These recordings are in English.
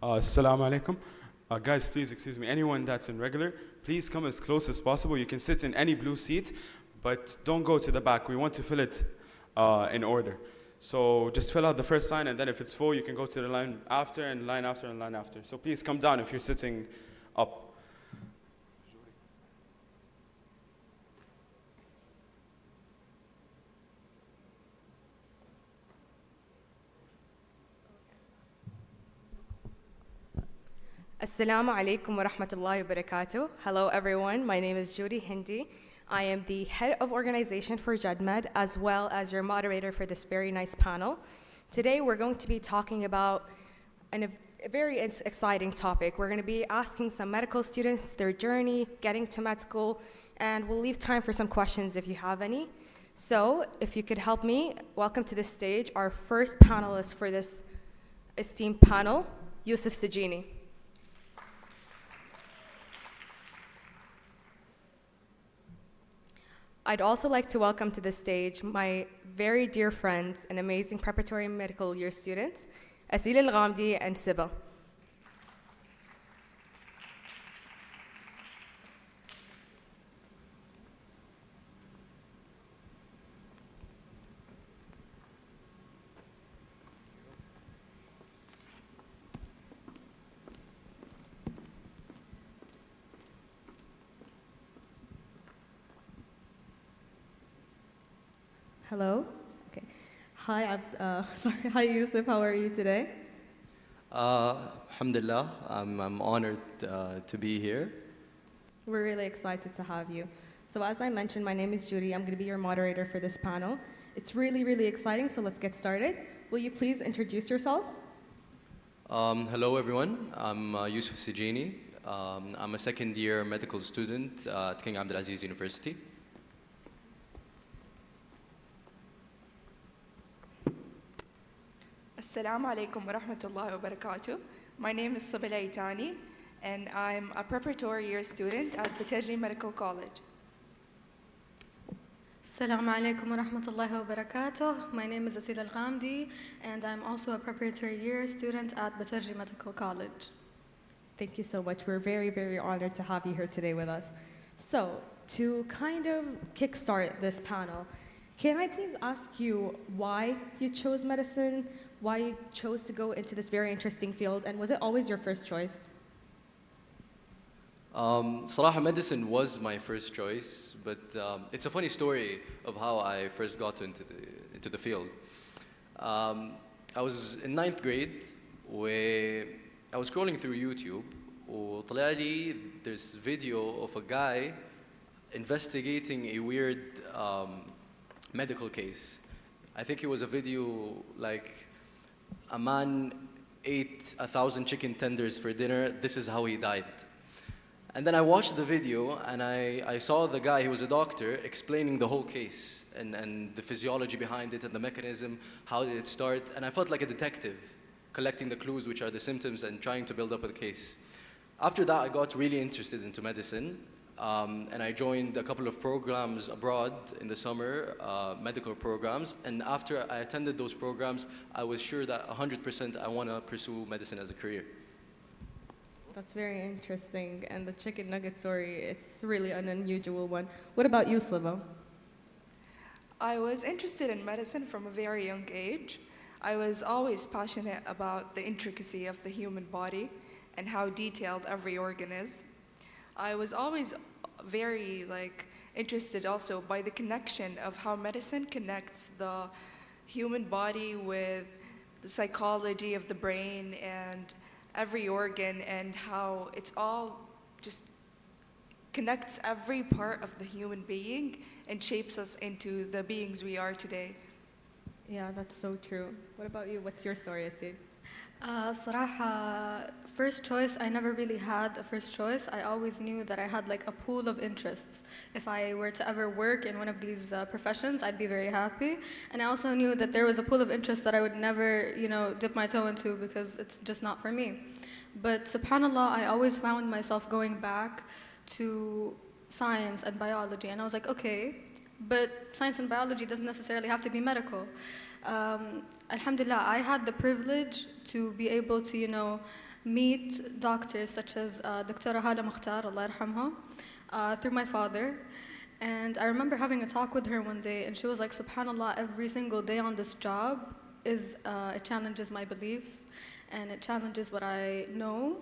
Assalamu alaikum. Guys, please excuse me. Anyone that's in regular, please come as close as possible. You can sit in any blue seat, but don't go to the back. We want to fill it in order. So just fill out the first line, and then if it's full, you can go to the line after, and line after, and line after. So please come down if you're sitting up. Assalamu alaikum wa rahmatullahi wa barakatuh. Hello everyone, my name is Judy Hindi. I am the head of organization for Jed Med, as well as your moderator for this very nice panel. Today we're going to be talking about a very exciting topic. We're going to be asking some medical students their journey, getting to med school, and we'll leave time for some questions if you have any. So if you could help me, welcome to the stage our first panelist for this esteemed panel, Yusuf Sajini. I'd also like to welcome to the stage my very dear friends and amazing preparatory medical year students, Asil Al-Ghamdi and Siba. Hello. Okay. Hi, sorry. Hi, Yusuf. How are you today? Alhamdulillah, I'm honored to be here. We're really excited to have you. So as I mentioned, my name is Judy. I'm going to be your moderator for this panel. It's really, really exciting, so let's get started. Will you please introduce yourself? Hello, everyone. I'm Yusuf Sijini. I'm a second-year medical student at King Abdulaziz University. Assalamu alaikum wa rahmatullahi wa barakatuh. My name is Sabila Itani, and I'm a preparatory year student at Batajri Medical College. Assalamu alaikum wa rahmatullahi wa barakatuh. My name is Asil Al-Ghamdi, and I'm also a preparatory year student at Batajri Medical College. Thank you so much. We're very, very honored to have you here today with us. So, to kind of kickstart this panel, can I please ask you why you chose medicine, why you chose to go into this very interesting field, and was it always your first choice? Salaha, medicine was my first choice, but it's a funny story of how I first got into the field. I was in 9th grade, where I was scrolling through YouTube, وطلع لي there's video of a guy investigating a weird medical case. I think it was a video like a man ate 1,000 chicken tenders for dinner. This is how he died. And then I watched the video and I saw the guy, he was a doctor, explaining the whole case and the physiology behind it and the mechanism, how did it start. And I felt like a detective, collecting the clues, which are the symptoms, and trying to build up a case. After that, I got really interested into medicine. And I joined a couple of programs abroad in the summer, medical programs. And after I attended those programs, I was sure that 100% I want to pursue medicine as a career. That's very interesting. And the chicken nugget story, it's really an unusual one. What about you, Slivo? I was interested in medicine from a very young age. I was always passionate about the intricacy of the human body and how detailed every organ is. I was always very interested also by the connection of how medicine connects the human body with the psychology of the brain and every organ, and how it's all just connects every part of the human being and shapes us into the beings we are today. Yeah, that's so true. What about you? What's your story, Asid? صراحة, first choice, I never really had a first choice. I always knew that I had like a pool of interests. If I were to ever work in one of these professions, I'd be very happy. And I also knew that there was a pool of interests that I would never, dip my toe into because it's just not for me. But subhanAllah, I always found myself going back to science and biology. And I was like, okay, but science and biology doesn't necessarily have to be medical. Alhamdulillah, I had the privilege to be able to, meet doctors such as Dr. Hala Mukhtar, Allah yarhamha, through my father. And I remember having a talk with her one day, and she was like, SubhanAllah, every single day on this job it challenges my beliefs, and it challenges what I know,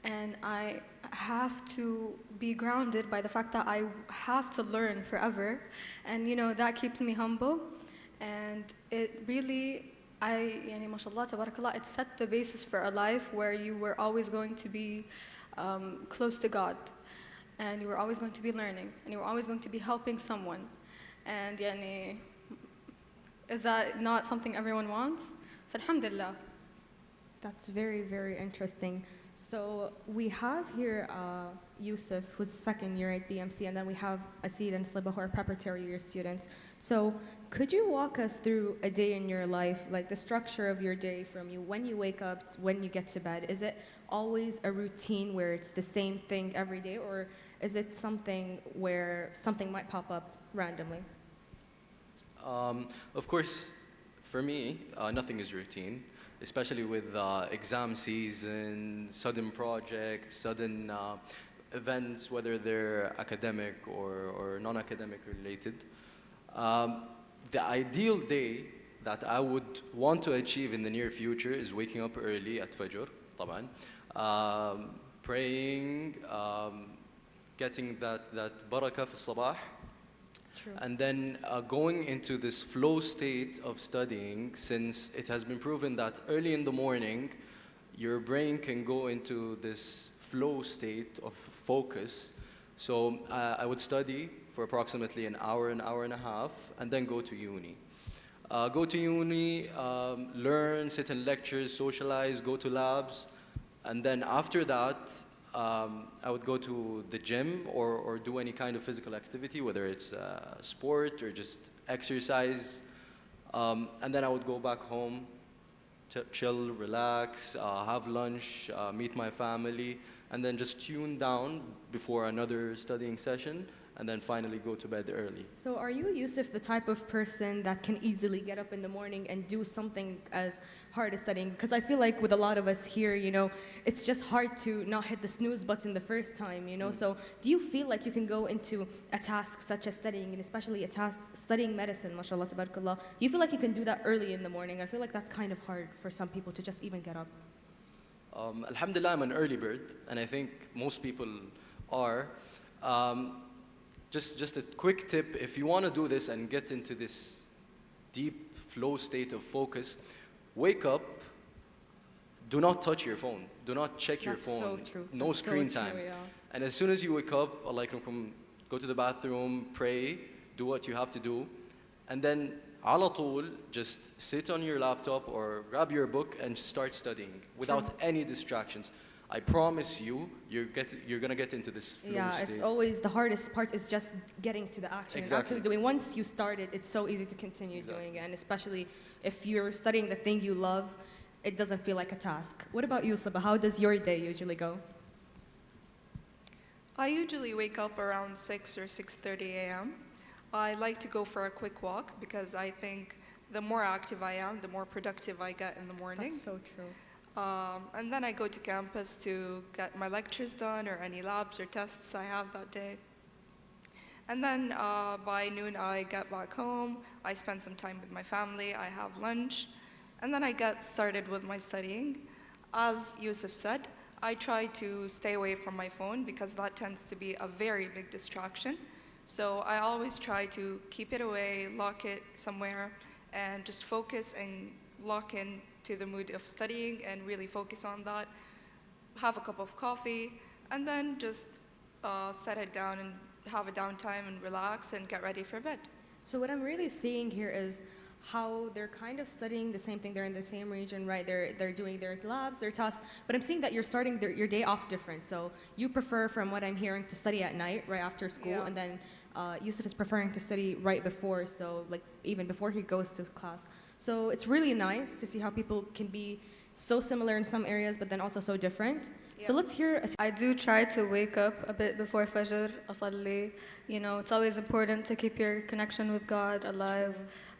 and I have to be grounded by the fact that I have to learn forever, and that keeps me humble, and it really, yani mashallah, tabarakallah, it set the basis for a life where you were always going to be close to God, and you were always going to be learning, and you were always going to be helping someone, and yani, is that not something everyone wants? So alhamdulillah. That's very, very interesting. So we have here Yusuf, who's a second year at BMC, and then we have Asid and Sliba, who are preparatory year students. So could you walk us through a day in your life, like the structure of your day from when you wake up, when you get to bed? Is it always a routine where it's the same thing every day, or is it something where something might pop up randomly? Of course, for me, nothing is routine, especially with exam season, sudden projects, sudden events, whether they're academic or non-academic related. The ideal day that I would want to achieve in the near future is waking up early at Fajr, طبعا, praying, getting that barakah fi sabah, True. and then going into this flow state of studying, since it has been proven that early in the morning, your brain can go into this flow state of focus. So I would study for approximately an hour and a half, and then go to uni. Go to uni, learn, sit in lectures, socialize, go to labs, and then after that, I would go to the gym or do any kind of physical activity, whether it's sport or just exercise. And then I would go back home, chill, relax, have lunch, meet my family, and then just tune down before another studying session, and then finally go to bed early. So are you, Yusuf, the type of person that can easily get up in the morning and do something as hard as studying? Because I feel like with a lot of us here, it's just hard to not hit the snooze button the first time, So do you feel like you can go into a task such as studying, and especially a task studying medicine, mashallah, tabarakallah, do you feel like you can do that early in the morning? I feel like that's kind of hard for some people to just even get up. Alhamdulillah, I'm an early bird, and I think most people are. Just a quick tip, if you want to do this and get into this deep flow state of focus, wake up, do not touch your phone, do not check your phone. That's so true. No That's screen so time. true, yeah. And as soon as you wake up, Allah yakramkum, go to the bathroom, pray, do what you have to do, and then ala tool, just sit on your laptop or grab your book and start studying without any distractions. I promise you, you're gonna get into this flow state. It's always the hardest part is just getting to the action. Exactly. And actually doing, once you start it, it's so easy to continue doing it. And especially if you're studying the thing you love, it doesn't feel like a task. What about you, Saba? How does your day usually go? I usually wake up around 6 or 6:30 a.m. I like to go for a quick walk because I think the more active I am, the more productive I get in the morning. That's so true. And then I go to campus to get my lectures done or any labs or tests I have that day. And then by noon I get back home, I spend some time with my family, I have lunch, and then I get started with my studying. As Yusuf said, I try to stay away from my phone because that tends to be a very big distraction. So I always try to keep it away, lock it somewhere, and just focus and lock in to the mood of studying and really focus on that. Have a cup of coffee, and then just set it down and have a downtime and relax and get ready for bed. So what I'm really seeing here is how they're kind of studying the same thing. They're in the same region, right? They're doing their labs, their tasks. But I'm seeing that you're starting your day off different. So you prefer, from what I'm hearing, to study at night, right after school, Yeah. and then Yusuf is preferring to study right before, so like even before he goes to class. So it's really nice to see how people can be so similar in some areas, but then also so different. So Yeah. let's hear. I do try to wake up a bit before Fajr, asalli. It's always important to keep your connection with God alive.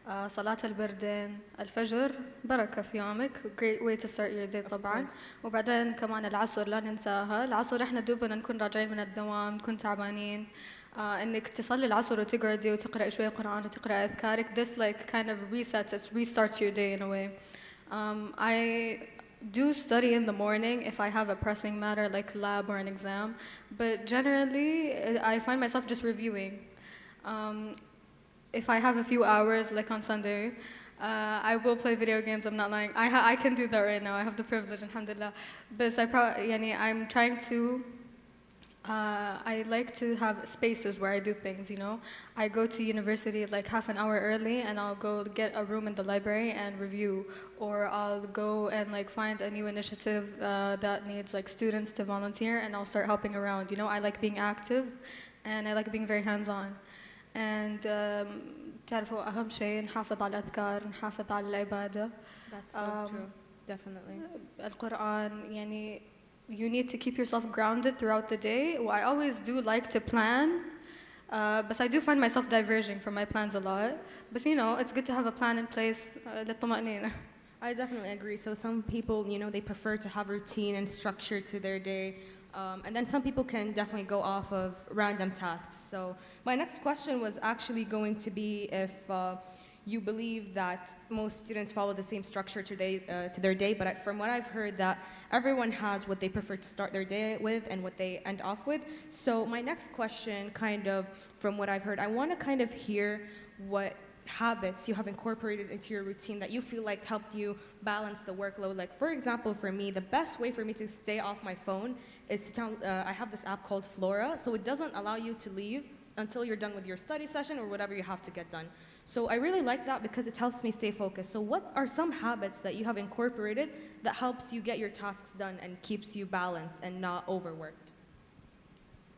صلاة البردين الفجر بركة في يومك great way to start your day طبعا وبعدين كمان العصر لا ننساها العصر احنا دوبنا نكون راجعين من الدوام نكون تعبانين انك تصلي العصر وتقعدي وتقرأي شوية قرآن وتقرأي أذكارك this like kind of resets it restarts your day in a way I do study in the morning if I have a pressing matter like lab or an exam but generally I find myself just reviewing if I have a few hours, like on Sunday, I will play video games. I'm not lying. I can do that right now. I have the privilege, alhamdulillah. But I'm trying to. I like to have spaces where I do things. You know, I go to university like half an hour early, and I'll go get a room in the library and review, or I'll go and like find a new initiative that needs like students to volunteer, and I'll start helping around. You know, I like being active, and I like being very hands-on. And تعرفوا أهم شيء نحافظ على الأذكار نحافظ على العبادة. That's so true, definitely. القرآن يعني you need to keep yourself grounded throughout the day. Well, I always do like to plan, but I do find myself diverging from my plans a lot. But you know, it's good to have a plan in place. للطمأنينة. I definitely agree. So some people, you know, they prefer to have routine and structure to their day. And then some people can definitely go off of random tasks. So my next question was actually going to be if you believe that most students follow the same structure to their day, but from what I've heard that everyone has what they prefer to start their day with and what they end off with. So my next question, kind of from what I've heard, I want to kind of hear what habits you have incorporated into your routine that you feel like helped you balance the workload. Like for example, for me, the best way for me to stay off my phone is to tell, I have this app called Flora, so it doesn't allow you to leave until you're done with your study session or whatever you have to get done. So I really like that because it helps me stay focused. So what are some habits that you have incorporated that helps you get your tasks done and keeps you balanced and not overworked?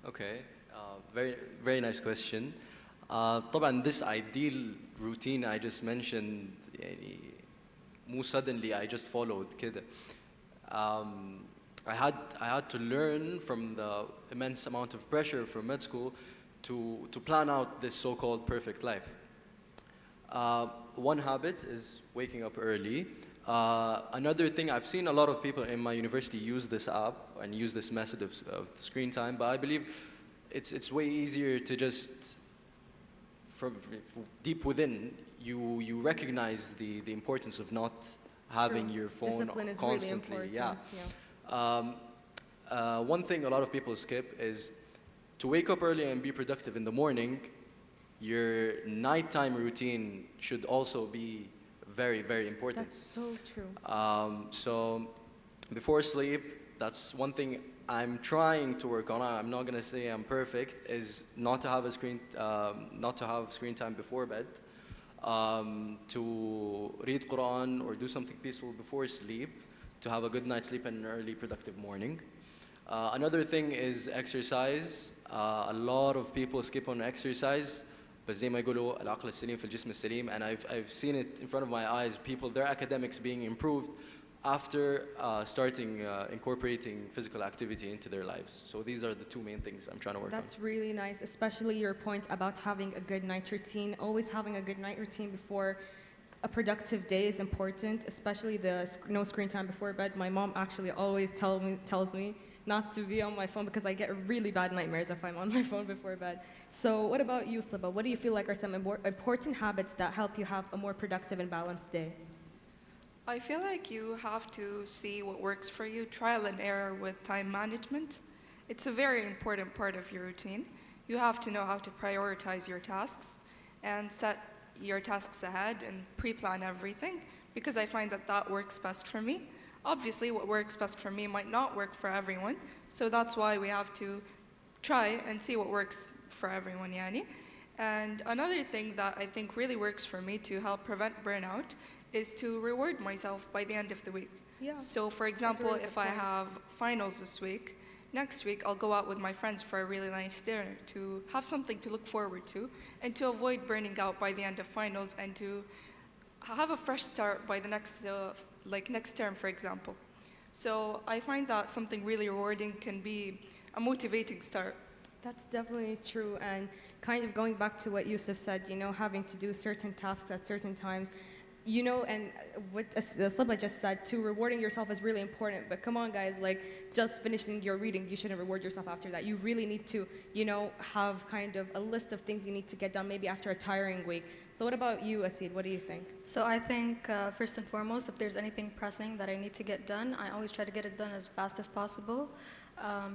Okay, very, very nice question. طبعا this ideal routine I just mentioned يعني مو suddenly I just followed كده. I had to learn from the immense amount of pressure from med school to plan out this so-called perfect life. One habit is waking up early. Another thing, I've seen a lot of people in my university use this app and use this method of screen time, but I believe it's way easier to just from deep within, you recognize the importance of not having your phone Discipline is constantly. really Yeah. important. One thing a lot of people skip is to wake up early and be productive in the morning. Your nighttime routine should also be very, very important. That's so true. So before sleep, that's one thing I'm trying to work on. I'm not gonna say I'm perfect. Is not to have screen time before bed, to read Quran or do something peaceful before sleep, to have a good night's sleep and an early productive morning. Another thing is exercise. A lot of people skip on exercise. بس زي ما يقولوا العقل السليم في الجسم السليم, and I've seen it in front of my eyes. People, their academics being improved after starting incorporating physical activity into their lives. So these are the two main things I'm trying to work on. That's really nice, especially your point about having a good night routine. Always having a good night routine before a productive day is important, especially the no screen time before bed. My mom actually always tells me not to be on my phone because I get really bad nightmares if I'm on my phone before bed. So what about you, Saba? What do you feel like are some important habits that help you have a more productive and balanced day? I feel like you have to see what works for you, trial and error with time management. It's a very important part of your routine. You have to know how to prioritize your tasks and set your tasks ahead and pre-plan everything, because I find that that works best for me. Obviously, what works best for me might not work for everyone, so that's why we have to try and see what works for everyone, yani. And another thing that I think really works for me to help prevent burnout is to reward myself by the end of the week. Yeah. So for example, really if good I point. have finals this week, next week I'll go out with my friends for a really nice dinner to have something to look forward to and to avoid burning out by the end of finals and to have a fresh start by the next term, for example. So I find that something really rewarding can be a motivating start That's definitely true. And kind of going back to what Yusuf said, having to do certain tasks at certain times, and what the Slibba just said, too, rewarding yourself is really important. But come on, guys, like, just finishing your reading, you shouldn't reward yourself after that. You really need to, have kind of a list of things you need to get done, maybe after a tiring week. So what about you, Asid? What do you think? So I think first and foremost, if there's anything pressing that I need to get done, I always try to get it done as fast as possible.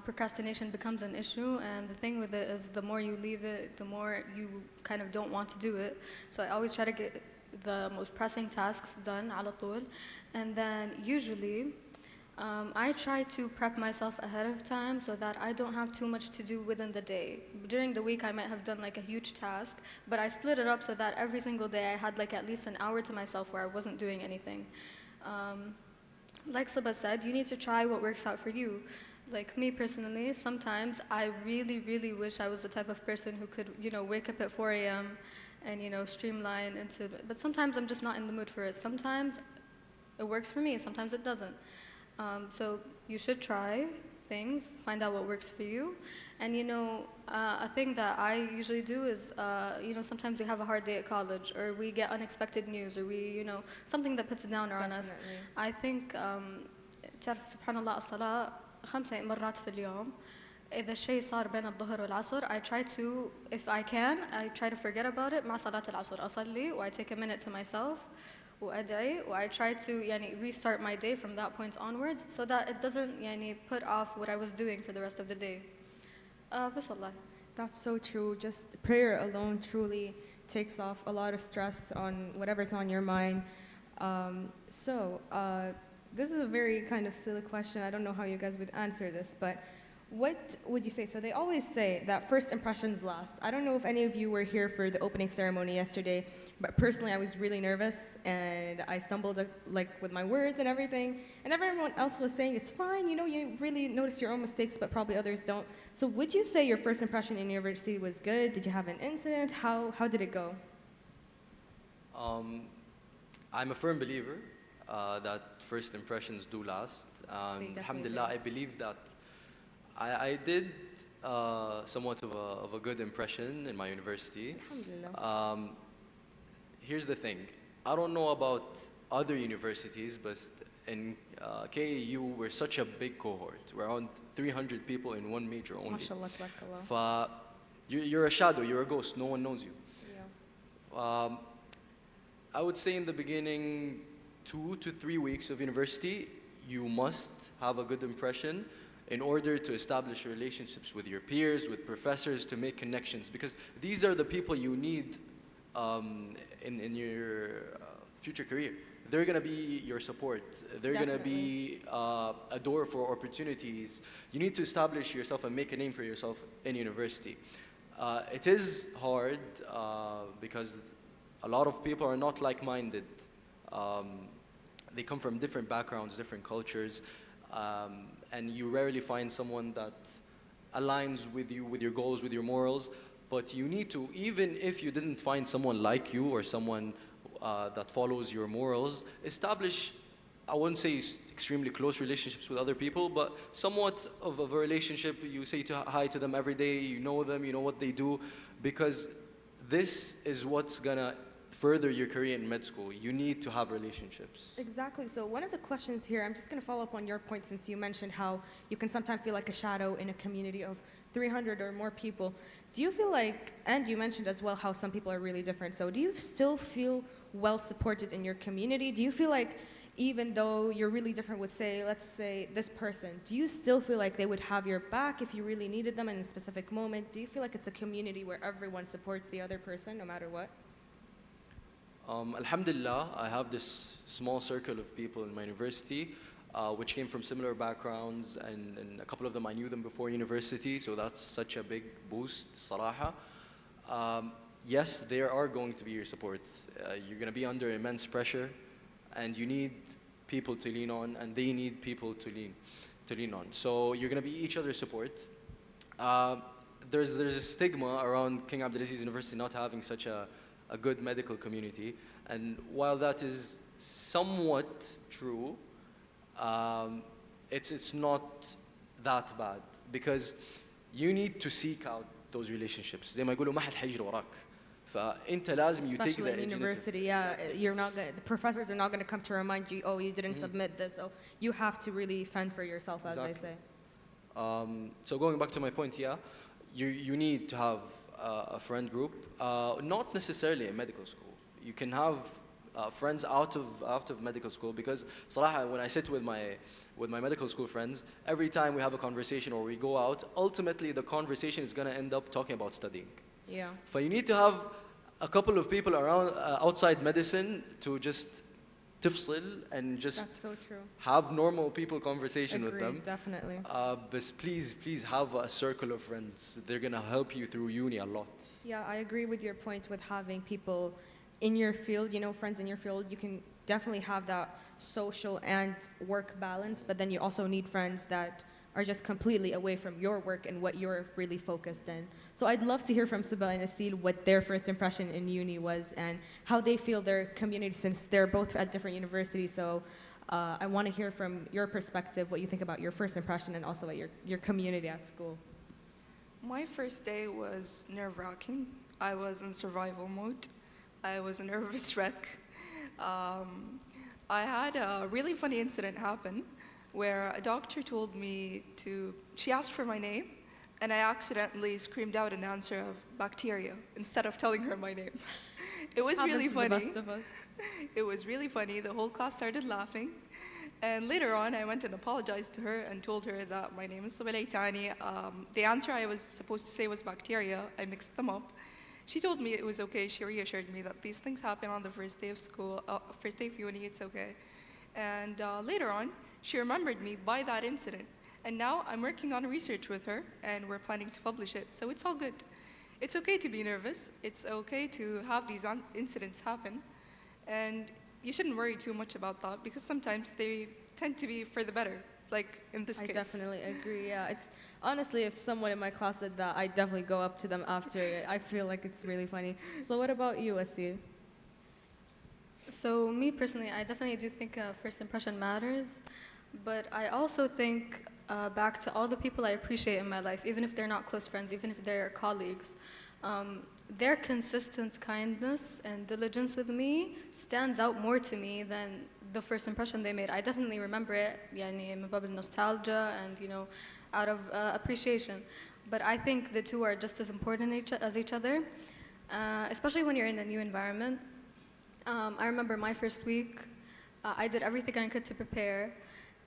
Procrastination becomes an issue, and the thing with it is the more you leave it, the more you kind of don't want to do it. So I always try to get the most pressing tasks done على طول. And then usually I try to prep myself ahead of time so that I don't have too much to do within the day. During the week I might have done like a huge task, but I split it up so that every single day I had like at least an hour to myself where I wasn't doing anything. Like Sabah said, you need to try what works out for you. Like me personally, sometimes I really, really wish I was the type of person who could, wake up at 4 a.m. and, streamline into, but sometimes I'm just not in the mood for it. Sometimes it works for me, sometimes it doesn't. So you should try things, find out what works for you. And, a thing that I usually do is, sometimes we have a hard day at college, or we get unexpected news, or we, something that puts a downer on us. I think, تعرف سبحان الله الصلاة 5 مرات في اليوم. إذا الشيء صار بين الظهر والعصر, I try to, if I can, I try to forget about it. مع صلاة العصر أصلي, I take a minute to myself, وأدعي, I try to restart my day from that point onwards, so that it doesn't put off what I was doing for the rest of the day. بس والله. That's so true. Just prayer alone truly takes off a lot of stress on whatever's on your mind. This is a very kind of silly question. I don't know how you guys would answer this, but what would you say? So they always say that first impressions last. I don't know if any of you were here for the opening ceremony yesterday, but personally I was really nervous and I stumbled with my words and everything. And everyone else was saying it's fine, you really notice your own mistakes, but probably others don't. So would you say your first impression in university was good? Did you have an incident? How did it go? I'm a firm believer that first impressions do last. Alhamdulillah, I believe that I did somewhat of a good impression in my university. Alhamdulillah. Here's the thing. I don't know about other universities, but in KAU, we're such a big cohort. We're around 300 people in one major only. MashaAllah, tabarakallah. You're a shadow, you're a ghost, no one knows you. Yeah. I would say in the beginning, 2 to 3 weeks of university, you must have a good impression in order to establish relationships with your peers, with professors, to make connections, because these are the people you need in your future career. They're going to be your support. They're going to be a door for opportunities. You need to establish yourself and make a name for yourself in university. It is hard because a lot of people are not like-minded. They come from different backgrounds, different cultures, and you rarely find someone that aligns with you, with your goals, with your morals. But you need to, even if you didn't find someone like you or someone that follows your morals, establish, I wouldn't say extremely close relationships with other people, but somewhat of a relationship. You say hi to them every day, you know them, you know what they do, because this is what's gonna further your career in med school. You need to have relationships. Exactly. So one of the questions here, I'm just going to follow up on your point, since you mentioned how you can sometimes feel like a shadow in a community of 300 or more people. Do you feel like, and you mentioned as well how some people are really different, so do you still feel well supported in your community? Do you feel like even though you're really different with, say, let's say this person, do you still feel like they would have your back if you really needed them in a specific moment? Do you feel like it's a community where everyone supports the other person no matter what? Alhamdulillah, I have this small circle of people in my university which came from similar backgrounds, and a couple of them I knew them before university, so that's such a big boost, salaha. Yes, there are going to be your support. You're going to be under immense pressure, and you need people to lean on, and they need people to lean on. So you're going to be each other's support. There's a stigma around King Abdulaziz University not having such a good medical community, and while that is somewhat true, it's not that bad, because you need to seek out those relationships. زي ما يقولوا ما حد حيجري وراك. فأنت لازم you take Especially the in university, yeah, you're not gonna, the professors are not going to come to remind you, oh, you didn't submit this. So you have to really fend for yourself, as they say. So going back to my point, yeah, you need to have a friend group, not necessarily in medical school. You can have friends out of medical school, because صراحة when I sit with my medical school friends, every time we have a conversation or we go out, ultimately the conversation is going to end up talking about studying. Yeah. So you need to have a couple of people around outside medicine to just تفصل and just That's so true. have normal people conversation with them. Definitely. But please have a circle of friends. They're gonna help you through uni a lot. Yeah, I agree with your point with having people in your field, you know, friends in your field. You can definitely have that social and work balance, but then you also need friends that are just completely away from your work and what you're really focused in. So I'd love to hear from Sabah and Asil what their first impression in uni was and how they feel their community, since they're both at different universities. So I want to hear from your perspective what you think about your first impression and also at your community at school. My first day was nerve-wracking. I was in survival mode. I was a nervous wreck. I had a really funny incident happen where a doctor told me she asked for my name, and I accidentally screamed out an answer of bacteria instead of telling her my name. It was really funny. The best of us. It was really funny. The whole class started laughing. And later on, I went and apologized to her and told her that my name is Sabah Tani. The answer I was supposed to say was bacteria. I mixed them up. She told me it was okay. She reassured me that these things happen on the first day of school, first day of uni, it's okay. And later on, she remembered me by that incident. And now I'm working on research with her, and we're planning to publish it. So it's all good. It's okay to be nervous. It's okay to have these incidents happen. And you shouldn't worry too much about that, because sometimes they tend to be for the better, like in this case. I definitely agree, yeah. It's honestly, if someone in my class did that, I'd definitely go up to them after. I feel like it's really funny. So what about you, Asil? So me personally, I definitely do think first impression matters, but I also think back to all the people I appreciate in my life, even if they're not close friends, even if they're colleagues. Their consistent kindness and diligence with me stands out more to me than the first impression they made. I definitely remember it, يعني من باب nostalgia and, you know, out of appreciation. But I think the two are just as important as each other, especially when you're in a new environment. I remember my first week, I did everything I could to prepare.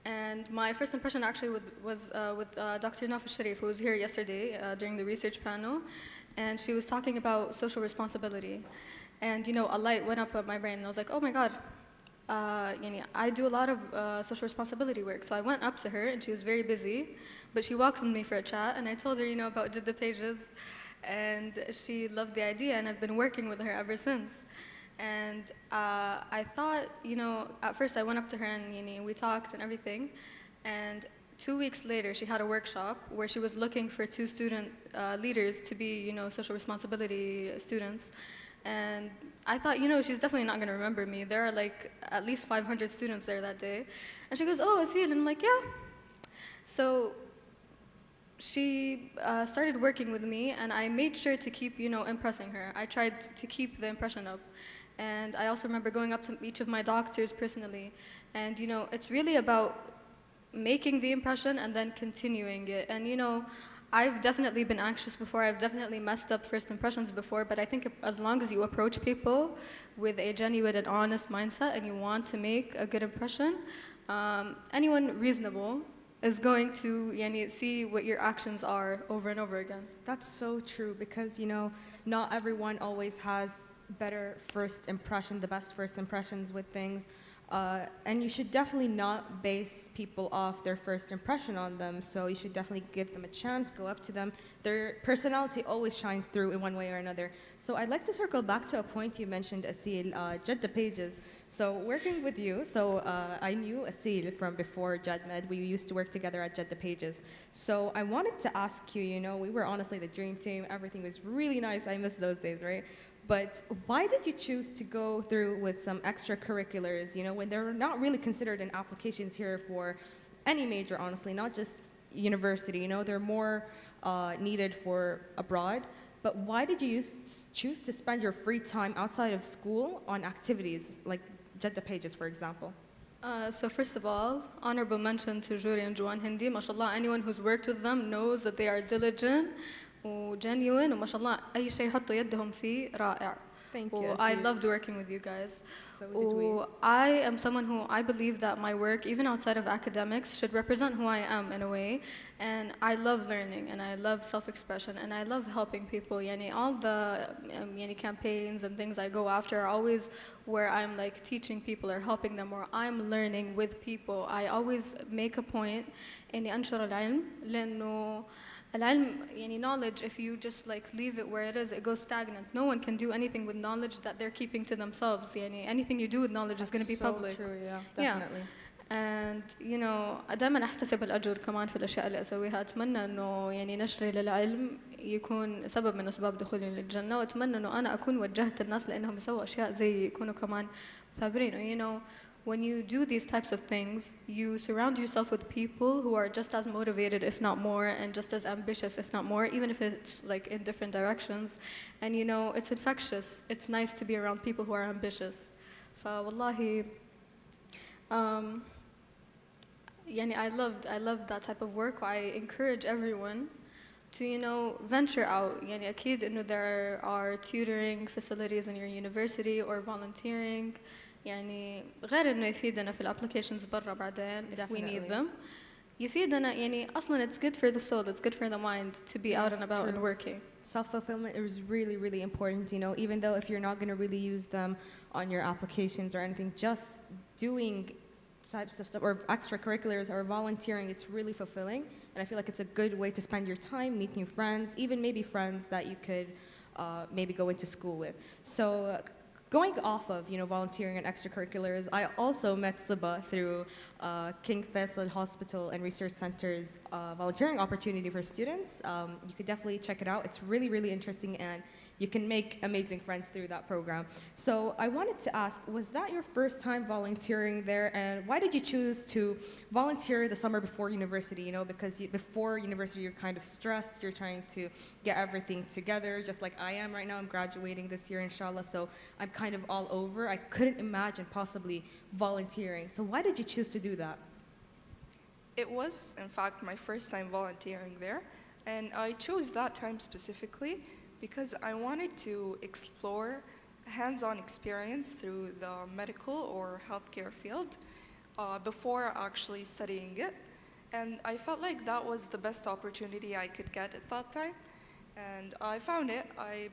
And my first impression actually was with Dr. Naf Sharif, who was here yesterday during the research panel. And she was talking about social responsibility. And, you know, a light went up at my brain, and I was like, oh my God, I do a lot of social responsibility work. So I went up to her, and she was very busy, but she welcomed me for a chat, and I told her, you know, about Jed pages. And she loved the idea, and I've been working with her ever since. And I thought, you know, at first I went up to her and we talked and everything. And 2 weeks later, she had a workshop where she was looking for 2 student leaders to be, you know, social responsibility students. And I thought, you know, she's definitely not going to remember me. There are like at least 500 students there that day. And she goes, oh, Asil. And I'm like, yeah. So she started working with me, and I made sure to keep, you know, impressing her. I tried to keep the impression up. And I also remember going up to each of my doctors personally. And, you know, it's really about making the impression and then continuing it. And, you know, I've definitely been anxious before. I've definitely messed up first impressions before. But I think as long as you approach people with a genuine and honest mindset and you want to make a good impression, anyone reasonable is going to see what your actions are over and over again. That's so true, because, you know, not everyone always has better first impression, the best first impressions with things. And you should definitely not base people off their first impression on them. So you should definitely give them a chance, go up to them. Their personality always shines through in one way or another. So I'd like to circle back to a point you mentioned, Asil, Jed pages. So working with you, so I knew Asil from before Jed Med. We used to work together at Jed pages. So I wanted to ask you, you know, we were honestly the dream team. Everything was really nice. I miss those days, right? But why did you choose to go through with some extracurriculars, you know, when they're not really considered in applications here for any major, honestly, not just university. You know, they're more needed for abroad. But why did you choose to spend your free time outside of school on activities like Jeddah pages, for example? So first of all, honorable mention to Juri and Juan Hindi. MashaAllah, anyone who's worked with them knows that they are diligent وgenuine وما شاء الله أي شيء يحطوا يدهم فيه رائع. Thank you. I loved working with you guys. So did we. I am someone who I believe that my work, even outside of academics, should represent who I am in a way. And I love learning and I love self-expression and I love helping people. Yani all the campaigns and things I go after are always where I'm like teaching people or helping them or I'm learning with people. I always make a point إني أنشر العلم لأنه العلم knowledge, if you just like leave it where it is, it goes stagnant. No one can do anything with knowledge that they're keeping to themselves. Anything you do with knowledge is going to be public. So true, yeah, definitely. And دائما احتسب الأجر كمان في الأشياء اللي أسويها. أتمنى إنه نشري للعلم يكون سبب من أسباب دخولي للجنة وأتمنى إنه أنا أكون وجهت الناس لأنهم يسووا أشياء زي يكونوا كمان ثابرين. When you do these types of things, you surround yourself with people who are just as motivated, if not more, and just as ambitious, if not more, even if it's like in different directions. And it's infectious. It's nice to be around people who are ambitious. فوالله, I loved that type of work. I encourage everyone to venture out. أكيد إنه there are tutoring facilities in your university or volunteering. غير إنه يفيدنا في الابليكيشنز برا بعدين if we need them. يفيدنا أصلاً it's good for the soul, it's good for the mind to be out and about and working. Self-fulfillment is really, really important, even though if you're not going to really use them on your applications or anything, just doing types of stuff or extracurriculars or volunteering, it's really fulfilling. And I feel like it's a good way to spend your time, meet new friends, even maybe friends that you could maybe go into school with. So going off of, volunteering and extracurriculars, I also met Siba through King Faisal Hospital and Research Center's volunteering opportunity for students. You could definitely check it out. It's really, really interesting, and you can make amazing friends through that program. So I wanted to ask, was that your first time volunteering there, and why did you choose to volunteer the summer before university? Because before university, you're kind of stressed, you're trying to get everything together, just like I am right now. I'm graduating this year, inshallah, so I'm kind of all over. I couldn't imagine possibly volunteering. So why did you choose to do that? It was, in fact, my first time volunteering there, and I chose that time specifically because I wanted to explore hands-on experience through the medical or healthcare field before actually studying it. And I felt like that was the best opportunity I could get at that time. And I found it. I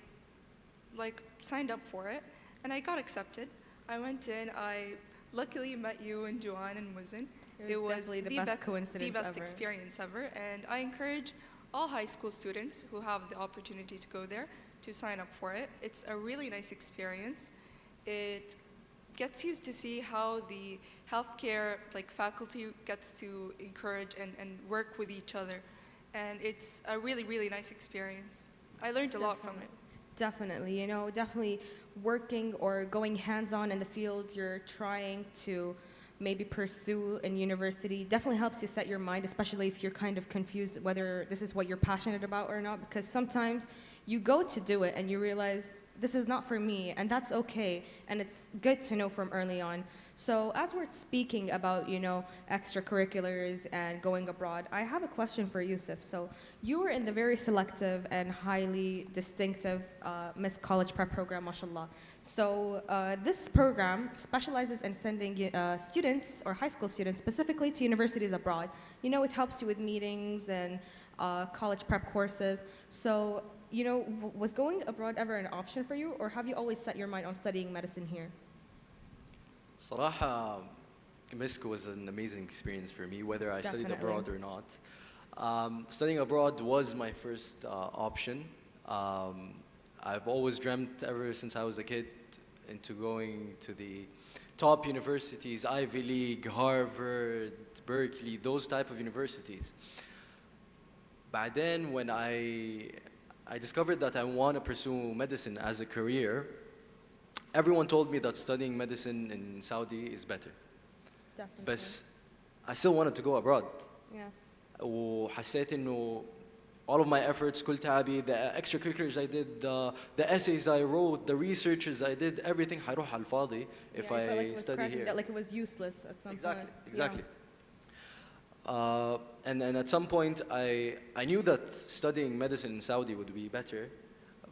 signed up for it, and I got accepted. I went in. I luckily met you and Joanne and Muzen. It was definitely the best coincidence the best ever. experience ever. And I encourage all high school students who have the opportunity to go there to sign up for it. It's a really nice experience. It gets you to see how the healthcare faculty gets to encourage and work with each other. And it's a really, really nice experience. I learned a lot from it. Definitely, definitely working or going hands-on in the field you're trying to maybe pursue in university definitely helps you set your mind, especially if you're kind of confused whether this is what you're passionate about or not, because sometimes you go to do it and you realize this is not for me, and that's okay, and it's good to know from early on. So as we're speaking about, extracurriculars and going abroad, I have a question for Yusuf. So you were in the very selective and highly distinctive Miss College Prep program, mashallah. So this program specializes in sending students or high school students specifically to universities abroad. It helps you with meetings and college prep courses. So was going abroad ever an option for you, or have you always set your mind on studying medicine here? صراحة, MISC was an amazing experience for me, whether I studied abroad or not. Studying abroad was my first option. I've always dreamt ever since I was a kid into going to the top universities, Ivy League, Harvard, Berkeley, those type of universities. But then when I discovered that I want to pursue medicine as a career, everyone told me that studying medicine in Saudi is better. Definitely. But I still wanted to go abroad. Yes. وحسيت إنه all of my efforts, كل تعبي, the extracurriculars I did, the essays I wrote, the researches I did, everything حيروح على الفاضي if Yeah, I felt like I it was study crashing, here. that like it was useless at some Exactly, point. exactly. And at some point, I knew that studying medicine in Saudi would be better,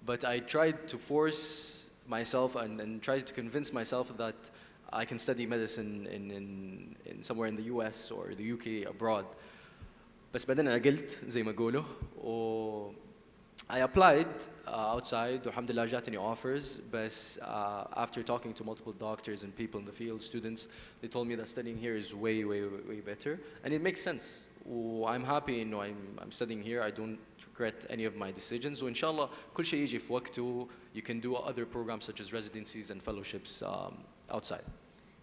but I tried to force myself and tried to convince myself that I can study medicine in somewhere in the US or the UK abroad. بس بعدين عقلت زي ما قولوا و I applied outside والحمد لله جاتني offers بس after talking to multiple doctors and people in the field, students, they told me that studying here is way better and it makes sense. I'm happy إنه I'm studying here. I don't regret any of my decisions وإن شاء الله كل شيء يجي في وقته. You can do other programs such as residencies and fellowships outside.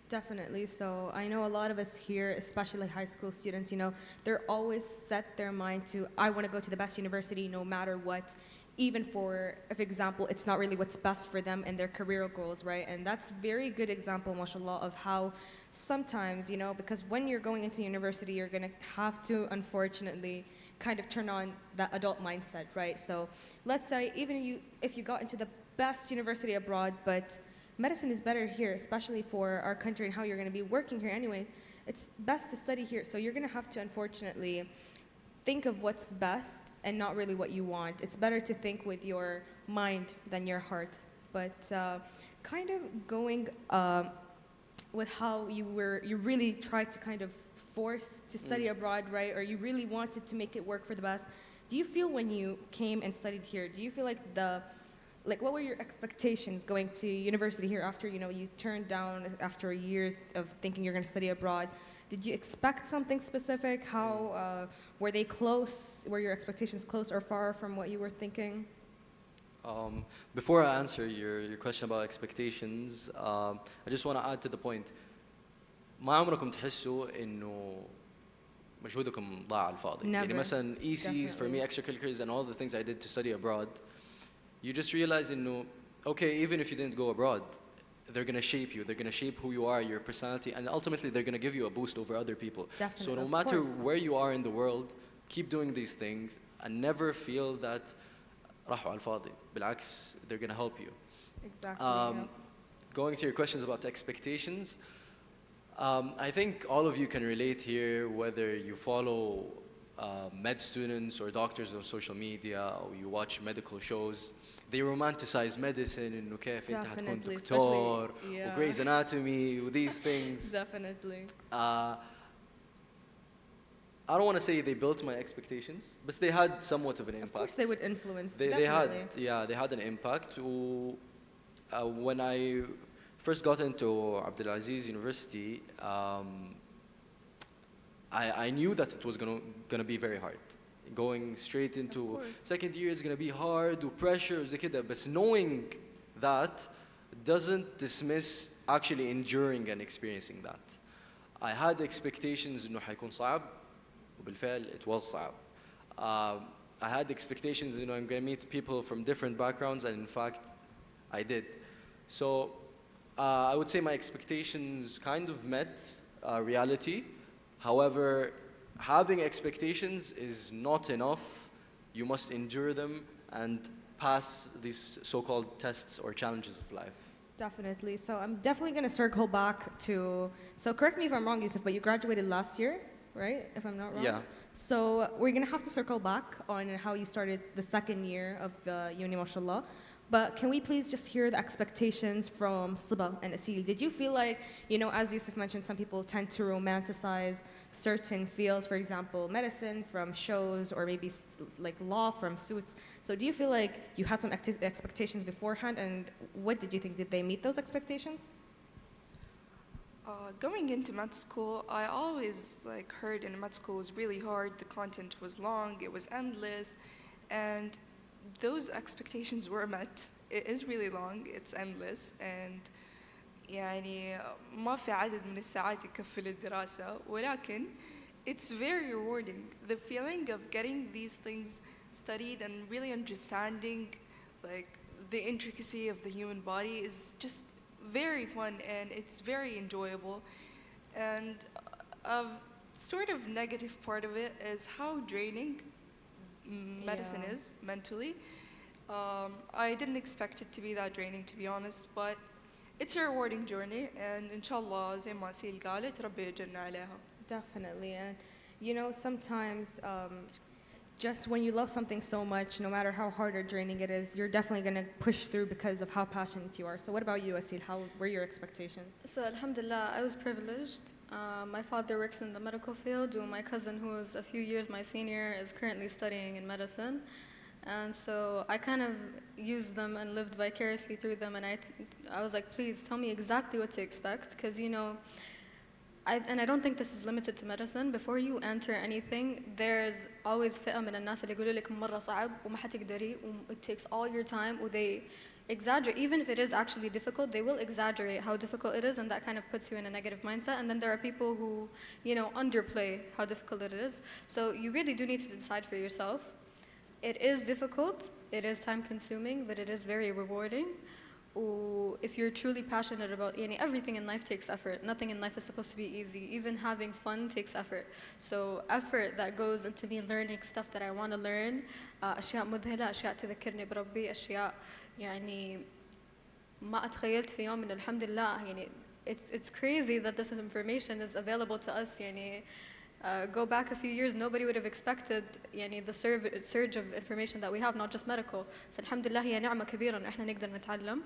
Definitely. So I know a lot of us here, especially high school students, you know, they're always set their mind to, I want to go to the best university no matter what, even for example, it's not really what's best for them and their career goals, right? And that's very good example, mashallah, of how sometimes, you know, because when you're going into university, you're going to have to, unfortunately, kind of turn on that adult mindset, right? So let's say even if you got into the best university abroad, but medicine is better here, especially for our country and how you're going to be working here anyways. It's best to study here. So you're going to have to, unfortunately, think of what's best and not really what you want. It's better to think with your mind than your heart. But kind of going with how you really tried to kind of force to study abroad, right? Or you really wanted to make it work for the best. Do you feel when you came and studied here, do you feel like what were your expectations going to university here after, you know, you turned down after years of thinking you're going to study abroad? Did you expect something specific? How were they close? Were your expectations close or far from what you were thinking? Before I answer your question about expectations, I just want to add to the point. ما عمركم تحسوا إنه مجهودكم ضاع على الفاضي. يعني مثلا ECs for me, extracurriculars and all the things I did to study abroad. You just realize, okay, even if you didn't go abroad, they're going to shape you. They're going to shape who you are, your personality, and ultimately they're going to give you a boost over other people. Definitely, so no matter where you are in the world, keep doing these things and never feel that راحوا على الفاضي. بالعكس, they're going to help you. Exactly. Yeah. Going to your questions about expectations, I think all of you can relate here, whether you follow med students or doctors on social media or you watch medical shows. They romanticize medicine إنه كيف أنت هتكون دكتور و Grey's Anatomy و these things. Definitely. I don't want to say they built my expectations, but they had somewhat of an impact. Of course they would influence. They had an impact. When I first got into Abdulaziz University, I knew that it was gonna be very hard. Going straight into second year is gonna be hard, with pressure, زي كده. But knowing that doesn't dismiss actually enduring and experiencing that. I had expectations إنه حيكون صعب, وبالفعل it was صعب. I had expectations, I'm gonna meet people from different backgrounds, and in fact, I did. So I would say my expectations kind of met reality. However, having expectations is not enough. You must endure them and pass these so-called tests or challenges of life. Definitely. So I'm definitely going to circle back to, so correct me if I'm wrong, Yusuf, but you graduated last year, right? If I'm not wrong? Yeah. So we're going to have to circle back on how you started the second year of uni, mashallah. But can we please just hear the expectations from Siba and Asil? Did you feel like, as Yusuf mentioned, some people tend to romanticize certain fields, for example, medicine from shows or maybe like law from Suits. So do you feel like you had some expectations beforehand, and what did you think? Did they meet those expectations? Going into med school, I always heard in med school was really hard. The content was long, it was endless, and those expectations were met. It is really long, it's endless, and يعني ما في عدد من الساعات يكفي للدراسة, ولكن it's very rewarding. The feeling of getting these things studied and really understanding the intricacy of the human body is just very fun, and it's very enjoyable. And sort of negative part of it is how draining medicine Yeah. is mentally. I didn't expect it to be that draining, to be honest, but it's a rewarding journey, and inshallah زي ما سيل قالت ربي يجرنا عليها. Definitely. And you know, sometimes just when you love something so much, no matter how hard or draining it is, you're definitely going to push through because of how passionate you are. So what about you, Asil? How were your expectations? So, alhamdulillah, I was privileged. My father works in the medical field, and my cousin, who is a few years my senior, is currently studying in medicine. And so I kind of used them and lived vicariously through them. And I was like, please tell me exactly what to expect. Because, you know, I don't think this is limited to medicine. Before you enter anything, there's always فئة من الناس اللي يقولوا لك مرة صعب وما حتقدري. It takes all your time. Or they exaggerate. Even if it is actually difficult, they will exaggerate how difficult it is, and that kind of puts you in a negative mindset. And then there are people who, you know, underplay how difficult it is. So you really do need to decide for yourself. It is difficult, it is time consuming, but it is very rewarding. If you're truly passionate about everything in life takes effort. Nothing in life is supposed to be easy. Even having fun takes effort. So effort that goes into me learning stuff that I want to learn. أشياء مذهلة، أشياء تذكرني بربي، أشياء يعني ما أتخيلت في يوم من الحمد لله يعني it's crazy that this information is available to us يعني. Go back a few years, nobody would have expected يعني the surge of information that we have, not just medical. فالحمد لله هي نعمة كبيرة إن إحنا نقدر نتعلم.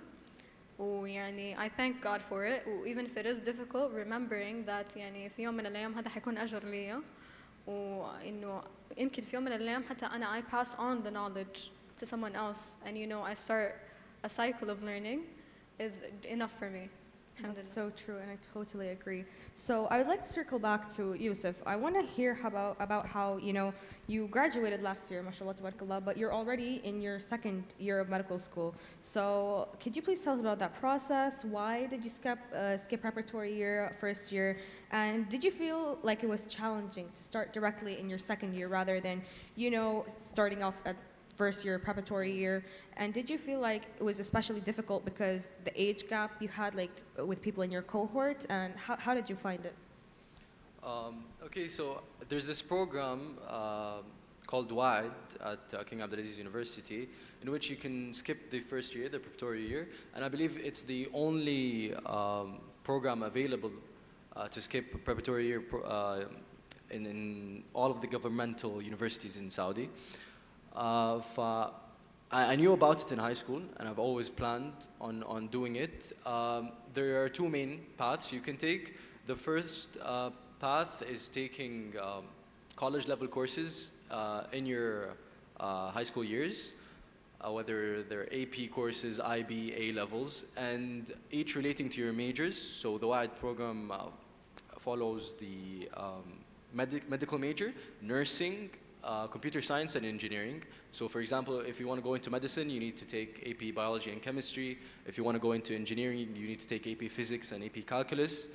ويعني I thank God for it. Even if it is difficult, remembering that يعني في يوم من الأيام هذا حيكون أجر ليا. وإنه يمكن في يوم من الأيام حتى أنا I pass on the knowledge to someone else, and you know I start a cycle of learning is enough for me. That's so true, and I totally agree. So I would like to circle back to Yusuf. I want to hear about how, you know, you graduated last year, mashallah, tabarakallah, but you're already in your second year of medical school. So could you please tell us about that process? Why did you skip preparatory year, first year? And did you feel like it was challenging to start directly in your second year rather than, you know, starting off at first year, preparatory year? And did you feel like it was especially difficult because the age gap you had like with people in your cohort? And how did you find it? Okay, so there's this program called Waad at King Abdulaziz University, in which you can skip the first year, the preparatory year, and I believe it's the only program available to skip preparatory year in all of the governmental universities in Saudi. I knew about it in high school, and I've always planned on doing it. There are two main paths you can take. The first path is taking college-level courses in your high school years, whether they're AP courses, IB, A-levels, and each relating to your majors. So the WAD program follows the medical major, nursing, computer science and engineering. So for example, if you want to go into medicine, you need to take AP biology and chemistry. If you want to go into engineering, you need to take AP physics and AP calculus.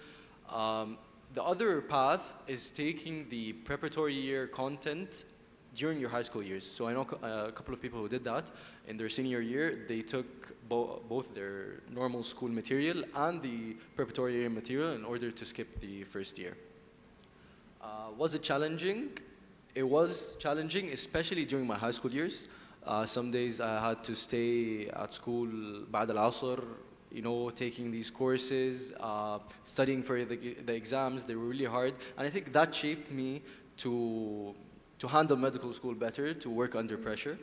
The other path is taking the preparatory year content during your high school years. So I know a couple of people who did that. In their senior year, they took both their normal school material and the preparatory year material in order to skip the first year. Was it challenging? It was challenging, especially during my high school years. Some days I had to stay at school بعد العصر, you know, taking these courses, studying for the exams. They were really hard, and I think that shaped me to handle medical school better, to work under pressure.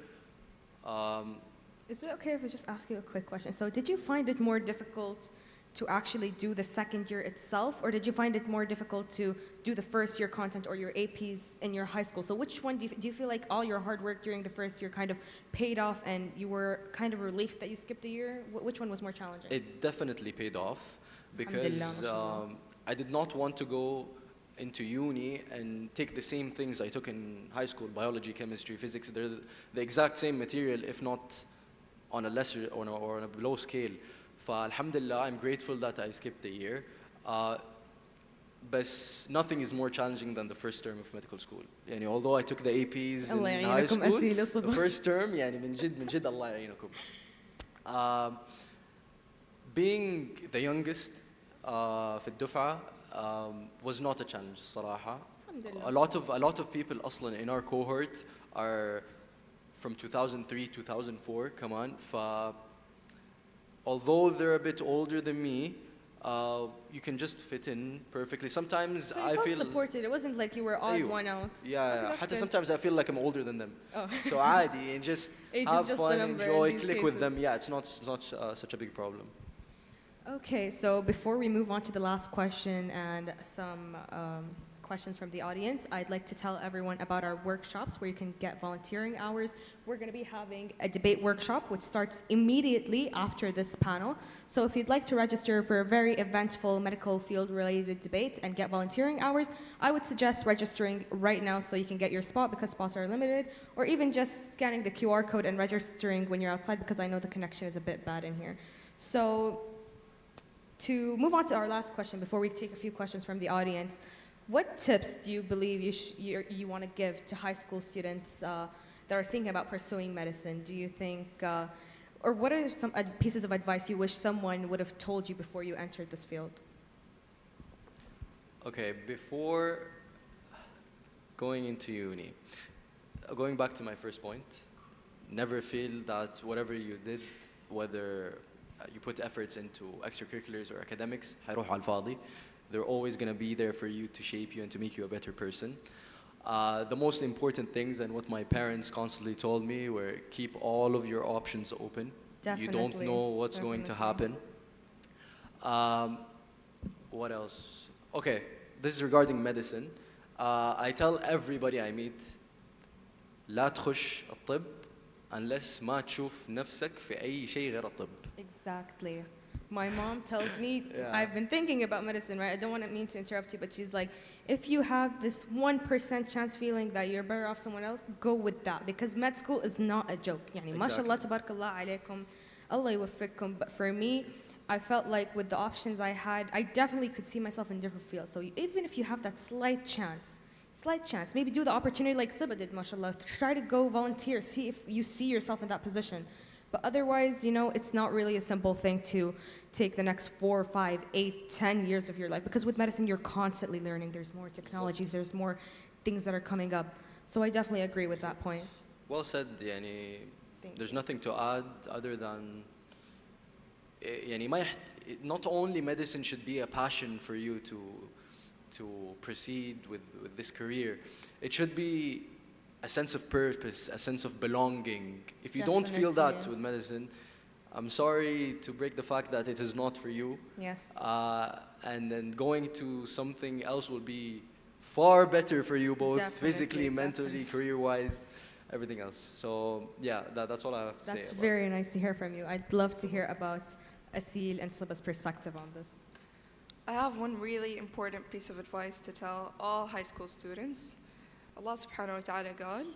Is it okay if I just ask you a quick question? So did you find it more difficult to actually do the second year itself, or did you find it more difficult to do the first year content or your APs in your high school? So which one do you feel like all your hard work during the first year kind of paid off and you were kind of relieved that you skipped a year? Which one was more challenging? It definitely paid off because I did not want to go into uni and take the same things I took in high school, biology, chemistry, physics. They're the exact same material, if not on a lesser or on a below scale. Alhamdulillah, I'm grateful that I skipped the year. But nothing is more challenging than the first term of medical school. يعني although I took the APs in high school, the first term يعني من جد الله يعينكم. Being the youngest في الدفعة was not a challenge صراحة. a lot of people أصلاً in our cohort are from 2003, 2004. Come on, although they're a bit older than me, you can just fit in perfectly. Sometimes So you I felt feel supported. It wasn't like you were odd أيوة. one out. Yeah, Okay, that's حتى good. sometimes I feel like I'm older than them. Oh. So عادي, and just Age is have just a fun, number in enjoy, these click with cases. them. Yeah, it's not such a big problem. Okay, so before we move on to the last question and some questions from the audience, I'd like to tell everyone about our workshops where you can get volunteering hours. We're going to be having a debate workshop which starts immediately after this panel. So if you'd like to register for a very eventful medical field related debate and get volunteering hours, I would suggest registering right now so you can get your spot because spots are limited, or even just scanning the QR code and registering when you're outside because I know the connection is a bit bad in here. So to move on to our last question before we take a few questions from the audience, what tips do you believe you want to give to high school students that are thinking about pursuing medicine? Do you think, or what are some pieces of advice you wish someone would have told you before you entered this field? Okay, before going into uni, going back to my first point, never feel that whatever you did, whether you put efforts into extracurriculars or academics, هيروحوا على الفاضي. They're always going to be there for you to shape you and to make you a better person. The most important things and what my parents constantly told me were keep all of your options open. Definitely. You don't know what's going to happen. What else? Okay, this is regarding medicine. I tell everybody I meet, لا تخش الطب unless ما تشوف نفسك في أي شيء غير الطب. Exactly. My mom tells me, I've been thinking about medicine, right? I don't want to mean to interrupt you, but she's like, if you have this 1% chance feeling that you're better off someone else, go with that. Because med school is not a joke. يعني ما شاء الله تبارك الله عليكم, Allah يوفقكم. But for me, I felt like with the options I had, I definitely could see myself in different fields. So even if you have that slight chance, maybe do the opportunity like Siba did, mashallah. Try to go volunteer, see if you see yourself in that position. But otherwise, you know, it's not really a simple thing to take the next 4, 5, 8, 10 years of your life. Because with medicine, you're constantly learning. There's more technologies, there's more things that are coming up. So I definitely agree with that point. Well said. يعني, there's nothing to add other than يعني, not only medicine should be a passion for you to proceed with this career. It should be a sense of purpose, a sense of belonging. If you don't feel that with medicine, I'm sorry to break the fact that it is not for you. Yes. And then going to something else will be far better for you, both physically, mentally, career-wise, everything else. So yeah, that's all I have to say. That's very nice to hear from you. I'd love to hear about Asil and Siba's perspective on this. I have one really important piece of advice to tell all high school students. Allah subhanahu wa ta'ala قال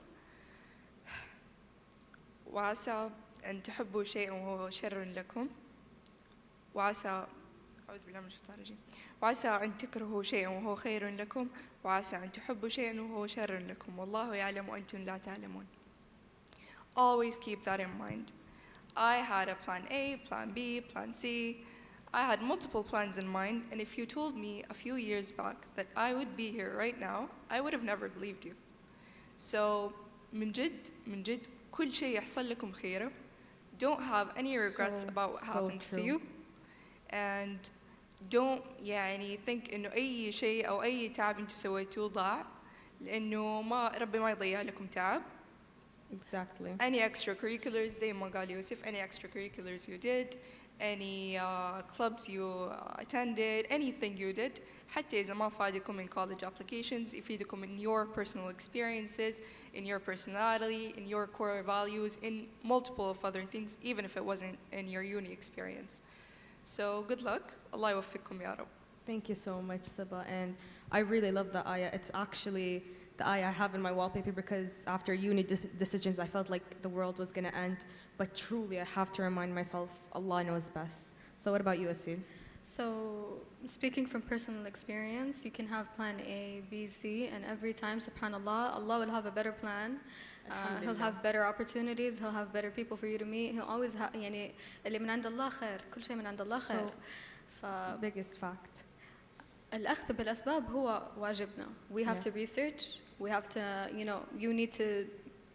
وعسى أن تحبوا شيئا وهو شر لكم وعسى أعوذ بالله من الشيطان الرجيم وعسى أن تكرهوا شيئا وهو خير لكم وعسى أن تحبوا شيئا وهو شر لكم والله يعلم وأنتم لا تعلمون. Always keep that in mind. I had a plan A, plan B, plan C. I had multiple plans in mind, and if you told me a few years back that I would be here right now, I would have never believed you. So, من جد, كل شيء يحصل لكم خير. Don't have any regrets about what happens to you. And don't يعني think إنه أي شيء أو أي تعب أنتوا سويتوه ضاع لأنه ربي ما يضيع لكم تعب. Exactly. Any extracurriculars, زي ما قال يوسف, any extracurriculars you did, any clubs you attended, anything you did, حتى إذا ما فادكم in college applications, يفيدكم in your personal experiences, in your personality, in your core values, in multiple of other things, even if it wasn't in your uni experience. So good luck. Allah يوفقكم يا رب. Thank you so much, Siba. And I really love the ayah. It's actually the ayah I have in my wallpaper because after uni decisions, I felt like the world was going to end. But truly, I have to remind myself, Allah knows best. So what about you, Asil? So, speaking from personal experience, you can have plan A, B, C, and every time, subhanAllah, Allah will have a better plan. He'll have better opportunities, he'll have better people for you to meet. He'll always have, يعني, اللي من عند الله خير. كل شيء من عند الله خير. Biggest fact. الأخذ بالأسباب هو واجبنا. We have to Yes. research. We have to, you need to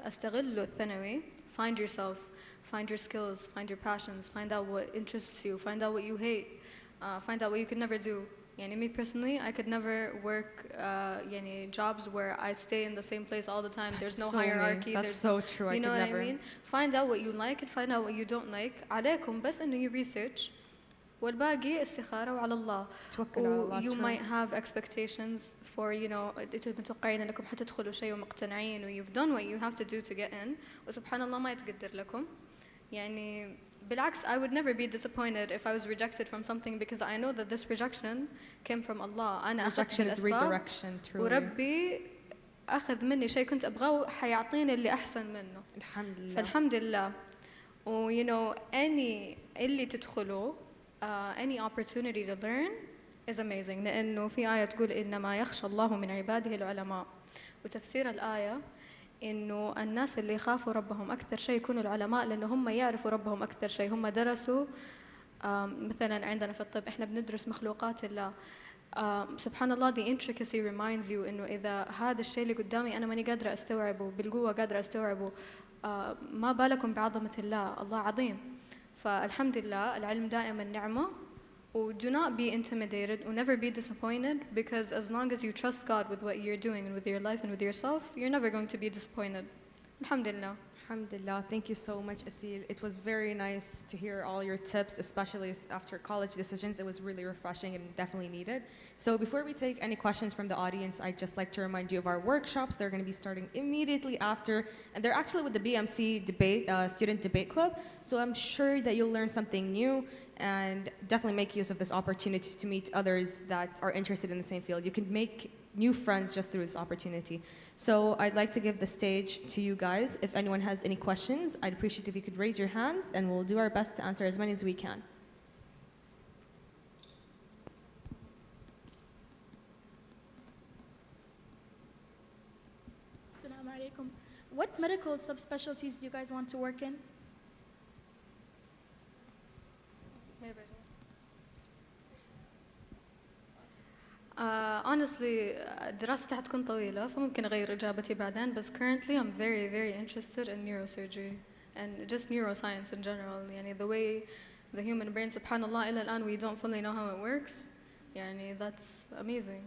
استغل الثانوي. Find yourself, find your skills, find your passions, find out what interests you, find out what you hate, find out what you could never do. يعني me personally, I could never work يعني jobs where I stay in the same place all the time. There's no so me. hierarchy. That's There's so true. I You know could what never. I mean? Find out what you like and find out what you don't like. عليكم بس إنه you research. والباقي استخارة وعلى الله. توكل على الله. You true. might have expectations for انتوا متوقعين انكم حتدخلوا شيء ومقتنعين و you've done what you have to do to get in وسبحان الله ما يتقدر لكم. يعني بالعكس I would never be disappointed if I was rejected from something because I know that this rejection came from Allah. أنا أخذت Rejection is بالأسباب redirection. Truly. وربي أخذ مني شيء كنت أبغاه وحيعطيني اللي أحسن منه. الحمد لله. فالحمد لله. و any اللي تدخلوا any opportunity to learn is amazing لأنه في آية تقول إنما يخشى الله من عباده العلماء وتفسير الآية إنه الناس اللي يخافوا ربهم أكثر شيء يكونوا العلماء لأنه هم يعرفوا ربهم أكثر شيء هم درسوا مثلا عندنا في الطب إحنا بندرس مخلوقات الله سبحان الله the intricacy reminds you إنه إذا هذا الشيء اللي قدامي أنا ماني قادرة أستوعبه بالقوة قادرة أستوعبه ما بالكم بعظمة الله الله عظيم فالحمد لله العلم دائما نعمة و do not be intimidated or never be disappointed because as long as you trust God with what you're doing and with your life and with yourself you're never going to be disappointed alhamdulillah. Alhamdulillah. Thank you so much, Asil. It was very nice to hear all your tips, especially after college decisions. It was really refreshing and definitely needed. So before we take any questions from the audience, I'd just like to remind you of our workshops. They're going to be starting immediately after, and they're actually with the BMC debate, Student Debate Club. So I'm sure that you'll learn something new and definitely make use of this opportunity to meet others that are interested in the same field. You can make new friends just through this opportunity. So I'd like to give the stage to you guys. If anyone has any questions, I'd appreciate if you could raise your hands and we'll do our best to answer as many as we can. Assalamu alaikum. What medical subspecialties do you guys want to work in? Honestly دراستي حتكون طويلة فممكن أغير إجابتي بعدين بس currently I'm very very interested in neurosurgery and just neuroscience in general يعني the way the human brain سبحان الله إلى الآن we don't fully know how it works يعني that's amazing.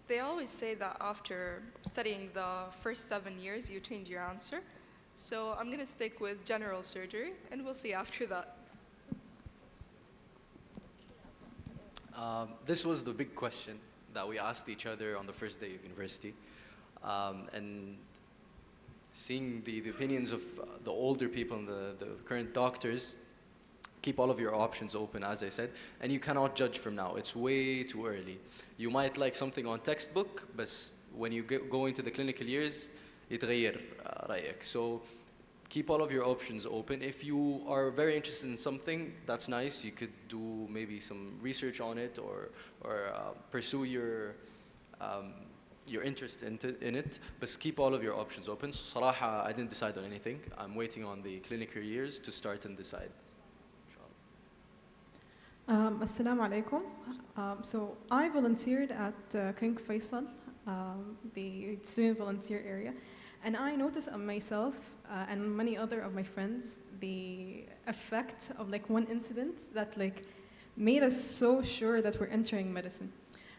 They always say that after studying the first 7 years, you change your answer. So I'm going to stick with general surgery, and we'll see after that. This was the big question that we asked each other on the first day of university. And seeing the opinions of the older people and the current doctors, keep all of your options open, as I said, and you cannot judge from now. It's way too early. You might like something on textbook, but when you go into the clinical years, يتغير رأيك. So keep all of your options open. If you are very interested in something, that's nice. You could do maybe some research on it or pursue your interest in it. But keep all of your options open. So صراحة, I didn't decide on anything. I'm waiting on the clinical years to start and decide. Assalamu alaikum. So I volunteered at King Faisal, the student volunteer area, and I noticed on myself and many other of my friends the effect of like one incident that like made us so sure that we're entering medicine.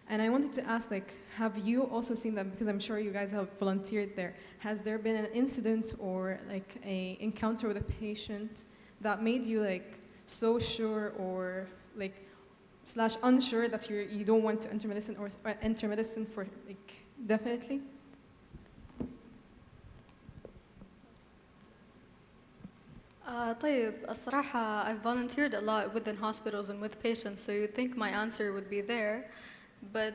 And I wanted to ask, like, have you also seen that? Because I'm sure you guys have volunteered there. Has there been an incident or like a encounter with a patient that made you like so sure or like / unsure that you don't want to enter medicine or enter medicine for like definitely? طيب الصراحة I've volunteered a lot within hospitals and with patients so you'd think my answer would be there but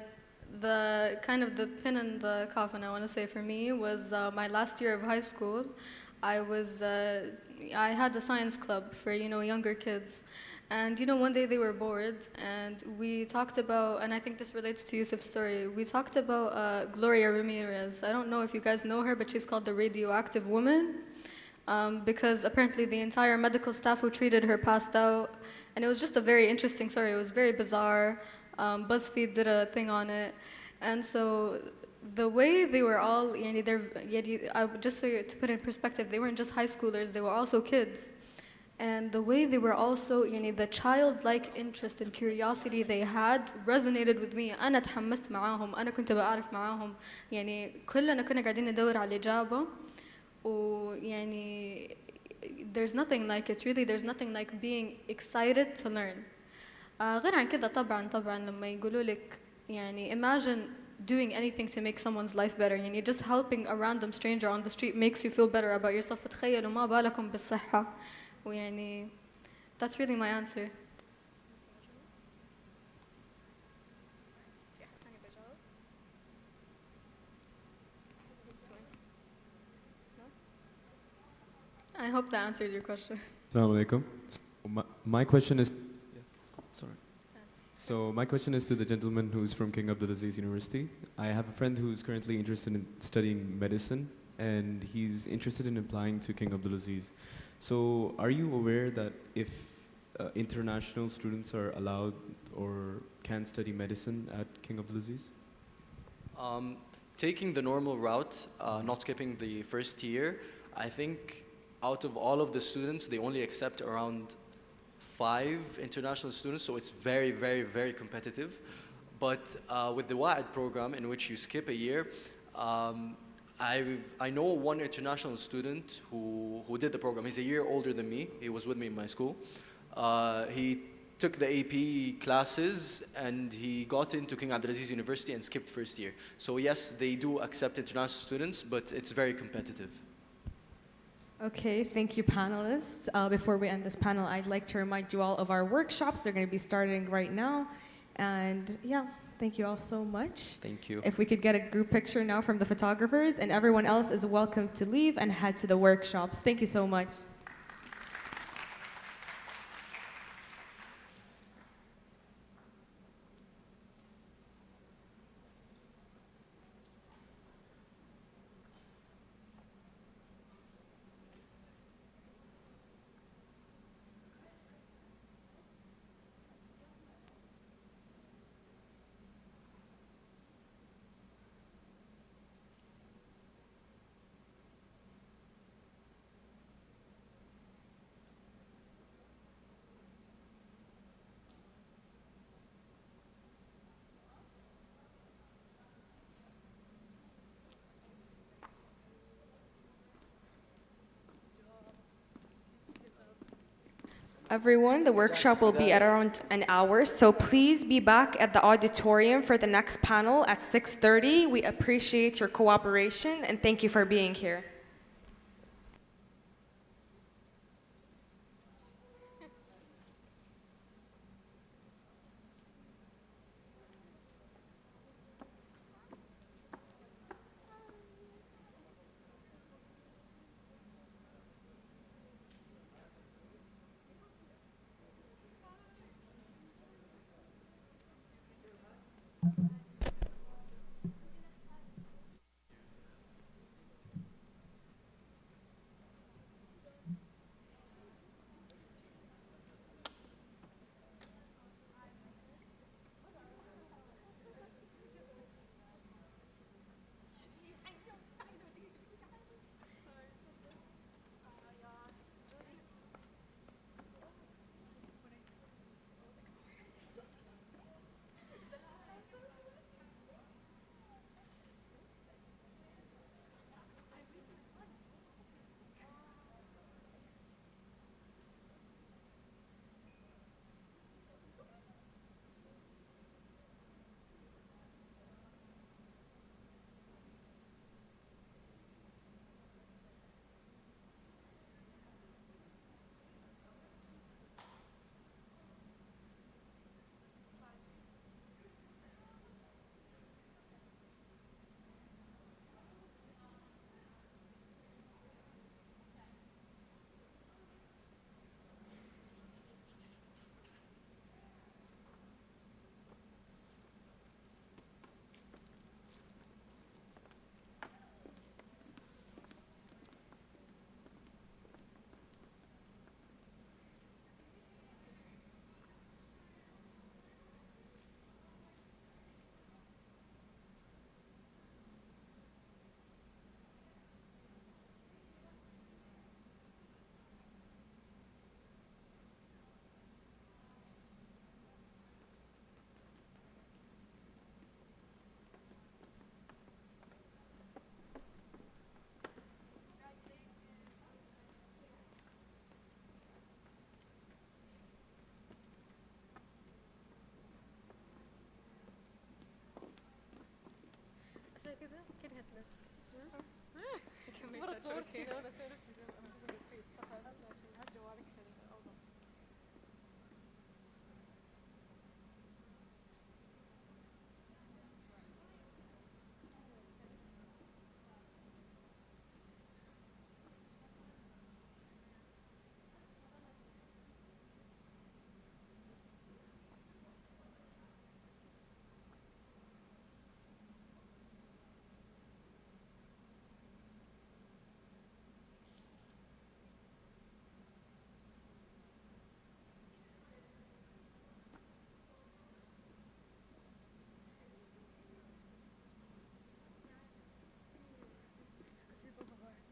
the kind of the pin in the coffin I want to say for me was my last year of high school. I had a science club for younger kids and one day they were bored and we talked about, and I think this relates to Yusuf's story, we talked about Gloria Ramirez. I don't know if you guys know her but she's called the radioactive woman. Because apparently the entire medical staff who treated her passed out And it was just a very interesting story. It was very bizarre. BuzzFeed did a thing on it. And so the way they were all, يعني just so to put it in perspective, they weren't just high schoolers, they were also kids. And the way they were also, the childlike interest and curiosity they had resonated with me. أنا تحمست معاهم، أنا كنت بعرف معاهم، كلنا كنا قاعدين ندور على الإجابة. There's nothing like it, really. There's nothing like being excited to learn. غير عن كده طبعا لما يقولوا لك imagine doing anything to make someone's life better. Just helping a random stranger on the street makes you feel better about yourself. تخيلوا ما بالكم بالصحة. That's really my answer. I hope that answered your question. Assalamu alaikum. My question is, sorry. So my question is to the gentleman who's from King Abdulaziz University. I have a friend who's currently interested in studying medicine, and he's interested in applying to King Abdulaziz. So are you aware that if international students are allowed or can study medicine at King Abdulaziz? Taking the normal route, not skipping the first year, I think out of all of the students, they only accept around 5 international students, so it's very, very, very competitive. But with the Waad program, in which you skip a year, I know one international student who did the program. He's a year older than me. He was with me in my school. He took the AP classes and he got into King Abdulaziz University and skipped first year. So yes, they do accept international students, but it's very competitive. Okay, thank you, panelists. Before we end this panel, I'd like to remind you all of our workshops. They're going to be starting right now. And yeah, thank you all so much. Thank you. If we could get a group picture now from the photographers, and everyone else is welcome to leave and head to the workshops. Thank you so much. Everyone, the workshop will be at around an hour, so please be back at the auditorium for the next panel at 6:30. We appreciate your cooperation and thank you for being here. كده كرهت لك مرة صورتي لو انا اسوي نفسي زي هات جوالك عشان اوضح.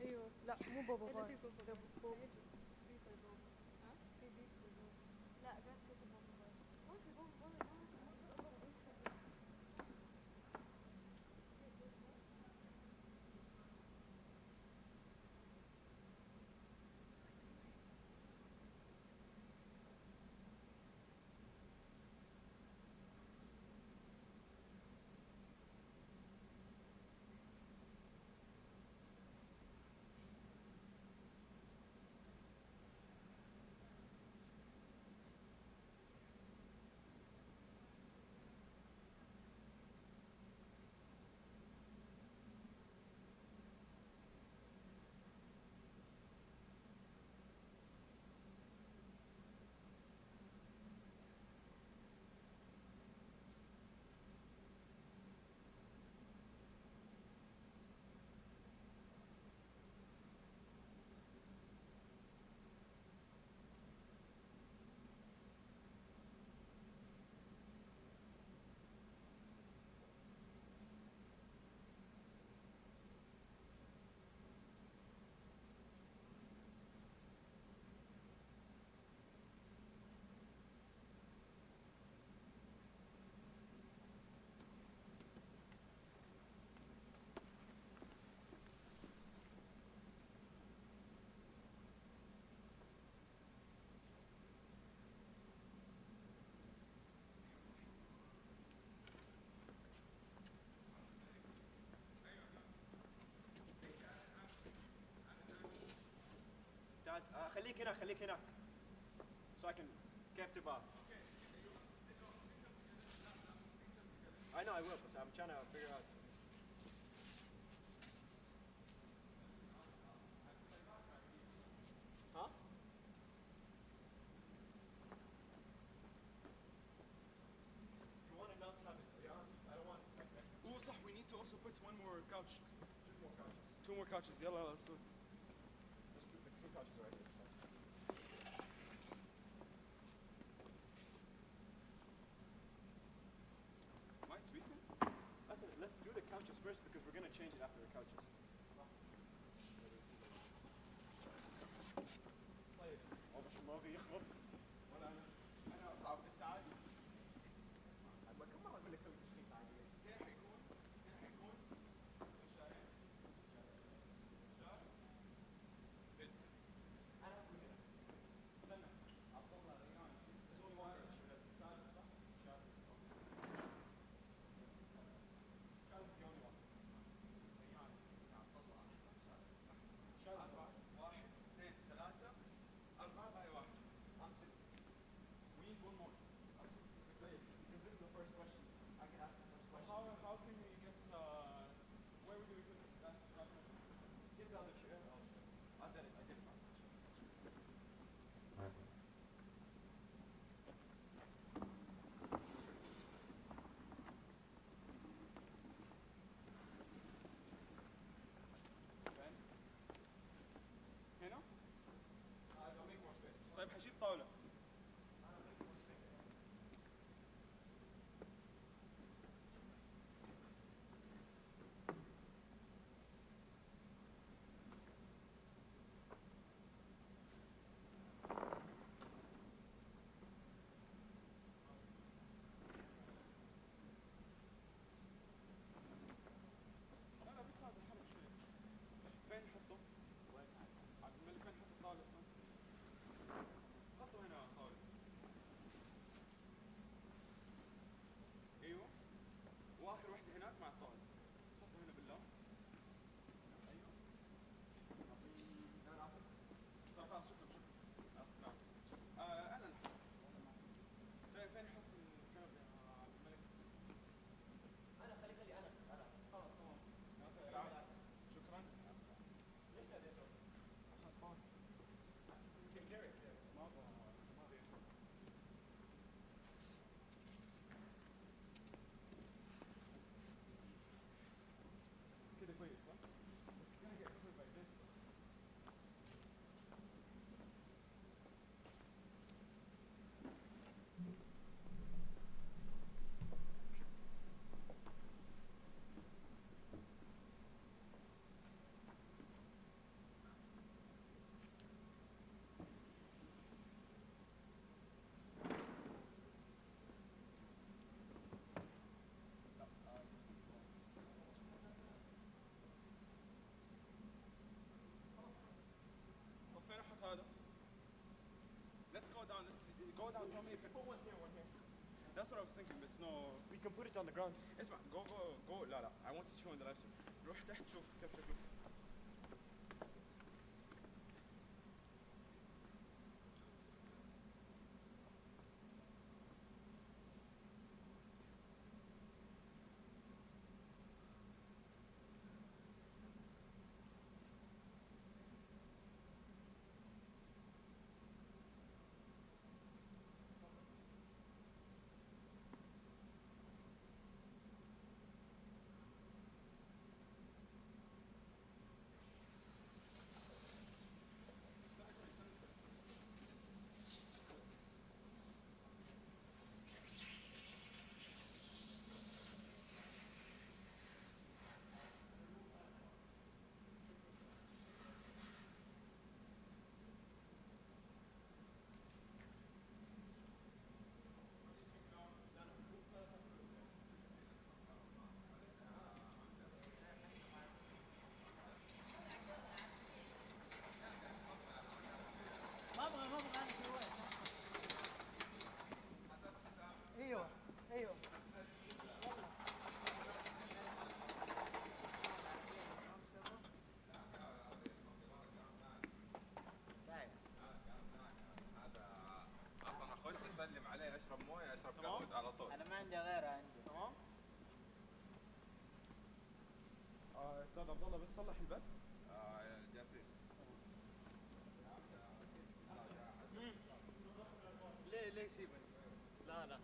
ايوه لا مو بابا إلا باي في بابا ده باي. بابا. في بابا. ها؟ في بابا. لا ركز بابا باي. ما في بابا باي. تعال خليك هنا خليك هناك. ساكن كيف تبغى؟ I know I will, but I'm trying to figure out. Huh? You want it not to have this beyond? I don't want like next. Oh, صح, we need to also put one more couch. Two more couches. Two more couches. يلا let's do it. Just two couches right here. It's fine. Am I tweaking? Listen, let's do the couches first because we're gonna change it after the couches. طيب واضح ما في يخرب ولا انا صعب بالتعب. كم مرة اقول لك سوي تشخيص عادي؟ كيف حيكون شايف بنت. انا اقول هنا. استنى ابصرها ريان. سوي واحد شايف صح؟ شايف. شايف the only one. ريان. طلع شايف. أربعة. واحد اثنين ثلاثة أربعة باقي واحد. I'm sitting. We need one more. I'm sitting. Because this is the first question. I can ask the first question. How can we get where would we put that? Give the other chair. I did it. I did it last time. فين؟ هنا؟ I'll make more space. طيب حجيب طاولة. I'll make more space. Go down, tell me if it. One here, one here. That's what I was thinking, but no. We can put it on the ground. اسمع, go. لا لا. I want to show in the live stream. روح تحت شوف كيف شكله. ماما انا سويت. ايوه. اصلا اخش اسلم عليه اشرب مويه اشرب تمام. قهوه على طول. انا ما عندي غيرها عندي. تمام. استاذ عبد الله بس صلح البث. جالسين. ليه سيبني؟ لا.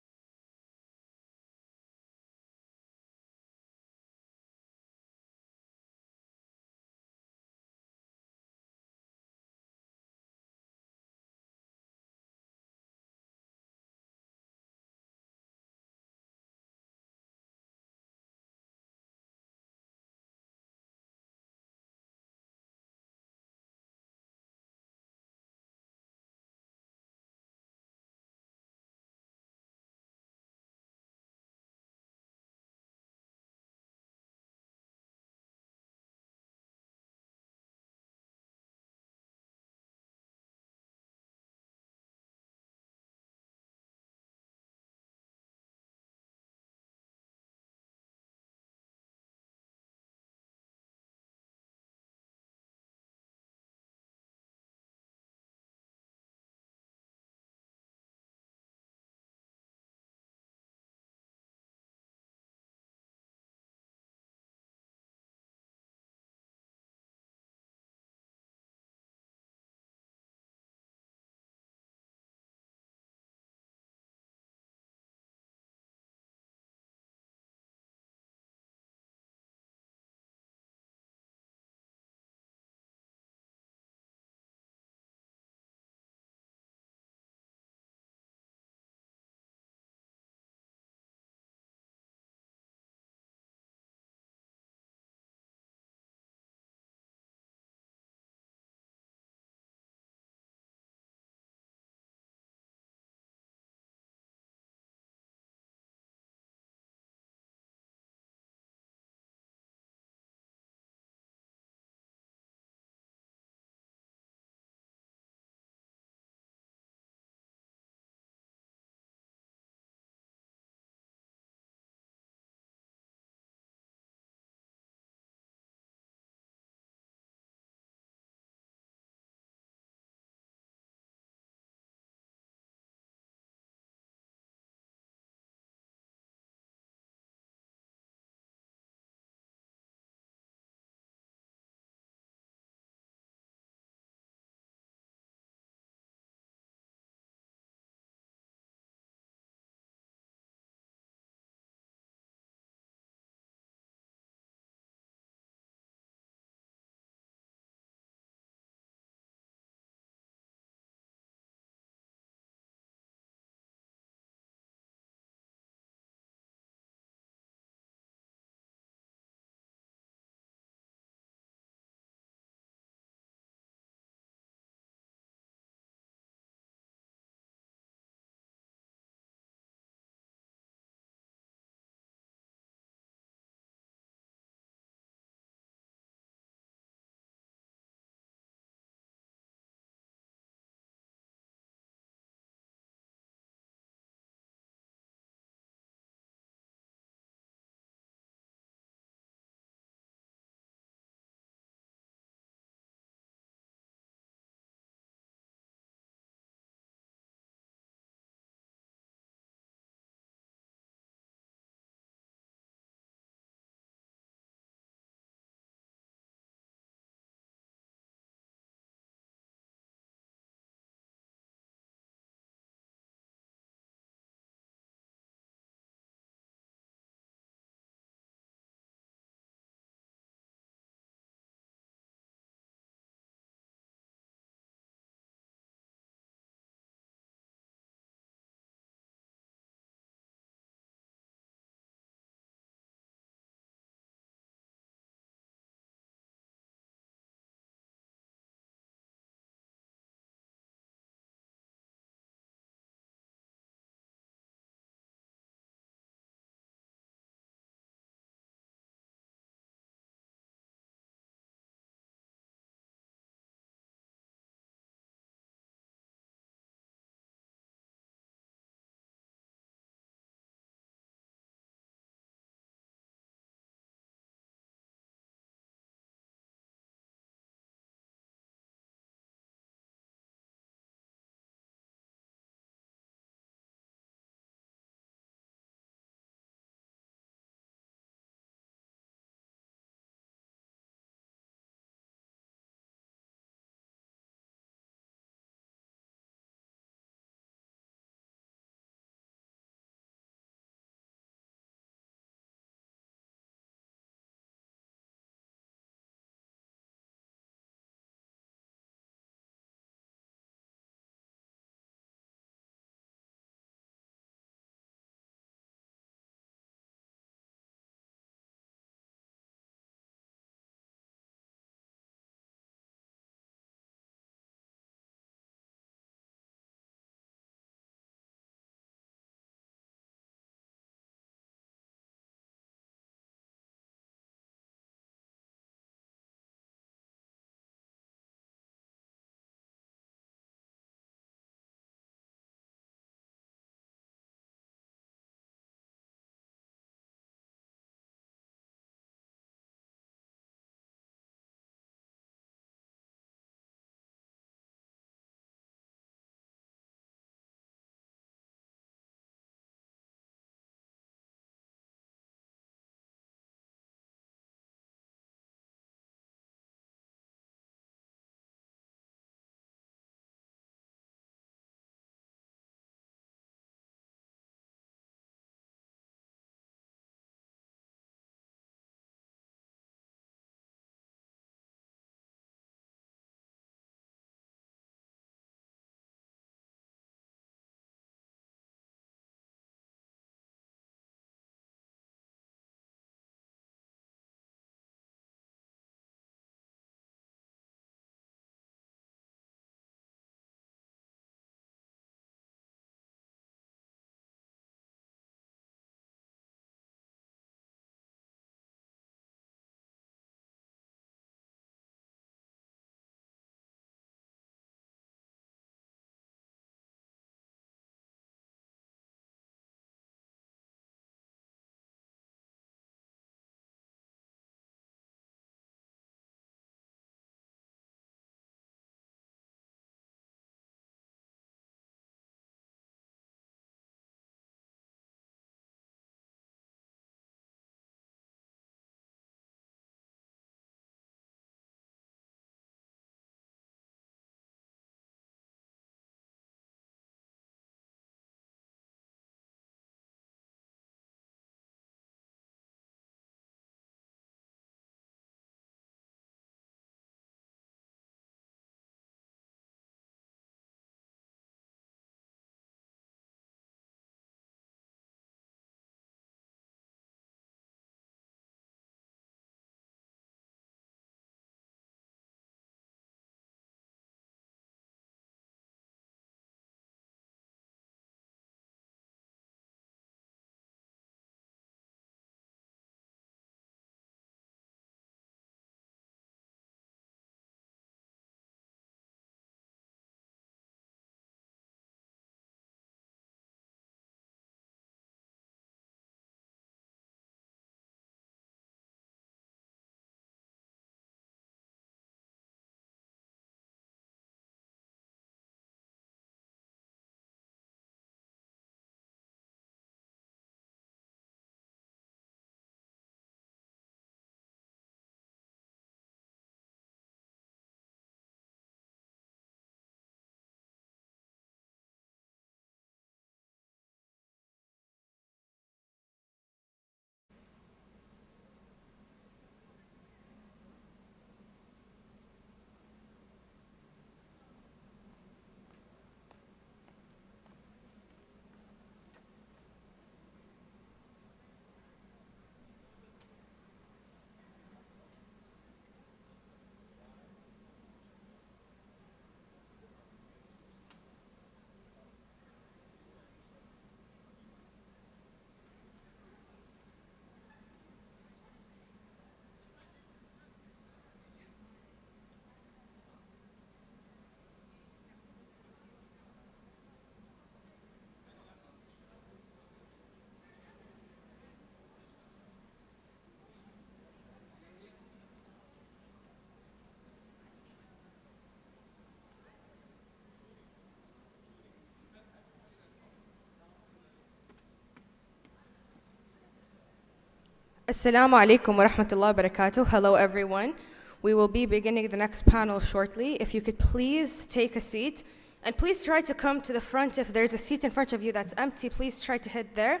Assalamu alaikum wa rahmatullahi wa barakatuh. Hello, everyone. We will be beginning the next panel shortly. If you could please take a seat, and please try to come to the front. If there's a seat in front of you that's empty, please try to head there.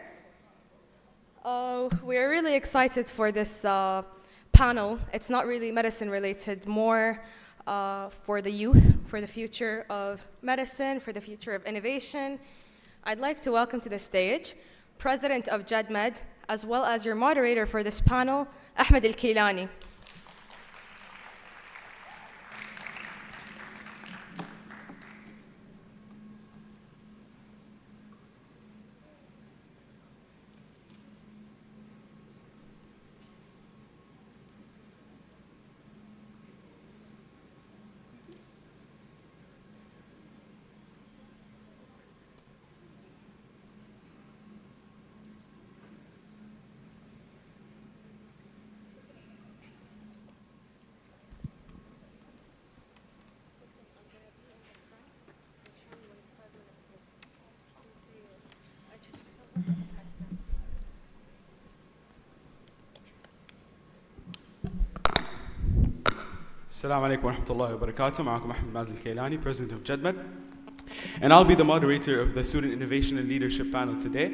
We're really excited for this panel. It's not really medicine related, more for the youth, for the future of medicine, for the future of innovation. I'd like to welcome to the stage President of Jed Med, as well as your moderator for this panel, Ahmed Al-Keilani. Assalamu alaikum wa rahmatullahi wa barakatuh. معكم أحمد مازن الكيلاني, President of Jed Med. And I'll be the moderator of the Student Innovation and Leadership panel today.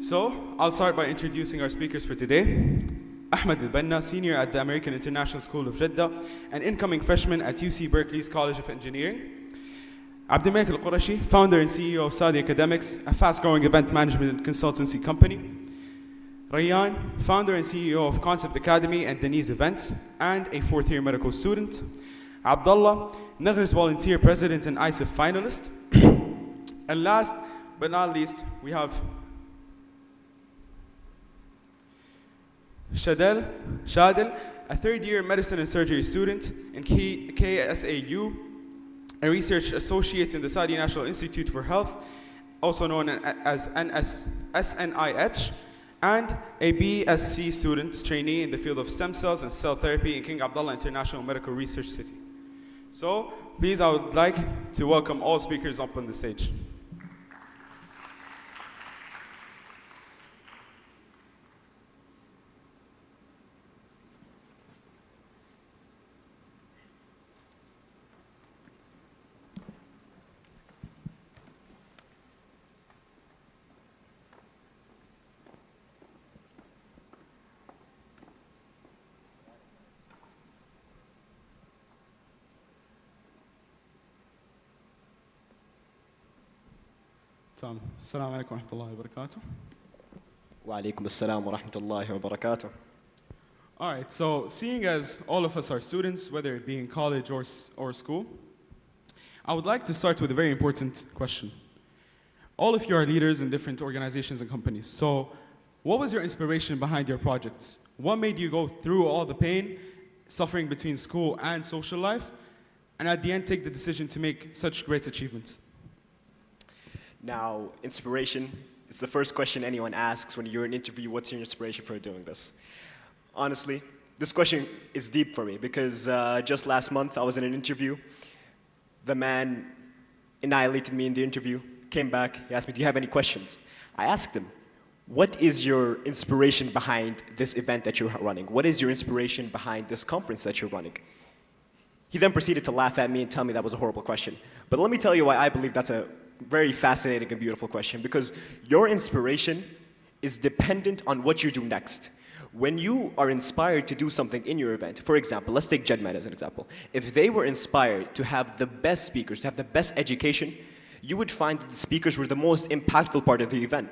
So, I'll start by introducing our speakers for today. Ahmed Al-Banna, Senior at the American International School of Jeddah, and incoming freshman at UC Berkeley's College of Engineering. Abdelmalik Al-Qurashi, Founder and CEO of Saudi Academics, a fast-growing event management and consultancy company. Rayyan, Founder and CEO of Concept Academy and Denise Events, and a fourth-year medical student. Abdullah, Naghra's volunteer president and ISIF finalist. And last but not least, we have Shadil, a third-year medicine and surgery student in KSAU, a research associate in the Saudi National Institute for Health, also known as SNIH, and a BSc student trainee in the field of stem cells and cell therapy in King Abdullah International Medical Research City. So, please, I would like to welcome all speakers up on the stage. Assalamu alaikum wa rahmatullahi wa barakatuh. وعليكم السلام ورحمة الله وبركاته. All right, so seeing as all of us are students, whether it be in college or school, I would like to start with a very important question. All of you are leaders in different organizations and companies. So what was your inspiration behind your projects? What made you go through all the pain, suffering between school and social life, and at the end take the decision to make such great achievements? Now, inspiration is the first question anyone asks when you're in an interview. What's your inspiration for doing this? Honestly, this question is deep for me because just last month I was in an interview. The man annihilated me in the interview, came back, he asked me, do you have any questions? I asked him, what is your inspiration behind this event that you're running? What is your inspiration behind this conference that you're running? He then proceeded to laugh at me and tell me that was a horrible question. But let me tell you why I believe that's a very fascinating and beautiful question, because your inspiration is dependent on what you do next. When you are inspired to do something in your event, for example, let's take Jed Med as an example. If they were inspired to have the best speakers, to have the best education, you would find that the speakers were the most impactful part of the event.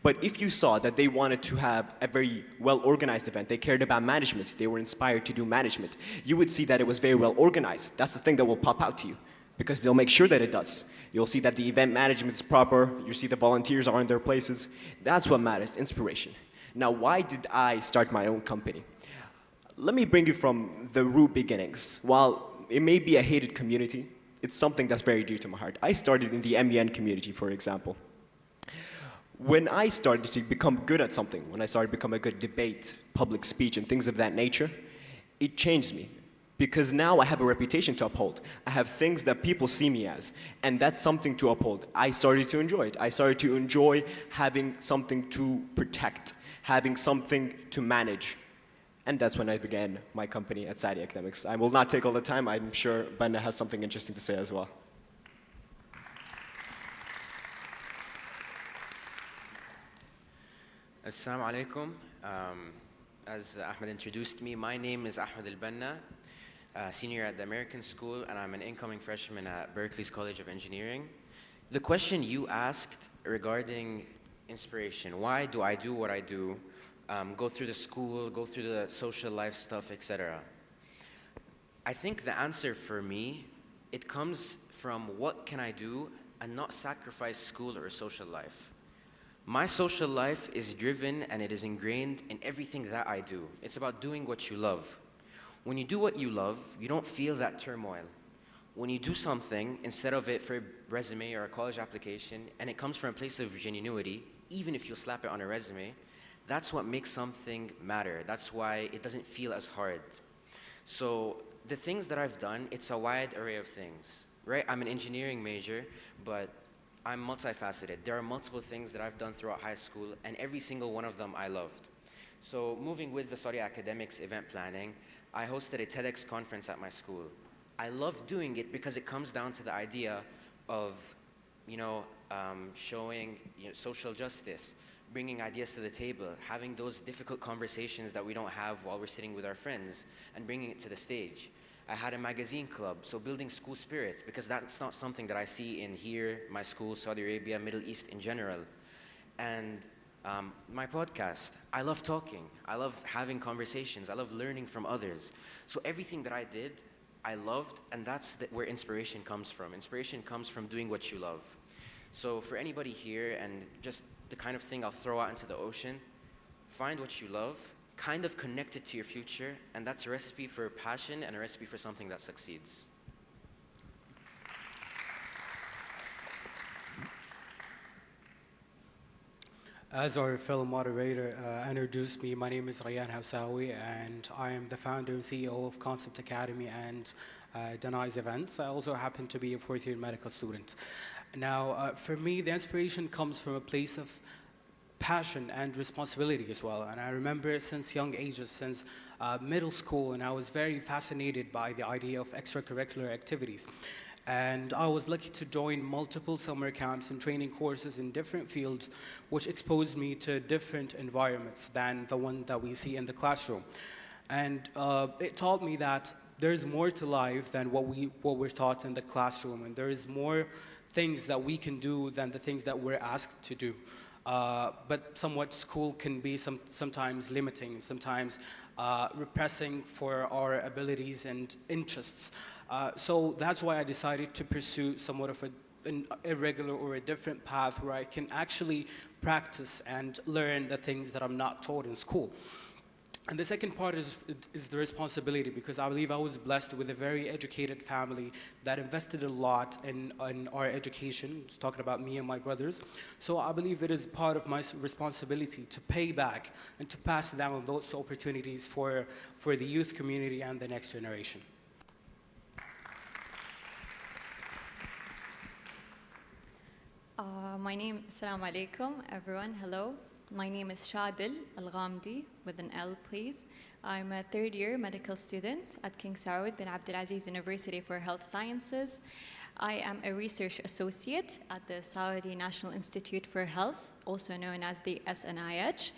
But if you saw that they wanted to have a very well-organized event, they cared about management, they were inspired to do management, you would see that it was very well organized. That's the thing that will pop out to you, because they'll make sure that it does. You'll see that the event management is proper, you see the volunteers are in their places. That's what matters, inspiration. Now, why did I start my own company? Let me bring you from the root beginnings. While it may be a hated community, it's something that's very dear to my heart. I started in the MEN community, for example. When I started to become good at something, when I started to become a good debate, public speech, and things of that nature, it changed me. because now I have a reputation to uphold. I have things that people see me as, and that's something to uphold. I started to enjoy it. I started to enjoy having something to protect, having something to manage. And that's when I began my company at Waad Academics. I will not take all the time. I'm sure Banna has something interesting to say as well. Assalamu alaikum. As Ahmed introduced me, my name is Ahmed Al-Banna, senior at the American School, and I'm an incoming freshman at Berkeley's College of Engineering. The question you asked regarding inspiration, why do I do what I do, go through the school, go through the social life stuff, etc. I think the answer for me, it comes from what can I do and not sacrifice school or social life. My social life is driven and it is ingrained in everything that I do. It's about doing what you love. When you do what you love, you don't feel that turmoil. When you do something, instead of it for a resume or a college application, and it comes from a place of genuinity, even if you slap it on a resume, that's what makes something matter. That's why it doesn't feel as hard. So the things that I've done, it's a wide array of things, right? I'm an engineering major, but I'm multifaceted. There are multiple things that I've done throughout high school, and every single one of them I loved. So moving with the Waad Academics event planning, I hosted a TEDx conference at my school. I love doing it because it comes down to the idea of, showing social justice, bringing ideas to the table, having those difficult conversations that we don't have while we're sitting with our friends, and bringing it to the stage. I had a magazine club, so building school spirit, because that's not something that I see in here, my school, Saudi Arabia, Middle East in general. And my podcast, I love talking. I love having conversations. I love learning from others. So everything that I did, I loved, and that's where inspiration comes from. Inspiration comes from doing what you love. So for anybody here, and just the kind of thing I'll throw out into the ocean, find what you love, kind of connect it to your future, and that's a recipe for passion and a recipe for something that succeeds. As our fellow moderator introduced me, my name is Rayan Hausawi, and I am the founder and CEO of Concept Academy and Denise Events. I also happen to be a fourth-year medical student. Now, for me, the inspiration comes from a place of passion and responsibility as well. And I remember since young ages, since middle school, and I was very fascinated by the idea of extracurricular activities. And I was lucky to join multiple summer camps and training courses in different fields, which exposed me to different environments than the one that we see in the classroom. And it taught me that there's more to life than what we're taught in the classroom, and there is more things that we can do than the things that we're asked to do. But somewhat school can be sometimes limiting, sometimes repressing for our abilities and interests. So that's why I decided to pursue somewhat of an irregular or a different path where I can actually practice and learn the things that I'm not taught in school. And the second part is the responsibility, because I believe I was blessed with a very educated family that invested a lot in our education, talking about me and my brothers. So I believe it is part of my responsibility to pay back and to pass down those opportunities for the youth community and the next generation. My name, Assalamu alaikum, everyone, hello. My name is Shadil Al-Ghamdi, with an L, please. I'm a third-year medical student at King Saud bin Abdulaziz University for Health Sciences. I am a research associate at the Saudi National Institute for Health, also known as the SNIH.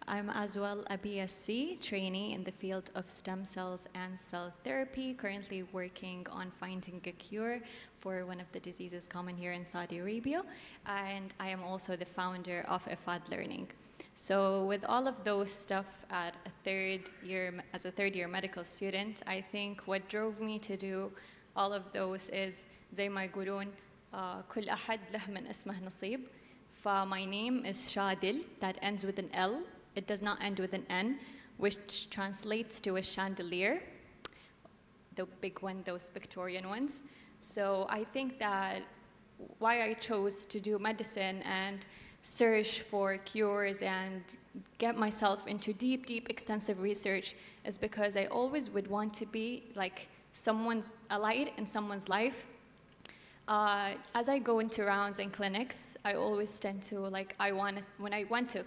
I'm as well a BSc trainee in the field of stem cells and cell therapy, currently working on finding a cure for one of the diseases common here in Saudi Arabia. And I am also the founder of Waad Learning. So with all of those stuff as a third-year medical student, I think what drove me to do all of those is زي ما يقولون كل أحد له من اسمه نصيب. My name is Shadil, that ends with an L. It does not end with an N, which translates to a chandelier, the big one, those Victorian ones. So I think that why I chose to do medicine and search for cures and get myself into deep, extensive research is because I always would want to be like a light in someone's life. As I go into rounds and clinics, I always tend to when I went to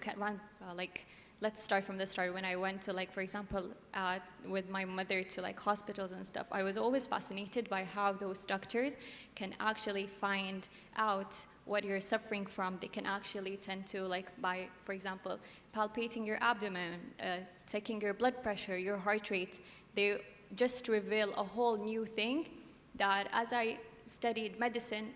let's start from the start. When I went to for example, with my mother to hospitals and stuff, I was always fascinated by how those doctors can actually find out what you're suffering from. They can actually tend to by, for example, palpating your abdomen, taking your blood pressure, your heart rate. They just reveal a whole new thing that as I studied medicine,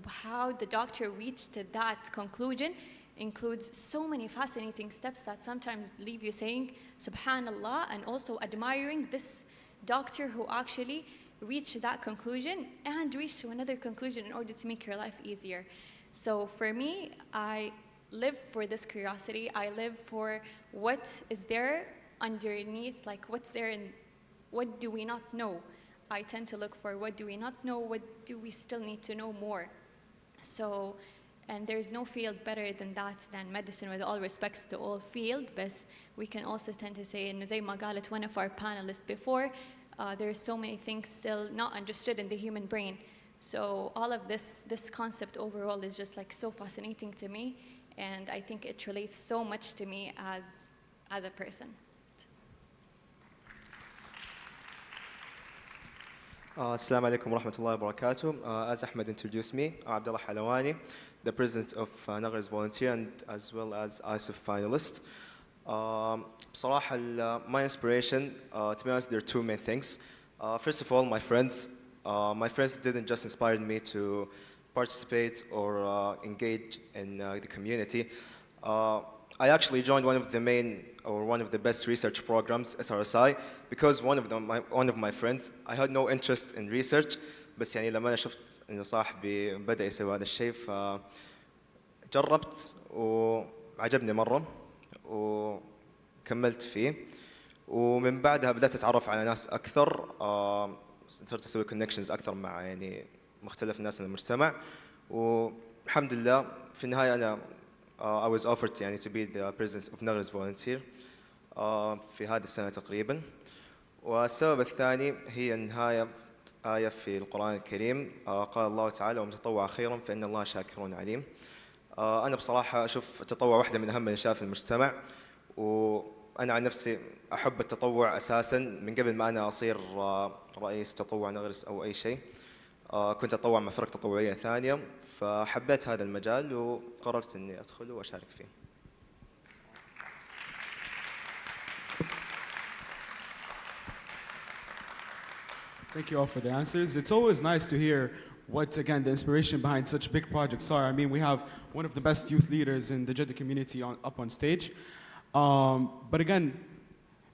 how the doctor reached to that conclusion includes so many fascinating steps that sometimes leave you saying, Subhanallah, and also admiring this doctor who actually reached that conclusion and reached to another conclusion in order to make your life easier. So for me, I live for this curiosity. I live for what is there underneath, what's there and what do we not know. I tend to look for what do we not know, what do we still need to know more. So, and there's no field better than medicine, with all respects to all field, but we can also tend to say, إنه زي ما قالت one of our panelists before, there are so many things still not understood in the human brain. So all of this concept overall is just so fascinating to me, and I think it relates so much to me as a person. Assalamu alaikum wa rahmatullahi wa barakatuh. As Ahmed introduced me, I'm Abdullah Halawani, the president of Naghra's volunteer and as well as ISF finalist. بصراحة, my inspiration, to be honest, there are two main things. First of all, my friends. My friends didn't just inspire me to participate or engage in the community. I actually joined one of the best research programs, SRSI, because one of my friends, I had no interest in research, بس يعني لما أنا شفت إنه صاحبي بدأ يسوي هذا الشيء فجربت وعجبني مرة وكملت فيه، ومن بعدها بدأت أتعرف على ناس أكثر، صرت أسوي connections أكثر مع يعني مختلف الناس من المجتمع، والحمد لله في النهاية أنا I was offered يعني to be the president of Naghra's volunteer في هذه السنة تقريبا. والسبب الثاني هي النهاية آية في القرآن الكريم، قال الله تعالى ومن تطوع خيرا فإن الله شاكر عليم. أنا بصراحة أشوف التطوع واحدة من أهم الأشياء في المجتمع، وأنا عن نفسي أحب التطوع أساساً من قبل ما أنا أصير رئيس تطوع نغرس أو أي شيء. كنت أتطوع مع فرق تطوعية ثانية، فحبيت هذا المجال وقررت إني أدخل وأشارك فيه. Thank you all for the answers. It's always nice to hear what, again, the inspiration behind such big projects are. I mean, we have one of the best youth leaders in the Jeddah community up on stage. But again,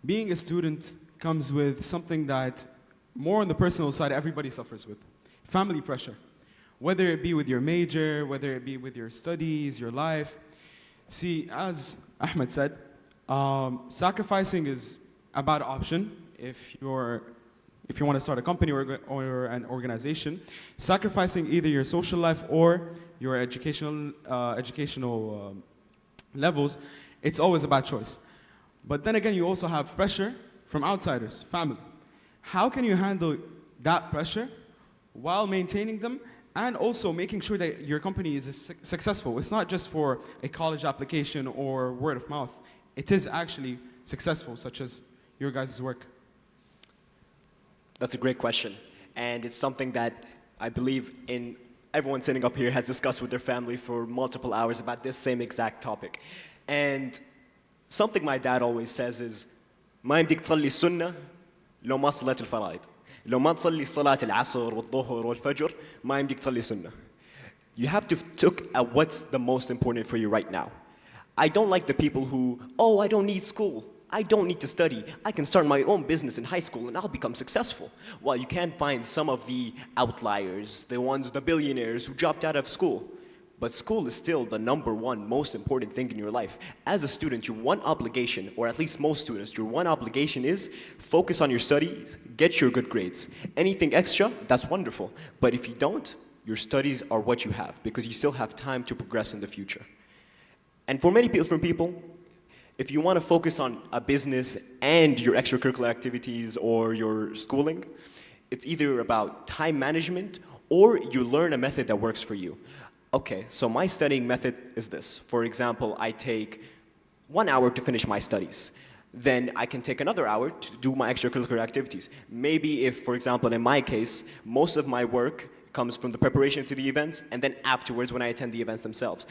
being a student comes with something that more on the personal side everybody suffers with. Family pressure. Whether it be with your major, whether it be with your studies, your life. See, as Ahmed said, sacrificing is a bad option if you want to start a company or an organization. Sacrificing either your social life or your educational levels, it's always a bad choice. But then again, you also have pressure from outsiders, family. How can you handle that pressure while maintaining them and also making sure that your company is successful? It's not just for a college application or word of mouth. It is actually successful, such as your guys' work. That's a great question. And it's something that I believe everyone sitting up here has discussed with their family for multiple hours about this same exact topic. And something my dad always says is, ما يمديك تصلي السنة لو ما صليت الفرائض. لو ما تصلي صلاة العصر والظهر والفجر ما يمديك تصلي سنة. You have to look at what's the most important for you right now. I don't like the people who, oh, I don't need school. I don't need to study. I can start my own business in high school and I'll become successful. Well, you can't find some of the outliers, the billionaires who dropped out of school. But school is still the #1 most important thing in your life. As a student, your one obligation, or at least most students, your one obligation is focus on your studies, get your good grades. Anything extra, that's wonderful. But if you don't, your studies are what you have because you still have time to progress in the future. And for many different people, if you want to focus on a business and your extracurricular activities or your schooling, It's either about time management or you learn a method that works for you. Okay, so my studying method is this. For example, I take 1 hour to finish my studies. Then I can take another hour to do my extracurricular activities. Maybe if, for example, in my case, most of my work comes from the preparation to the events, and then afterwards when I attend the events themselves.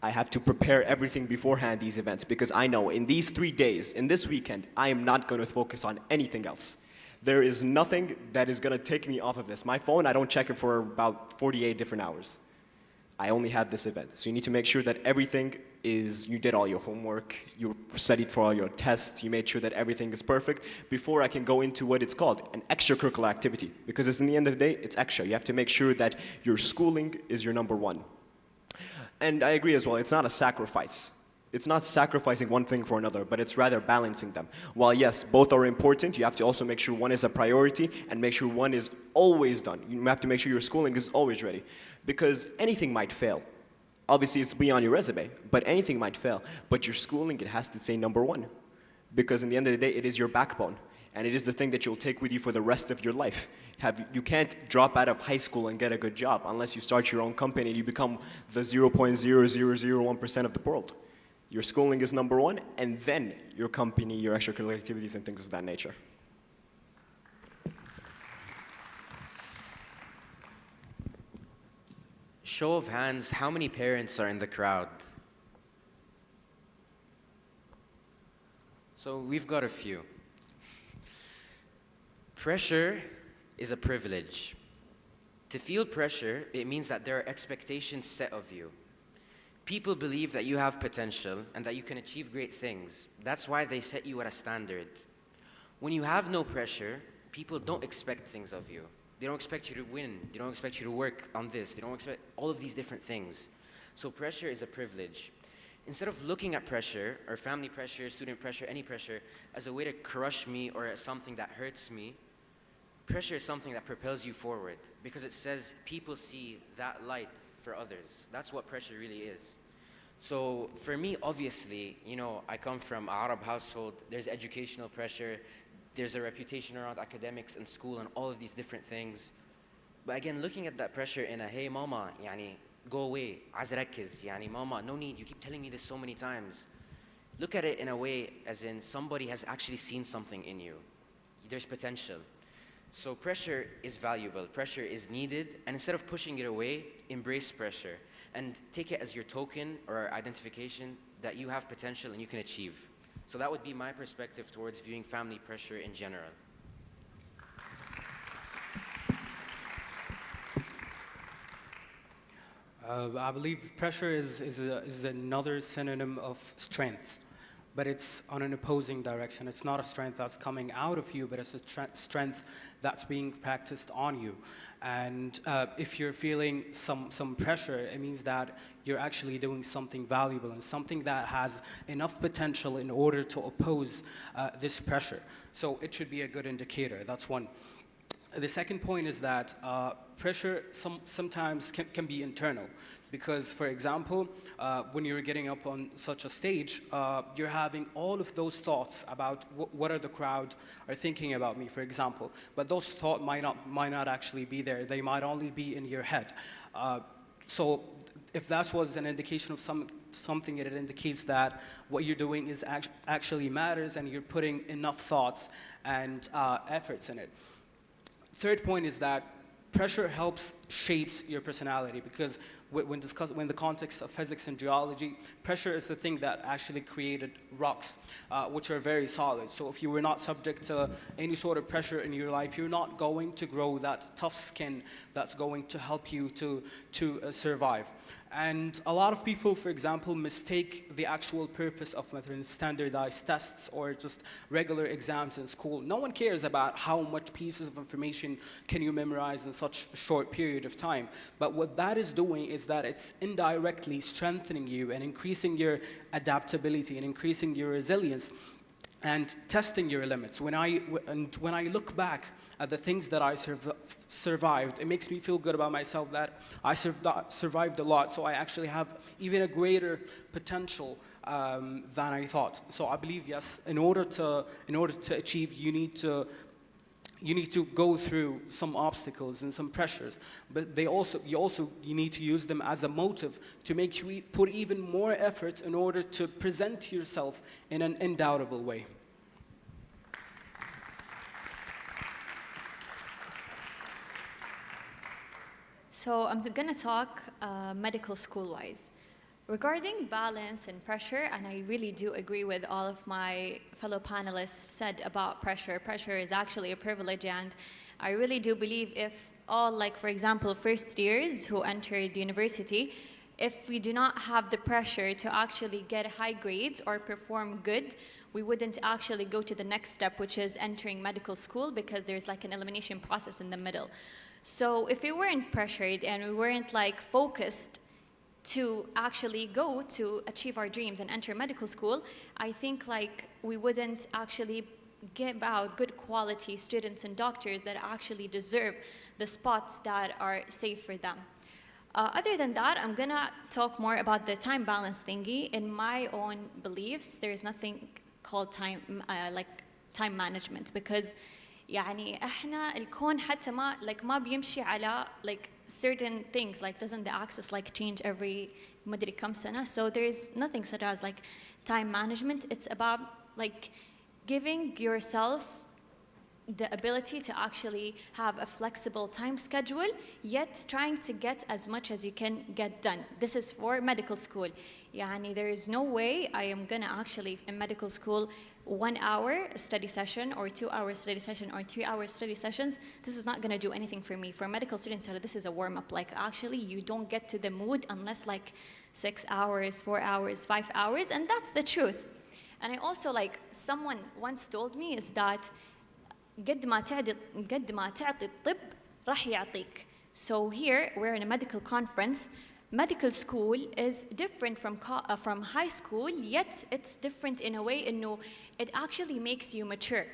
I have to prepare everything beforehand these events, because I know in these 3 days, in this weekend, I am not going to focus on anything else. There is nothing that is going to take me off of this. My phone, I don't check it for about 48 different hours. I only have this event. So you need to make sure that everything is, you did all your homework, you studied for all your tests, you made sure that everything is perfect before I can go into what it's called, an extracurricular activity. Because it's in the end of the day, it's extra. You have to make sure that your schooling is your number one. And I agree as well, it's not a sacrifice. It's not sacrificing one thing for another, but it's rather balancing them. While yes, both are important, you have to also make sure one is a priority and make sure one is always done. You have to make sure your schooling is always ready. Because anything might fail. Obviously, it's beyond your resume, but anything might fail. But your schooling, it has to say number one. Because in the end of the day, it is your backbone. And it is the thing that you'll take with you for the rest of your life. You can't drop out of high school and get a good job unless you start your own company and you become the 0.0001% of the world. Your schooling is number one, and then your company, your extracurricular activities, and things of that nature. Show of hands, how many parents are in the crowd? So we've got a few. Pressure is a privilege. To feel pressure, it means that there are expectations set of you. People believe that you have potential and that you can achieve great things. That's why they set you at a standard. When you have no pressure, people don't expect things of you. They don't expect you to win. They don't expect you to work on this. They don't expect all of these different things. So pressure is a privilege. Instead of looking at pressure, or family pressure, student pressure, any pressure, as a way to crush me or as something that hurts me, pressure is something that propels you forward because it says people see that light for others. That's what pressure really is. So for me, obviously, I come from an Arab household. There's educational pressure. There's a reputation around academics and school and all of these different things. But again, looking at that pressure in a, hey mama, go away, عايز أركز, mama, no need, you keep telling me this so many times. Look at it in a way as in somebody has actually seen something in you. There's potential. So pressure is valuable, pressure is needed, and instead of pushing it away, embrace pressure and take it as your token or identification that you have potential and you can achieve. So that would be my perspective towards viewing family pressure in general. I believe pressure is another synonym of strength, but it's on an opposing direction. It's not a strength that's coming out of you, but it's a strength that's being practiced on you. And if you're feeling some pressure, it means that you're actually doing something valuable and something that has enough potential in order to oppose this pressure. So it should be a good indicator. That's one. The second point is that pressure sometimes can be internal. Because, for example, when you're getting up on such a stage, you're having all of those thoughts about what are the crowd are thinking about me, for example. But those thoughts might not actually be there. They might only be in your head. So if that was an indication of something, it indicates that what you're doing is actually matters and you're putting enough thoughts and efforts in it. Third point is that pressure shapes your personality because when the context of physics and geology, pressure is the thing that actually created rocks, which are very solid. So if you were not subject to any sort of pressure in your life, you're not going to grow that tough skin that's going to help you to survive. And a lot of people, for example, mistake the actual purpose of standardized tests or just regular exams in school. No one cares about how much pieces of information can you memorize in such a short period of time. But what that is doing is that it's indirectly strengthening you and increasing your adaptability and increasing your resilience and testing your limits. When I look back at the things that I survived, it makes me feel good about myself that I survived a lot, so I actually have even a greater potential than I thought. So I believe, yes, in order to achieve, you need to you need to go through some obstacles and some pressures, but you need to use them as a motive to make you put even more effort in order to present yourself in an undoubtable way. So I'm going to talk medical school-wise. Regarding balance and pressure, and I really do agree with all of my fellow panelists said about pressure. Pressure is actually a privilege, and I really do believe if all, like for example, first years who entered university, if we do not have the pressure to actually get high grades or perform good, we wouldn't actually go to the next step, which is entering medical school, because there's like an elimination process in the middle. So if we weren't pressured and we weren't like focused to actually go to achieve our dreams and enter medical school, I think like we wouldn't actually give out good quality students and doctors that actually deserve the spots that are safe for them. Other than that, I'm gonna talk more about the time balance thingy. In my own beliefs, there's nothing called time, like time management, because يعني احنا الكون حتى ما بيمشي على like certain things, like doesn't the axis like change every مدري كم سنة. So there's nothing such as like time management. It's about like giving yourself the ability to actually have a flexible time schedule, yet trying to get as much as you can get done. This is for medical school. يعني there is no way I am gonna actually in medical school 1 hour study session or 2 hour study session or 3 hour study sessions. This is not gonna do anything for me. For a medical student, this is a warm up. Like actually you don't get to the mood unless like 6 hours, 4 hours, 5 hours, and that's the truth. And I also like someone once told me is that قد ما تعطي الطب راح يعطيك. So here we're in a medical conference. Medical school is different from high school, yet it's different in a way إنه it actually makes you mature.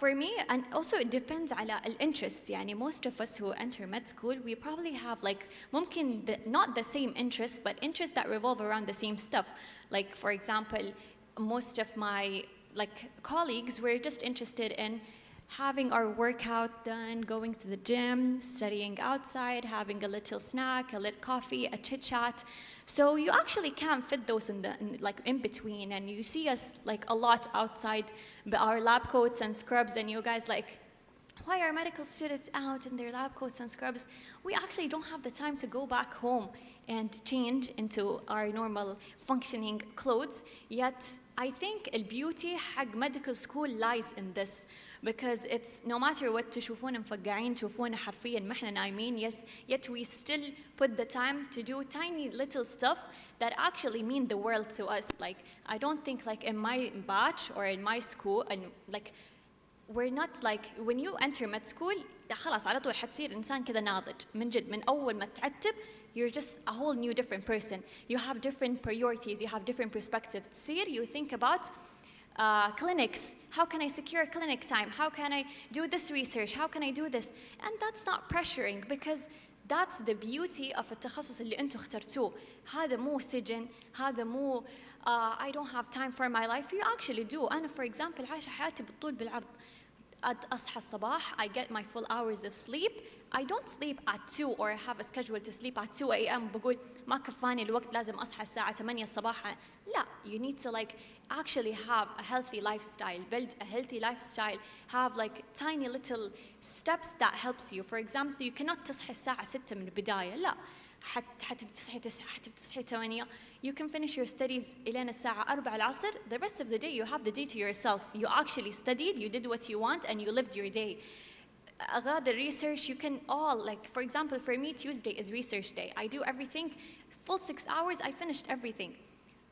For me, and also it depends على interest. يعني most of us who enter med school, we probably have like ممكن not the same interests, but interests that revolve around the same stuff. Like for example, most of my colleagues were just interested in having our workout done, going to the gym, studying outside, having a little snack, a little coffee, a chit chat. So you actually can fit those in between, and you see us like a lot outside our lab coats and scrubs, and you guys like, why are medical students out in their lab coats and scrubs? We actually don't have the time to go back home and change into our normal functioning clothes. Yet I think the beauty حق medical school lies in this, because it's no matter what تشوفونا مفقعين تشوفونا حرفيا ما احنا نايمين, yes, yet we still put the time to do tiny little stuff that actually mean the world to us. Like I don't think like in my batch or in my school, and like we're not like when you enter med school خلاص على طول حتصير إنسان كذا ناضج من جد. من أول ما تعتب you're just a whole new different person. You have different priorities, you have different perspectives. تصير you think about clinics. How can I secure a clinic time? How can I do this research? How can I do this? And that's not pressuring, because that's the beauty of التخصص اللي أنتوا اخترتوه. هذا مو سجن، هذا مو I don't have time for my life. You actually do. أنا for example عايشة حياتي بالطول بالعرض. أصحى الصباح, I get my full hours of sleep. I don't sleep at 2 or have a schedule to sleep at 2 a.m. بقول ما كفاني الوقت لازم أصحى الساعة 8 الصباح. لا, you need to like actually have a healthy lifestyle, build a healthy lifestyle, have like tiny little steps that helps you. For example, you cannot تصحي الساعة 6 من البداية. لا, حتصحي 9, حتصحي 8. You can finish your studies إلين الساعة 4 العصر. The rest of the day you have the day to yourself. You actually studied, you did what you want, and you lived your day. أغراض the research, you can all, like for example for me Tuesday is research day. I do everything, full 6 hours, I finished everything.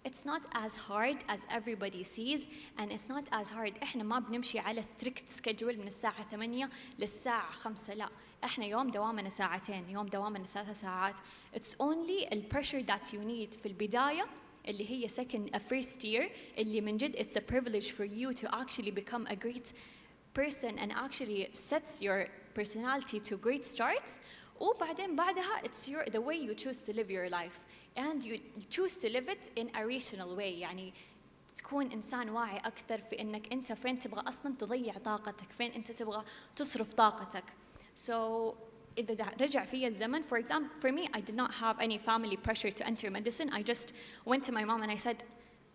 It's not as hard as everybody sees, and it's not as hard. إحنا ما بنمشي على strict schedule من الساعة 8 للساعة 5. لا, إحنا يوم دوامنا 2 ساعات, يوم دوامنا 3 ساعات. It's only the pressure that you need في البداية اللي هي first year, اللي من جد it's a privilege for you to actually become a great person and actually sets your personality to great starts. وبعدين بعدها it's the way you choose to live your life, and you choose to live it in a rational way. يعني تكون إنسان واعي أكثر في إنك أنت فين تبغى أصلاً تضيع طاقتك، فين أنت تبغى تصرف طاقتك. So إذا رجع في الزمن, for example, for me, I did not have any family pressure to enter medicine. I just went to my mom and I said,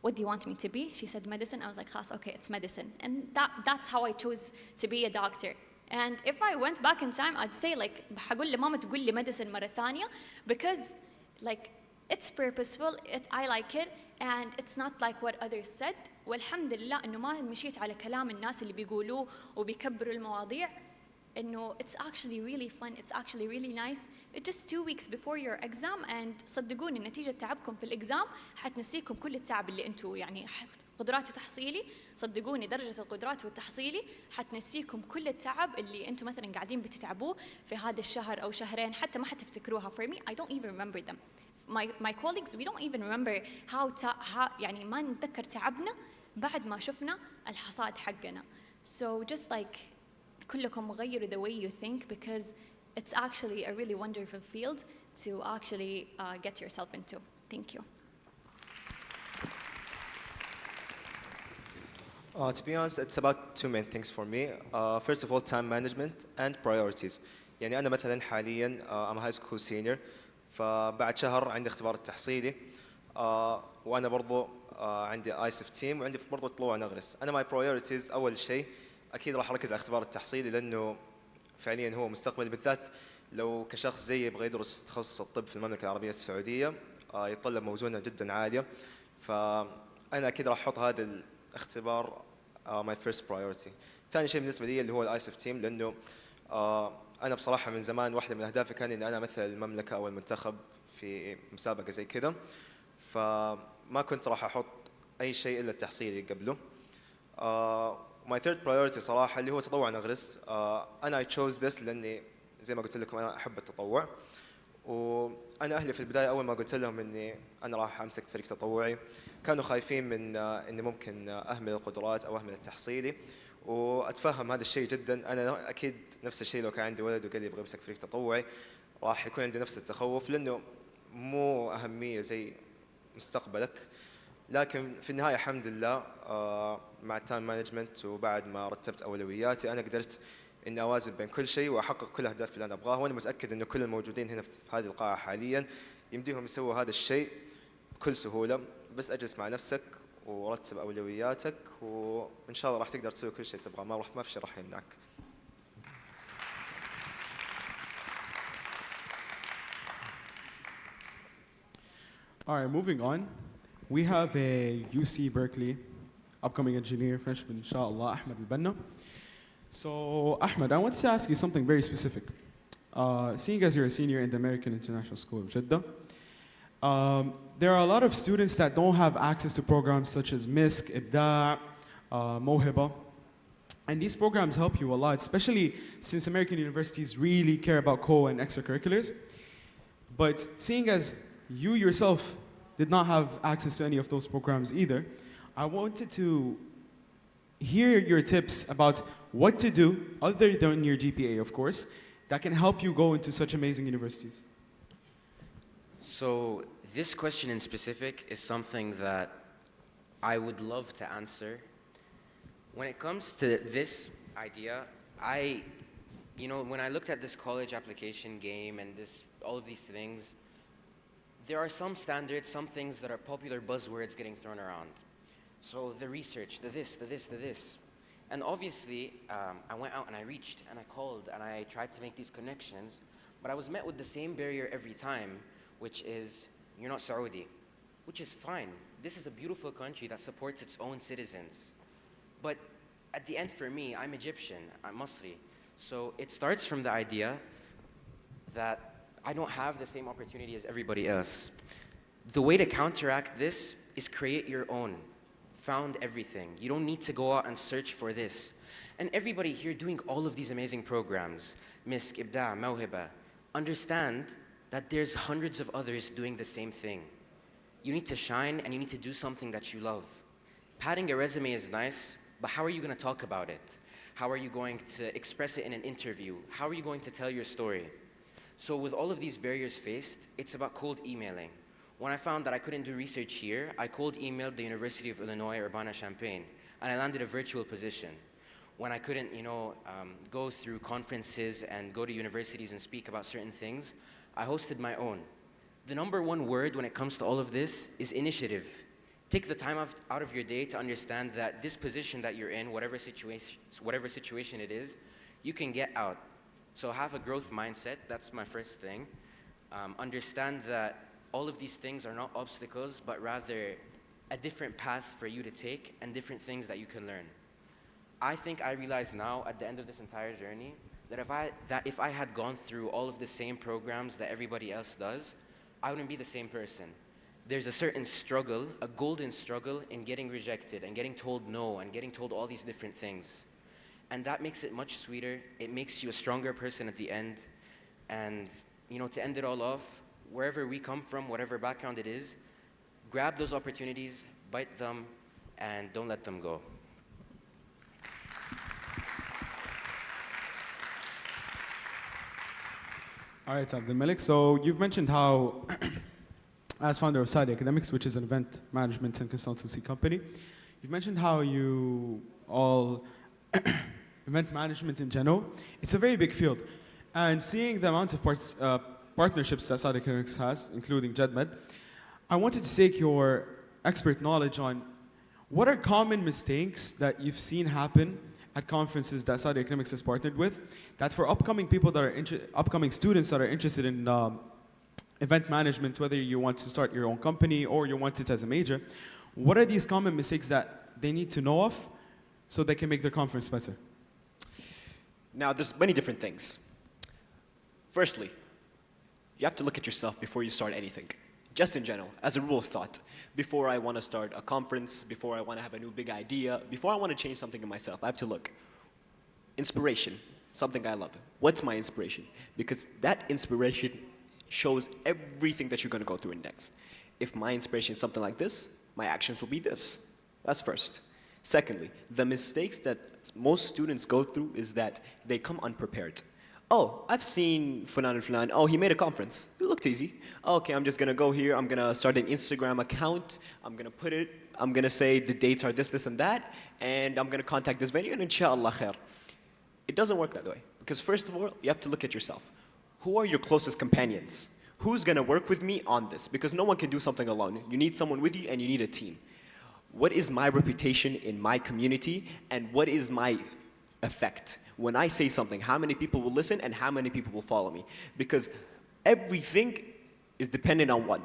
what do you want me to be? She said medicine. I was like, خلاص, okay, it's medicine. And that's how I chose to be a doctor. And if I went back in time, I'd say like, حقول لماما تقول لي medicine مرة ثانية, because like it's purposeful, I like it, and it's not like what others said. والحمد لله إنه ما مشيت على كلام الناس اللي بيقولوه وبيكبروا المواضيع. إنه it's actually really fun, it's actually really nice. It's just 2 weeks before your exam, and صدقوني نتيجة تعبكم في الإكزام حتنسيكم كل التعب اللي أنتوا يعني قدرات وتحصيلي. صدقوني درجة القدرات والتحصيلي حتنسيكم كل التعب اللي أنتوا مثلا قاعدين بتتعبوه في هذا الشهر أو شهرين، حتى ما حتفتكروها. For me, I don't even remember them. My colleagues, we don't even remember how يعني ما نتذكر تعبنا بعد ما شفنا الحصاد حقنا. So just like كلكم غيروا the way you think, because it's actually a really wonderful field to actually get yourself into. Thank you. To be honest, it's about two main things for me. First of all, time management and priorities. يعني أنا مثلاً حالياً I'm a high school senior. فبعد شهر عندي اختبار التحصيلي. وأنا برضو عندي ISF team وعندي برضو طلوع نغرس. أنا my priorities أول شيء أكيد راح أركز على الاختبار التحصيلي، لأنه فعلياً هو مستقبلي، بالذات لو كشخص زيي يبغى يدرس تخصص الطب في المملكة العربية السعودية يتطلب موزونة جداً عالية. فأنا أكيد راح أحط هذا الاختبار my first priority. ثاني شيء بالنسبة لي اللي هو الآيسف تيم، لأنه أنا بصراحة من زمان واحدة من أهدافي كان إن أنا أمثل المملكة أو المنتخب في مسابقة زي كذا، فما كنت راح أحط أي شيء إلا التحصيلي قبله. my third priority صراحة اللي هو تطوع نغرس. أنا I chose this لأني زي ما قلت لكم أنا أحب التطوع، وأنا أهلي في البداية أول ما قلت لهم إني أنا راح أمسك فريق تطوعي كانوا خايفين من إني ممكن أهمل القدرات أو أهمل التحصيلي، وأتفهم هذا الشيء جدا. أنا أكيد نفس الشيء لو كان عندي ولد وقال لي يبغى يمسك فريق تطوعي راح يكون عندي نفس التخوف، لأنه مو أهمية زي مستقبلك. لكن في النهاية الحمد لله مع التايم مانجمنت وبعد ما رتبت أولوياتي أنا قدرت إني أوازن بين كل شيء وأحقق كل الأهداف اللي أنا أبغاها، وأنا متأكد إنه كل الموجودين هنا في هذه القاعة حاليا يمديهم يسووا هذا الشيء بكل سهولة. بس أجلس مع نفسك ورتب أولوياتك وإن شاء الله راح تقدر تسوي كل شيء تبغاه، ما في شيء راح يمنعك. All right, moving on. We have a UC Berkeley upcoming engineer, freshman, inshallah, Ahmed Al-Banna. So, Ahmed, I want to ask you something very specific. Seeing as you're a senior in the American International School of Jeddah, there are a lot of students that don't have access to programs such as MISC, IBDA, Mohiba. And these programs help you a lot, especially since American universities really care about and extracurriculars. But seeing as you yourself did not have access to any of those programs either, I wanted to hear your tips about what to do, other than your GPA, of course, that can help you go into such amazing universities. So this question in specific is something that I would love to answer. When it comes to this idea, when I looked at this college application game and all of these things, there are some standards, some things that are popular buzzwords getting thrown around. So the research, the this. And obviously, I went out and I reached and I called and I tried to make these connections, but I was met with the same barrier every time, which is, you're not Saudi, which is fine. This is a beautiful country that supports its own citizens. But at the end, for me, I'm Egyptian, I'm Masri. So it starts from the idea that I don't have the same opportunity as everybody else. The way to counteract this is create your own. Found everything. You don't need to go out and search for this. And everybody here doing all of these amazing programs, MISC, IBDA, Mawhiba, understand that there's hundreds of others doing the same thing. You need to shine and you need to do something that you love. Padding a resume is nice, but how are you going to talk about it? How are you going to express it in an interview? How are you going to tell your story? So with all of these barriers faced, it's about cold emailing When I found that I couldn't do research here, I cold emailed the University of Illinois Urbana-Champaign, and I landed a virtual position. When I couldn't, go through conferences and go to universities and speak about certain things, I hosted my own. The number one word when it comes to all of this is initiative. Take the time out of your day to understand that this position that you're in, whatever situation it is, you can get out. So have a growth mindset, that's my first thing. Understand that all of these things are not obstacles, but rather a different path for you to take and different things that you can learn. I think I realize now, at the end of this entire journey, that if I had gone through all of the same programs that everybody else does, I wouldn't be the same person. There's a certain struggle, a golden struggle in getting rejected and getting told no and getting told all these different things. And that makes it much sweeter. It makes you a stronger person at the end. And, to end it all off, wherever we come from, whatever background it is, grab those opportunities, bite them, and don't let them go. All right, Abdul Malik. So you've mentioned how, as founder of Waad Academics, which is an event management and consultancy company, you've mentioned how you all, event management in general, it's a very big field. And seeing the amount of partnerships that Waad Academics has, including Jed Med, I wanted to take your expert knowledge on what are common mistakes that you've seen happen at conferences that Waad Academics has partnered with, that for upcoming people that are upcoming students that are interested in event management, whether you want to start your own company or you want it as a major, what are these common mistakes that they need to know of so they can make their conference better? Now, there's many different things. Firstly, you have to look at yourself before you start anything. Just in general, as a rule of thought, before I want to start a conference, before I want to have a new big idea, before I want to change something in myself, I have to look. Inspiration, something I love. What's my inspiration? Because that inspiration shows everything that you're going to go through next. If my inspiration is something like this, my actions will be this. That's first. Secondly, the mistakes that most students go through is that they come unprepared. Oh, I've seen Fulan and Fulan. Oh, he made a conference. It looked easy. Okay, I'm just going to go here. I'm going to start an Instagram account. I'm going to say the dates are this, this, and that. And I'm going to contact this venue, and inshallah khair. It doesn't work that way. Because first of all, you have to look at yourself. Who are your closest companions? Who's going to work with me on this? Because no one can do something alone. You need someone with you, and you need a team. What is my reputation in my community, and what is my effect? When I say something, how many people will listen and how many people will follow me? Because everything is dependent on one,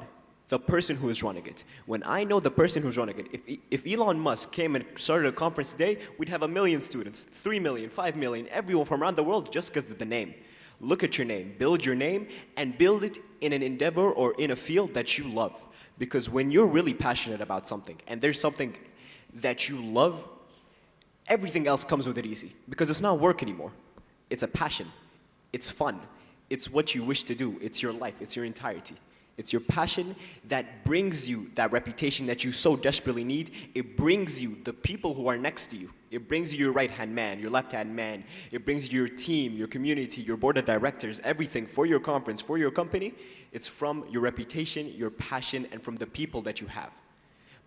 the person who is running it. When I know the person who's running it, if Elon Musk came and started a conference today, we'd have 1 million students, 3 million, 5 million, everyone from around the world just because of the name. Look at your name, build your name, and build it in an endeavor or in a field that you love. Because when you're really passionate about something and there's something that you love, everything else comes with it easy. Because it's not work anymore. It's a passion. It's fun. It's what you wish to do. It's your life. It's your entirety. It's your passion that brings you that reputation that you so desperately need. It brings you the people who are next to you. It brings you your right-hand man, your left-hand man. It brings you your team, your community, your board of directors, everything for your conference, for your company. It's from your reputation, your passion, and from the people that you have.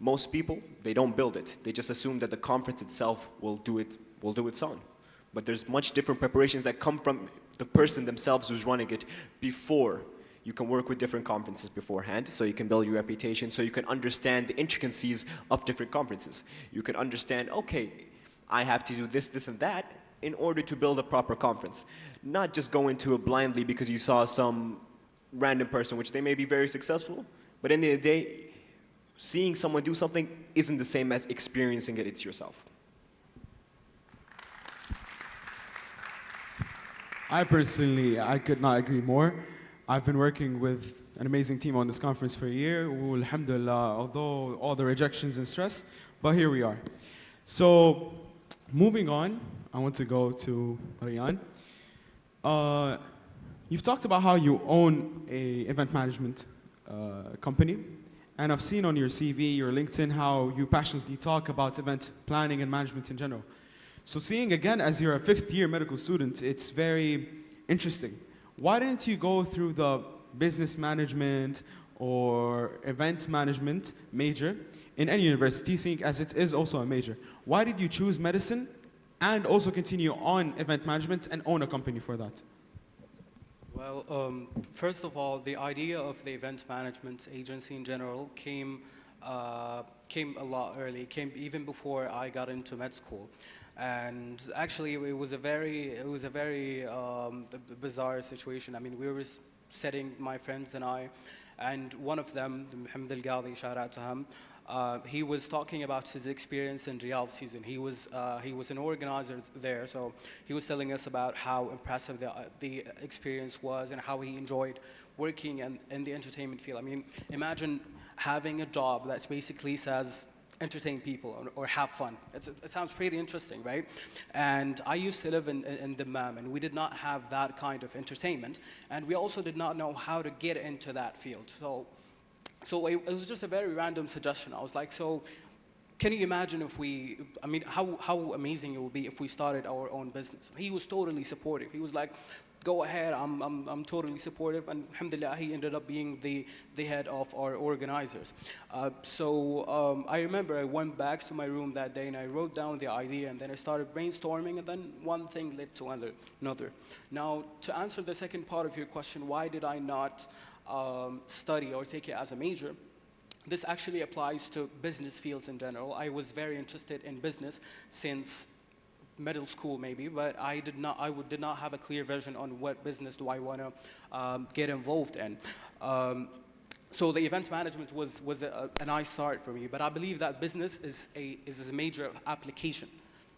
Most people, they don't build it. They just assume that the conference itself will do its own. But there's much different preparations that come from the person themselves who's running it before. You can work with different conferences beforehand, so you can build your reputation, so you can understand the intricacies of different conferences. You can understand, okay, I have to do this, this, and that in order to build a proper conference. Not just go into it blindly because you saw some random person, which they may be very successful, but in the end of the day, seeing someone do something isn't the same as experiencing it. It's yourself. I could not agree more. I've been working with an amazing team on this conference for a year. Alhamdulillah, although all the rejections and stress, but here we are. So, moving on, I want to go to Rayyan. You've talked about how you own a event management company. And I've seen on your CV, your LinkedIn, how you passionately talk about event planning and management in general. So seeing again, as you're a 5th year medical student, it's very interesting. Why didn't you go through the business management or event management major in any university, seeing as it is also a major. Why did you choose medicine and also continue on event management and own a company for that? Well, first of all, the idea of the event management agency in general came a lot early. Came even before I got into med school, and actually it was a very bizarre situation. I mean, we were sitting, my friends and I, and one of them, Mohammed Al Ghali, shout out to him. He was talking about his experience in Riyadh season. He was an organizer there, so he was telling us about how impressive the experience was and how he enjoyed working in the entertainment field. I mean, imagine having a job that basically says entertain people or have fun. It sounds pretty interesting, right? And I used to live in Dammam, and we did not have that kind of entertainment, and we also did not know how to get into that field. So it was just a very random suggestion. I was like, so can you imagine if how amazing it would be if we started our own business? He was totally supportive. He was like, go ahead, I'm totally supportive. And alhamdulillah, he ended up being the head of our organizers. I remember I went back to my room that day and I wrote down the idea, and then I started brainstorming, and then one thing led to another. Now, to answer the second part of your question, why did I not study or take it as a major? This actually applies to business fields in general. I was very interested in business since middle school maybe, but I did not have a clear vision on what business do I want to get involved in. So the event management was a nice start for me, but I believe that business is a major application.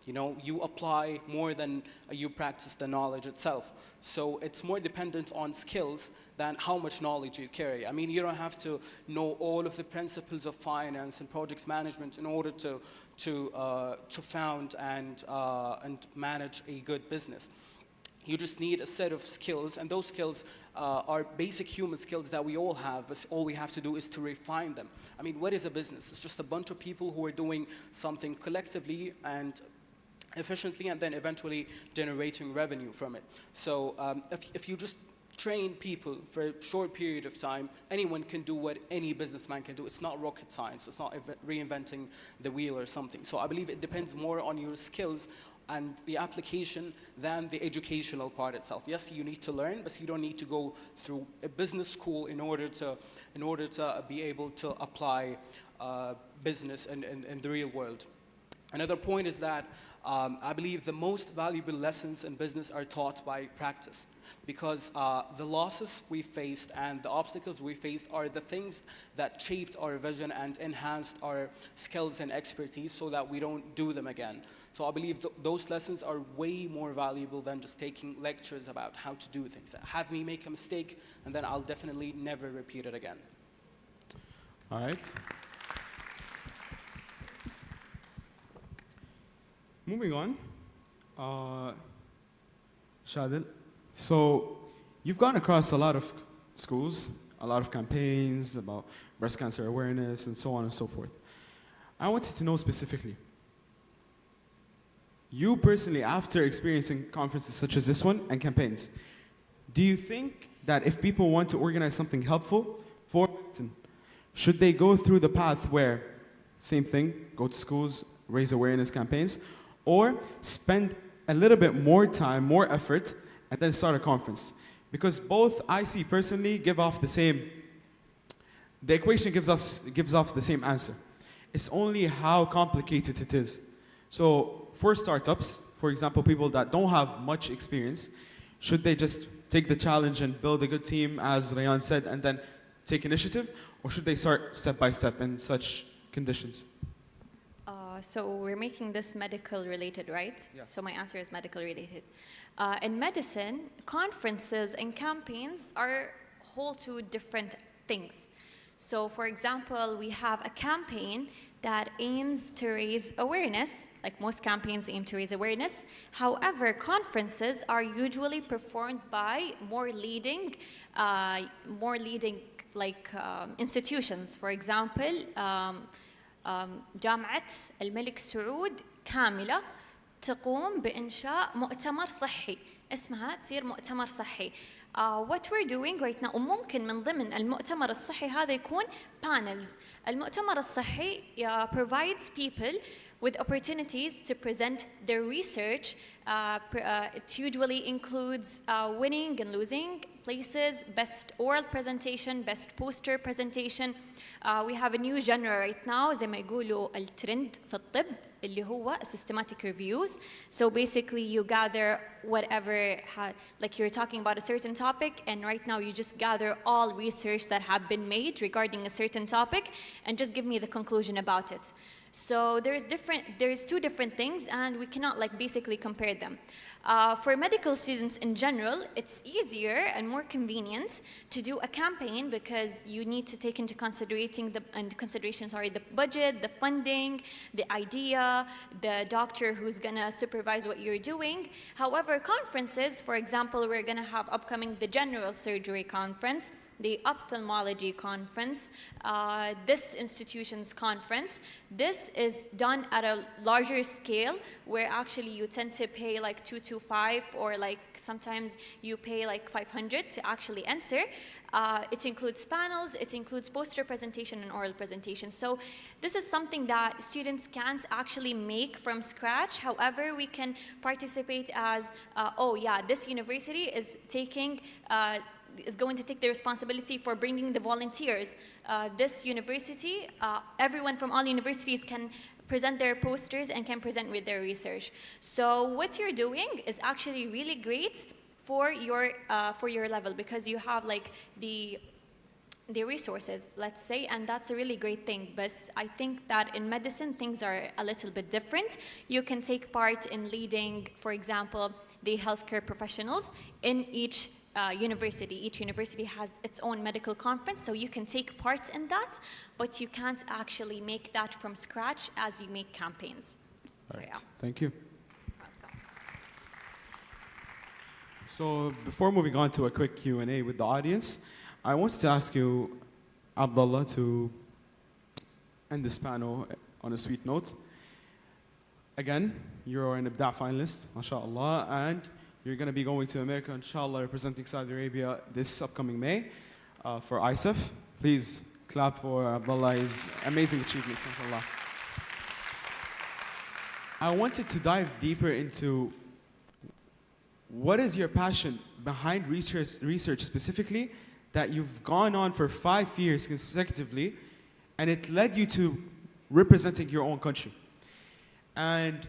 You know, you apply more than you practice the knowledge itself. So it's more dependent on skills than how much knowledge you carry. I mean, you don't have to know all of the principles of finance and project management in order to found and manage a good business. You just need a set of skills, and those skills are basic human skills that we all have, but all we have to do is to refine them. I mean, what is a business? It's just a bunch of people who are doing something collectively and efficiently, and then eventually generating revenue from it. So if you just train people for a short period of time, anyone can do what any businessman can do. It's not rocket science. It's not reinventing the wheel or something. So I believe it depends more on your skills and the application than the educational part itself. Yes, you need to learn, but you don't need to go through a business school in order to be able to apply business in the real world. Another point is that I believe the most valuable lessons in business are taught by practice, because the losses we faced and the obstacles we faced are the things that shaped our vision and enhanced our skills and expertise so that we don't do them again. So I believe those lessons are way more valuable than just taking lectures about how to do things. Have me make a mistake, and then I'll definitely never repeat it again. All right. Moving on, Shadil. So you've gone across a lot of schools, a lot of campaigns about breast cancer awareness and so on and so forth. I wanted to know specifically, you personally, after experiencing conferences such as this one and campaigns, do you think that if people want to organize something helpful for medicine, should they go through the path where, same thing, go to schools, raise awareness campaigns, or spend a little bit more time, more effort, and then start a conference? Because both I see personally give off the same, the equation gives off the same answer. It's only how complicated it is. So for startups, for example, people that don't have much experience, should they just take the challenge and build a good team, as Rayan said, and then take initiative? Or should they start step by step in such conditions? So we're making this medical related, right? Yes. So my answer is medical related. In medicine, conferences and campaigns are whole two different things. So for example, we have a campaign that aims to raise awareness, like most campaigns aim to raise awareness. However, conferences are usually performed by more leading institutions. For example, جامعة الملك سعود كاملة تقوم بإنشاء مؤتمر صحي، اسمها تصير مؤتمر صحي. What we're doing right now وممكن من ضمن المؤتمر الصحي هذا يكون panels. المؤتمر الصحي provides people with opportunities to present their research. It usually includes winning and losing places, best oral presentation, best poster presentation. We have a new genre right now زي ما يقولوا الترند في الطب اللي هو systematic reviews. So basically you gather whatever, like you're talking about a certain topic and right now you just gather all research that have been made regarding a certain topic and just give me the conclusion about it. So there's two different things and we cannot like basically compare them. For medical students in general, it's easier and more convenient to do a campaign because you need to take into consideration the budget, the funding, the idea, the doctor who's gonna supervise what you're doing. However, conferences, for example, we're gonna have upcoming the general surgery conference, the ophthalmology conference, this institution's conference. This is done at a larger scale where actually you tend to pay like 225 or like sometimes you pay like 500 to actually enter. It includes panels, it includes poster presentation and oral presentation. So this is something that students can't actually make from scratch. However, we can participate as, oh yeah, this university is going to take the responsibility for bringing the volunteers. This university, everyone from all universities can present their posters and can present with their research. So what you're doing is actually really great for your level because you have like the resources, let's say, and that's a really great thing. But I think that in medicine, things are a little bit different. You can take part in leading, for example, the healthcare professionals in each university. Each university has its own medical conference, so you can take part in that, but you can't actually make that from scratch as you make campaigns. So, yeah. Thank you. So before moving on to a quick Q&A with the audience, I wanted to ask you, Abdullah, to end this panel on a sweet note. Again, you're an IBDAع finalist, mashallah, and you're going to be going to America, inshallah, representing Saudi Arabia this upcoming May for ISAF. Please clap for Abdullah's amazing achievements, inshallah. I wanted to dive deeper into what is your passion behind research specifically that you've gone on for 5 years consecutively and it led you to representing your own country. And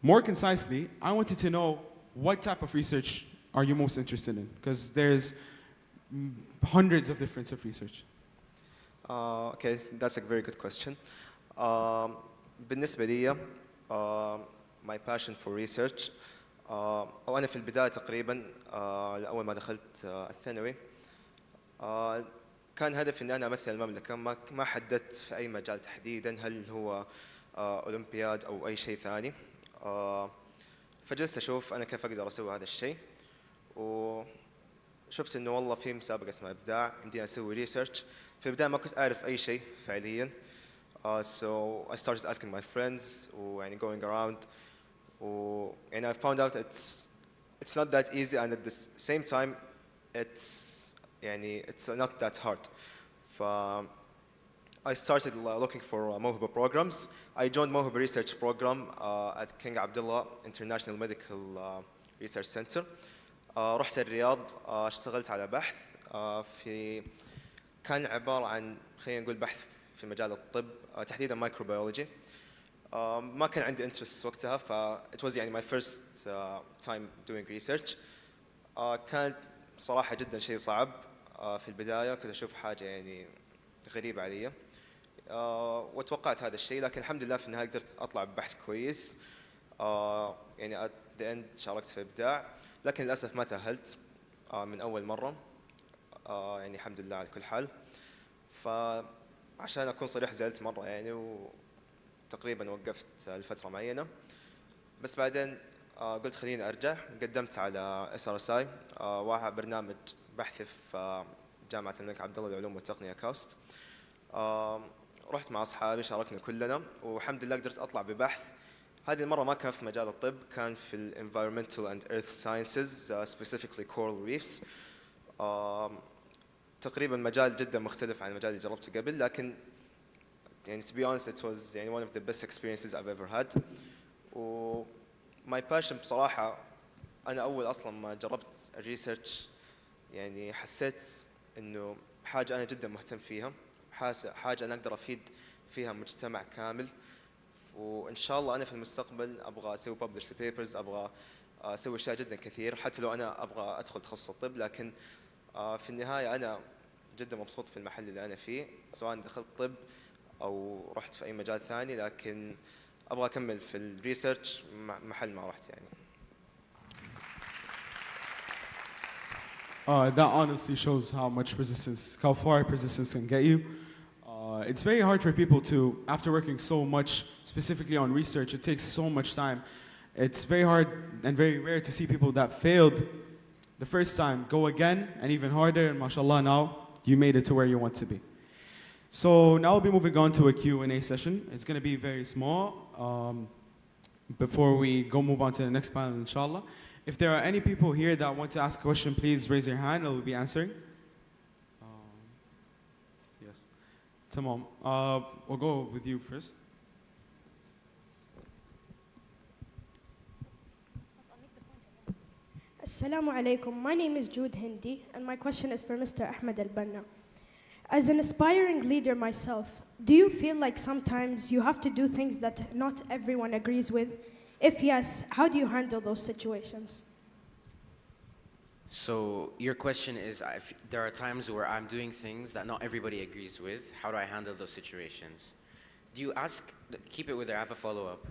more concisely, I wanted to know what type of research are you most interested in? Because there's hundreds of different types of research. Okay, that's a very good question. بالنسبة لي, my passion for research, وأنا في البداية تقريبا أول ما دخلت الثانوي كان هدفي إن أنا أمثل المملكة. ما حددت في أي مجال تحديدا، هل هو أولمبياد أو أي شيء ثاني. فجلست أشوف أنا كيف أقدر أسوي هذا الشيء، وشفت إنه والله في مسابقة اسمها إبداع عندي أسوي ريسيرش. في البداية ما كنت أعرف أي شيء فعليا. So I started asking my friends ويعني going around and I found out it's not that easy and at the same time it's not that hard. I started looking for موهبة programs. I joined موهبة research program at King Abdullah International Medical Research Center. رحت الرياض، اشتغلت على بحث كان عبارة عن خلينا نقول بحث في مجال الطب، تحديدا microbiology. ما كان عندي interest وقتها، it was يعني my first time doing research. كانت صراحة جدا شيء صعب في البداية، كنت أشوف حاجة يعني غريبة علي، وتوقعت هذا الشيء، لكن الحمد لله في النهاية قدرت أطلع ببحث كويس. يعني at the end شاركت في إبداع، لكن للأسف ما تأهلت من أول مرة. يعني الحمد لله على كل حال. فعشان أكون صريح زعلت مرة يعني، وتقريبا وقفت لفترة معينة، بس بعدين قلت خليني أرجع. قدمت على SRSI، برنامج بحثي في جامعة الملك عبد الله للعلوم والتقنية كاست. رحت مع أصحابي شاركنا كلنا، والحمد لله قدرت أطلع ببحث. هذه المرة ما كان في مجال الطب، كان في ال Environmental and Earth Sciences, specifically coral reefs. تقريبا مجال جدا مختلف عن المجال اللي جربته قبل لكن يعني to be honest it was يعني one of the best experiences I've ever had و my passion بصراحة أنا أول أصلا ما جربت الريسيرش يعني حسيت إنه حاجة أنا جدا مهتم فيها حاجة أنا أقدر أفيد فيها مجتمع كامل وإن شاء الله أنا في المستقبل أبغى أسوي publish the papers أبغى أسوي أشياء جدا كثير حتى لو أنا أبغى أدخل تخصص الطب لكن في النهاية أنا جدا مبسوط في المحل اللي أنا فيه سواء دخلت طب أو رحت في أي مجال ثاني لكن أبغى أكمل في الريسيرش محل ما رحت يعني. That honestly shows how far persistence can get you. It's very hard for people to, after working so much, specifically on research, it takes so much time. It's very hard and very rare to see people that failed the first time go again and even harder, and mashallah now you made it to where you want to be. So now we'll be moving on to a Q&A session. It's going to be very small before we move on to the next panel, inshallah. If there are any people here that want to ask a question, please raise your hand and we'll be answering. Yes. Tamam. We'll go with you first. Assalamu alaikum. My name is Jed Med and my question is for Mr. Ahmed Al-Banna. As an aspiring leader myself, do you feel like sometimes you have to do things that not everyone agrees with? If yes, how do you handle those situations? So your question is, there are times where I'm doing things that not everybody agrees with. How do I handle those situations? Do you ask, keep it with her, I have a follow-up.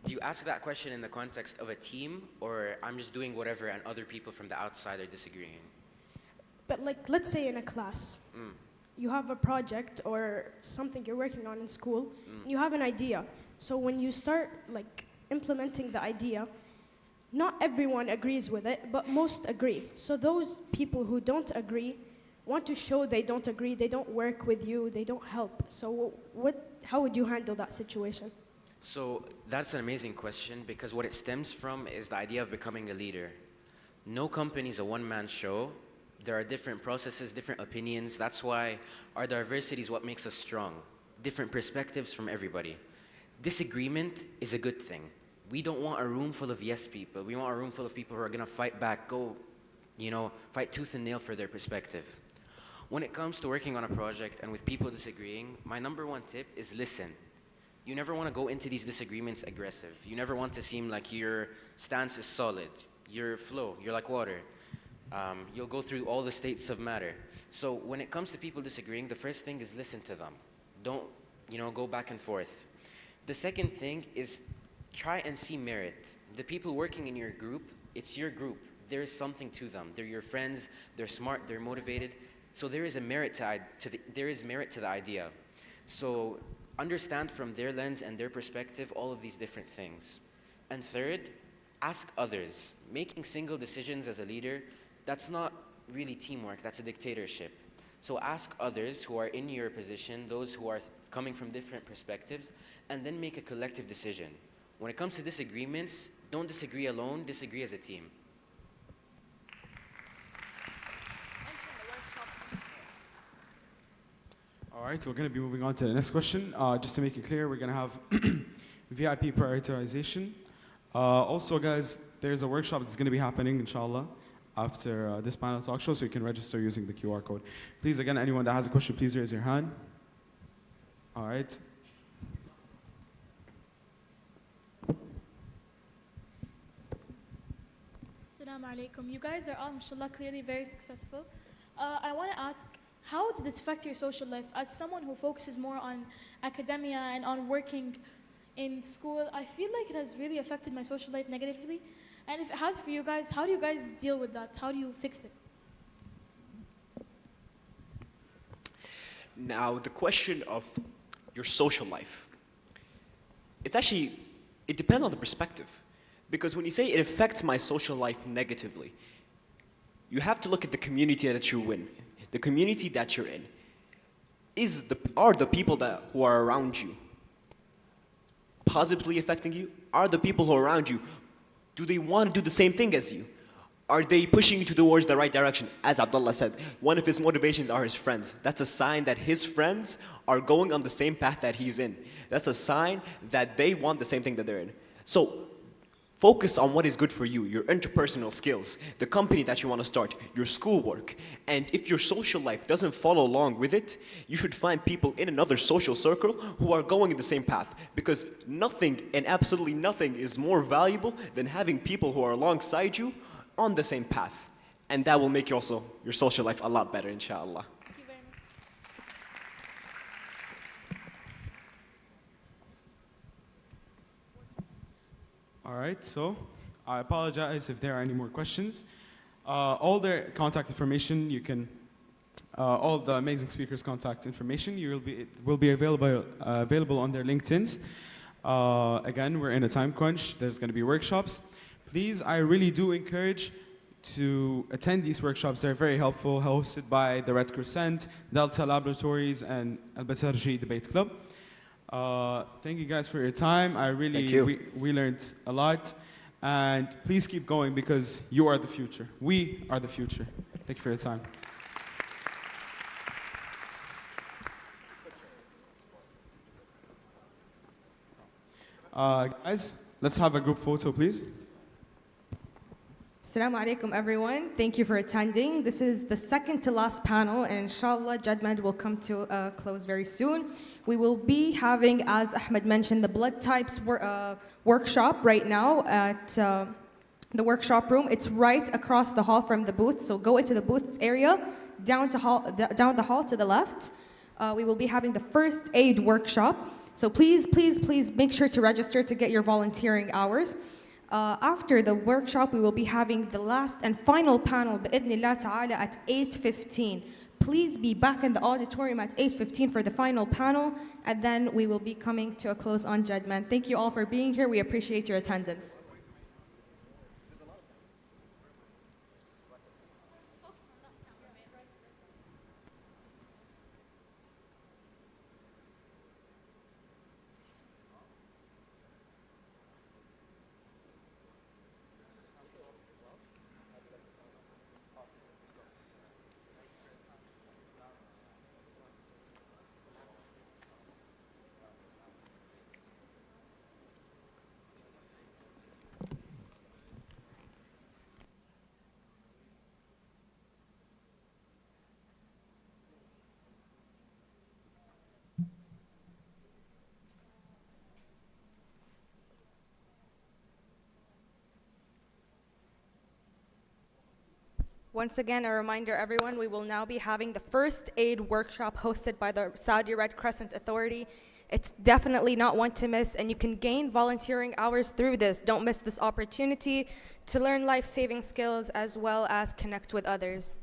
Do you ask that question in the context of a team, or I'm just doing whatever and other people from the outside are disagreeing? But like, let's say in a class, you have a project or something you're working on in school, and you have an idea. So when you start like implementing the idea, not everyone agrees with it, but most agree. So those people who don't agree want to show they don't agree, they don't work with you, they don't help. So how would you handle that situation? So that's an amazing question because what it stems from is the idea of becoming a leader. No company is a one-man show. There are different processes, different opinions. That's why our diversity is what makes us strong. Different perspectives from everybody. Disagreement is a good thing. We don't want a room full of yes people. We want a room full of people who are going to fight back, fight tooth and nail for their perspective. When it comes to working on a project and with people disagreeing, my number one tip is listen. You never want to go into these disagreements aggressive. You never want to seem like your stance is solid. Your flow, you're like water. You'll go through all the states of matter. So when it comes to people disagreeing, the first thing is listen to them. Don't, go back and forth. The second thing is try and see merit. The people working in your group, it's your group. There is something to them. They're your friends, they're smart, they're motivated. So there is a merit to the idea. So understand from their lens and their perspective all of these different things. And third, ask others. Making single decisions as a leader, that's not really teamwork, that's a dictatorship. So ask others who are in your position, those who are coming from different perspectives, and then make a collective decision. When it comes to disagreements, don't disagree alone, disagree as a team. All right, so we're going to be moving on to the next question. Just to make it clear, we're going to have VIP prioritization. Also, guys, there's a workshop that's going to be happening, inshallah, after this panel talk show, so you can register using the QR code. Please, again, anyone that has a question, please raise your hand. All right. Assalamu alaikum. You guys are all, mashallah, clearly very successful. I want to ask, how did it affect your social life? As someone who focuses more on academia and on working in school, I feel like it has really affected my social life negatively. And if it has for you guys, how do you guys deal with that? How do you fix it? Now, the question of your social life, it depends on the perspective. Because when you say it affects my social life negatively, you have to look at the community that you're in. The community that you're in are the people who are around you positively affecting you? Are the people who are around you, do they want to do the same thing as you? Are they pushing you towards the right direction? As Abdullah said, one of his motivations are his friends. That's a sign that his friends are going on the same path that he's in. That's a sign that they want the same thing that they're in. So focus on what is good for you, your interpersonal skills, the company that you want to start, your schoolwork. And if your social life doesn't follow along with it, you should find people in another social circle who are going in the same path. Because nothing and absolutely nothing is more valuable than having people who are alongside you on the same path. And that will make your social life a lot better, inshallah. Thank you very much. All right, so I apologize if there are any more questions. All their contact information, you can, all the amazing speakers' contact information, will be available on their LinkedIn's. Again, we're in a time crunch. There's going to be workshops. Please, I really do encourage to attend these workshops. They're very helpful, hosted by the Red Crescent, Delta Laboratories, and Al Batarji Debate Club. Thank you guys for your time. We learned a lot. And please keep going because you are the future. We are the future. Thank you for your time. Guys, let's have a group photo, please. Assalamu alaikum, everyone. Thank you for attending. This is the second to last panel, and inshallah, Jed Med will come to a close very soon. We will be having, as Ahmed mentioned, the blood types workshop right now at the workshop room. It's right across the hall from the booth, so go into the booths area, down the hall to the left. We will be having the first aid workshop. So please, please, please make sure to register to get your volunteering hours. After the workshop, we will be having the last and final panel, bi'idhnillah ta'ala, at 8:15. Please be back in the auditorium at 8:15 for the final panel, and then we will be coming to a close on Jed Med. Thank you all for being here. We appreciate your attendance. Once again, a reminder, everyone, we will now be having the first aid workshop hosted by the Saudi Red Crescent Authority. It's definitely not one to miss, and you can gain volunteering hours through this. Don't miss this opportunity to learn life-saving skills as well as connect with others.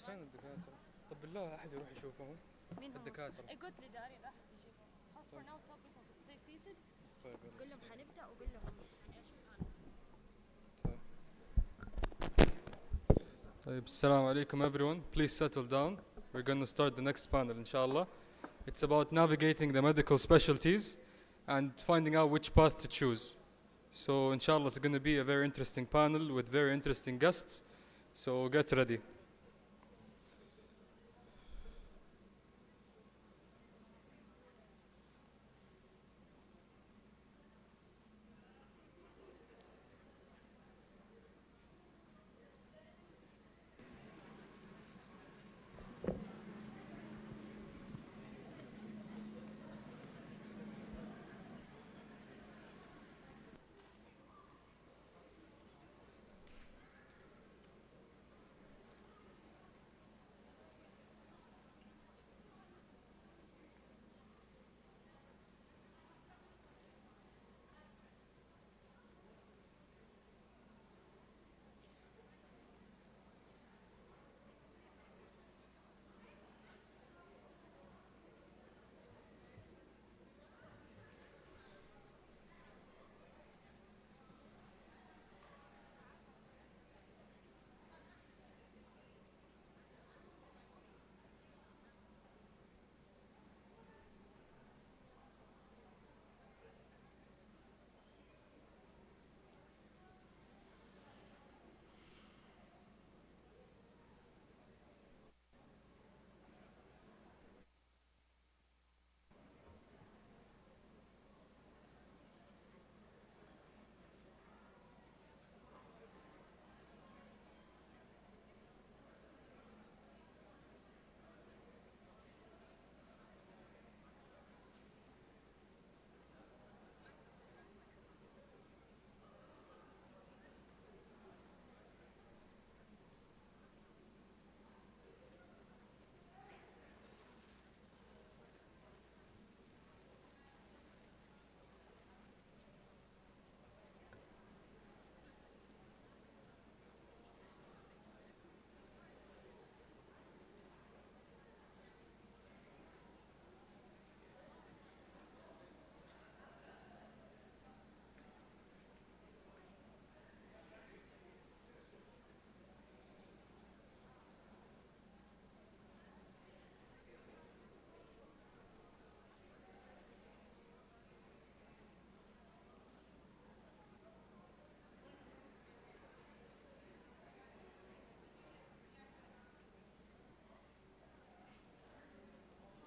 بس فين الدكاترة؟ طب بالله أحد يروح يشوفهم؟ مين هم؟ الدكاترة. قلت لداري راح تجيبهم. خلاص for now tell people to stay seated. طيب قول لهم حنبدأ وقول لهم يعني ايش البلان. طيب السلام عليكم everyone. Please settle down. We're going to start the next panel inshallah. It's about navigating the medical specialties and finding out which path to choose. So inshallah it's going to be a very interesting panel with very interesting guests. So get ready.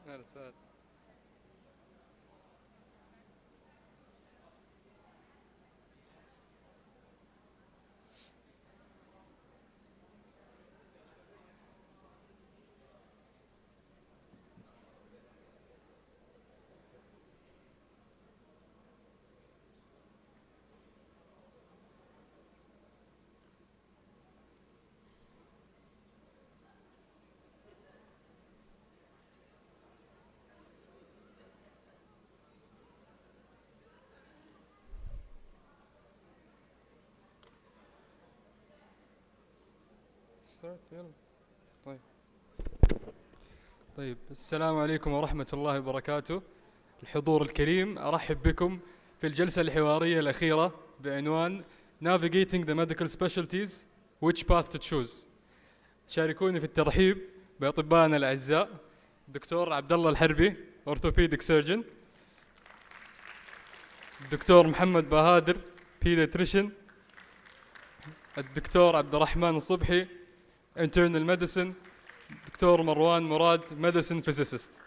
That's it. Start يلا. طيب السلام عليكم ورحمة الله وبركاته. الحضور الكريم أرحب بكم في الجلسة الحوارية الأخيرة بعنوان Navigating the Medical Specialties Which Path to Choose. شاركوني في الترحيب بأطبائنا الأعزاء الدكتور عبد الله الحربي Orthopedic Surgeon، الدكتور محمد بهادر Pediatrician، الدكتور عبد الرحمن الصبحي Internal Medicine، دكتور مروان مراد Medicine Physicist.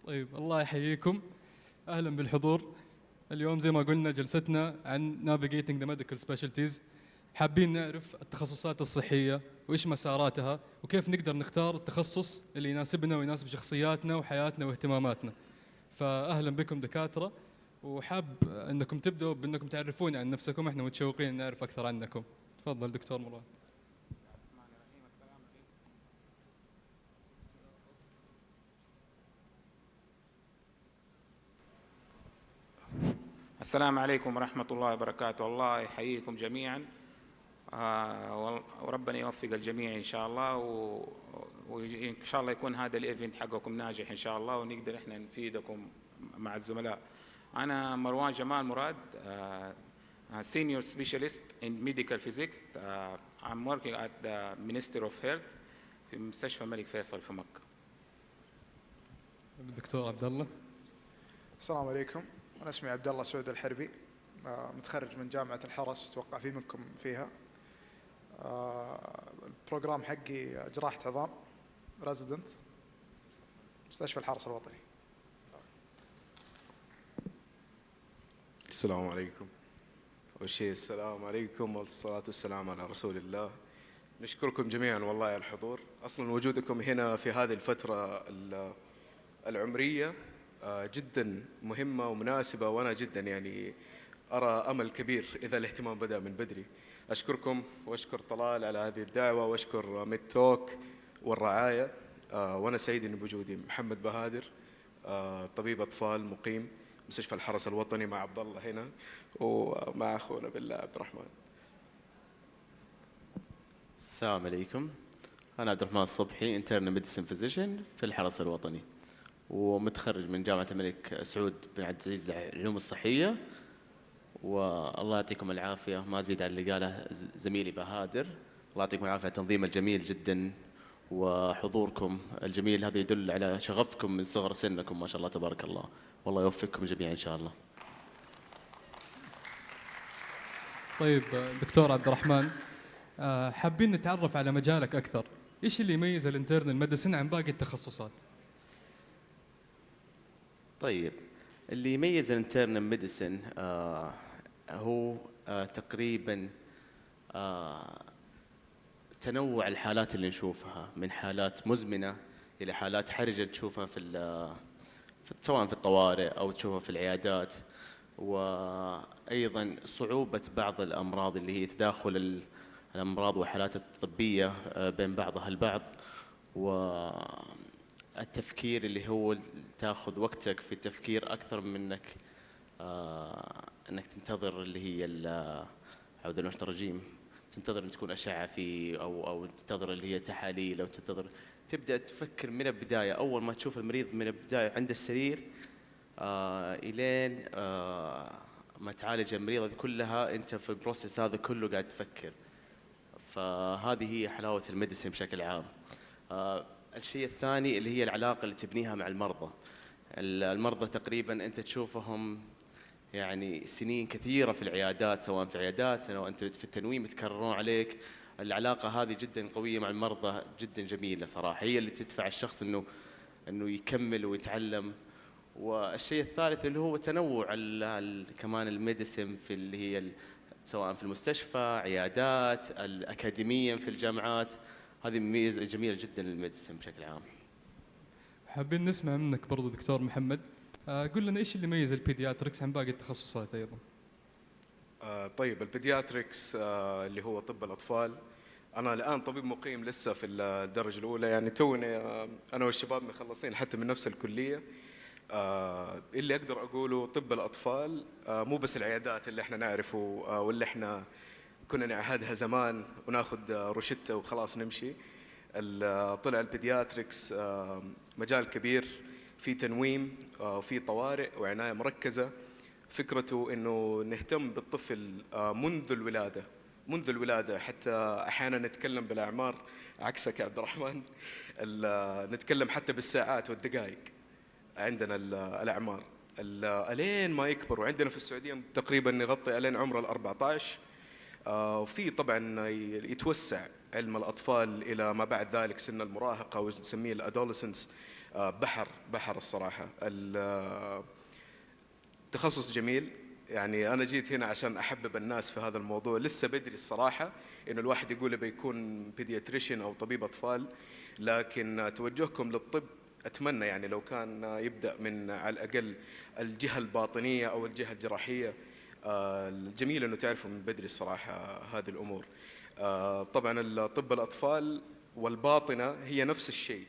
طيب الله يحييكم، أهلا بالحضور. اليوم زي ما قلنا جلستنا عن navigating the medical specialties. حابين نعرف التخصصات الصحية وإيش مساراتها وكيف نقدر نختار التخصص اللي يناسبنا ويناسب شخصياتنا وحياتنا واهتماماتنا. فأهلا بكم دكاترة، وحاب أنكم تبدأوا بأنكم تعرفون عن نفسكم، إحنا متشوقين نعرف أكثر عنكم. تفضل دكتور مراد. السلام عليكم ورحمة الله وبركاته. الله يحييكم جميعا، وربنا يوفق الجميع إن شاء الله، وإن شاء الله يكون هذا الإيفنت حقكم ناجح إن شاء الله، ونقدر إحنا نفيدكم مع الزملاء. أنا مروان جمال مراد، Senior Specialist in Medical Physics. I'm working at the Ministry of Health في مستشفى الملك فيصل في مكة. الدكتور عبد الله. السلام عليكم، أنا اسمي عبد الله سعود الحربي، متخرج من جامعة الحرس، أتوقع في منكم فيها. البروجرام حقي جراحة عظام، ريزيدنت مستشفى الحرس الوطني. السلام عليكم. أول شيء السلام عليكم والصلاة والسلام على رسول الله. نشكركم جميعا والله على الحضور. أصلا وجودكم هنا في هذه الفترة العمرية جدا مهمة ومناسبة، وأنا جدا يعني أرى أمل كبير إذا الاهتمام بدأ من بدري. أشكركم وأشكر طلال على هذه الدعوة، وأشكر ميد توك والرعاية، وأنا سعيد إني بوجودي. محمد بهادر، طبيب أطفال مقيم مستشفى الحرس الوطني مع عبد الله هنا، ومع أخونا بالله عبد الرحمن. السلام عليكم، أنا عبد الرحمن الصبحي Internal Medicine Physician في الحرس الوطني، ومتخرج من جامعة الملك سعود بن عبد العزيز للعلوم الصحية. والله يعطيكم العافية، ما أزيد على اللي قاله زميلي بهادر. الله يعطيكم العافية على التنظيم الجميل جدا وحضوركم الجميل، هذا يدل على شغفكم من صغر سنكم ما شاء الله تبارك الله، والله يوفقكم جميعا إن شاء الله. طيب دكتور عبد الرحمن، حابين نتعرف على مجالك أكثر. إيش اللي يميز الانترنال ميديسن عن باقي التخصصات؟ طيب، اللي يميز الانترنال ميديسن هو تقريبا تنوع الحالات اللي نشوفها، من حالات مزمنة إلى حالات حرجة نشوفها سواء في الطوارئ أو تشوفها في العيادات، وأيضا صعوبة بعض الأمراض اللي هي تداخل الأمراض والحالات الطبية بين بعضها البعض، والتفكير اللي هو تاخذ وقتك في التفكير أكثر من أنك تنتظر اللي هي أعوذ بالله من الرجيم، تنتظر أن تكون أشعة في أو تنتظر اللي هي تحاليل، أو تنتظر تبدأ تفكر من البداية. أول ما تشوف المريض من البداية عند السرير إلين ما تعالج المريض، هذه كلها أنت في البروسيس هذا كله قاعد تفكر. فهذه هي حلاوة الميديسين بشكل عام. الشيء الثاني اللي هي العلاقة اللي تبنيها مع المرضى. المرضى تقريبا أنت تشوفهم يعني سنين كثيرة في العيادات، سواء في عيادات سواء أنت في التنويم يتكررون عليك. العلاقة هذه جدا قوية مع المرضى، جدا جميلة صراحة، هي اللي تدفع الشخص إنه يكمل ويتعلم. والشيء الثالث اللي هو تنوع كمان الميديسين في اللي هي سواء في المستشفى، عيادات، الأكاديمية في الجامعات، هذه ميزة جميلة جدا للميديسين بشكل عام. حابين نسمع منك برضو دكتور محمد، قل لنا إيش اللي يميز البيدياتريكس عن باقي التخصصات أيضا؟ طيب، البيدياتريكس اللي هو طب الأطفال، أنا الآن طبيب مقيم لسه في الدرجة الأولى، يعني توني أنا والشباب مخلصين حتى من نفس الكلية. اللي أقدر أقوله طب الأطفال مو بس العيادات اللي احنا نعرفه واللي احنا كنا نعهدها زمان وناخذ روشتة وخلاص نمشي. طلع البيدياتريكس مجال كبير، في تنويم وفي طوارئ وعناية مركزة. فكرته إنه نهتم بالطفل منذ الولادة حتى أحيانا نتكلم بالأعمار عكسك يا عبد الرحمن، نتكلم حتى بالساعات والدقائق عندنا الأعمار ألين ما يكبر. وعندنا في السعودية تقريبا نغطي ألين عمر 14. وفي طبعا يتوسع علم الأطفال إلى ما بعد ذلك سن المراهقة ونسميه الأدوليسنس. بحر الصراحة. التخصص جميل، يعني أنا جيت هنا عشان أحبب الناس في هذا الموضوع. لسه بدري الصراحة إنه الواحد يقول بيكون بيدياتريشن أو طبيب أطفال، لكن توجهكم للطب أتمنى يعني لو كان يبدأ من على الأقل الجهة الباطنية أو الجهة الجراحية. الجميل إنه تعرفوا من بدري الصراحة هذه الأمور. طبعا الطب الأطفال والباطنة هي نفس الشيء،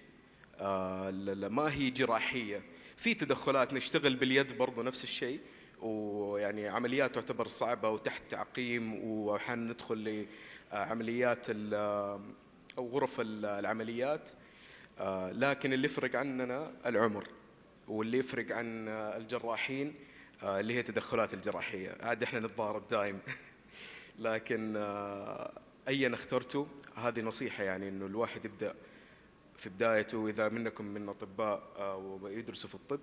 ما هي جراحية، في تدخلات نشتغل باليد برضو نفس الشيء، ويعني عمليات تعتبر صعبة وتحت تعقيم، وأحيانا ندخل لعمليات أو غرف العمليات. لكن اللي يفرق عننا العمر، واللي يفرق عن الجراحين اللي هي تدخلات الجراحية. عاد احنا نتضارب دايم لكن أيا اخترته هذه نصيحة، يعني إنه الواحد يبدأ في بدايته. إذا منكم من أطباء ويدرسوا في الطب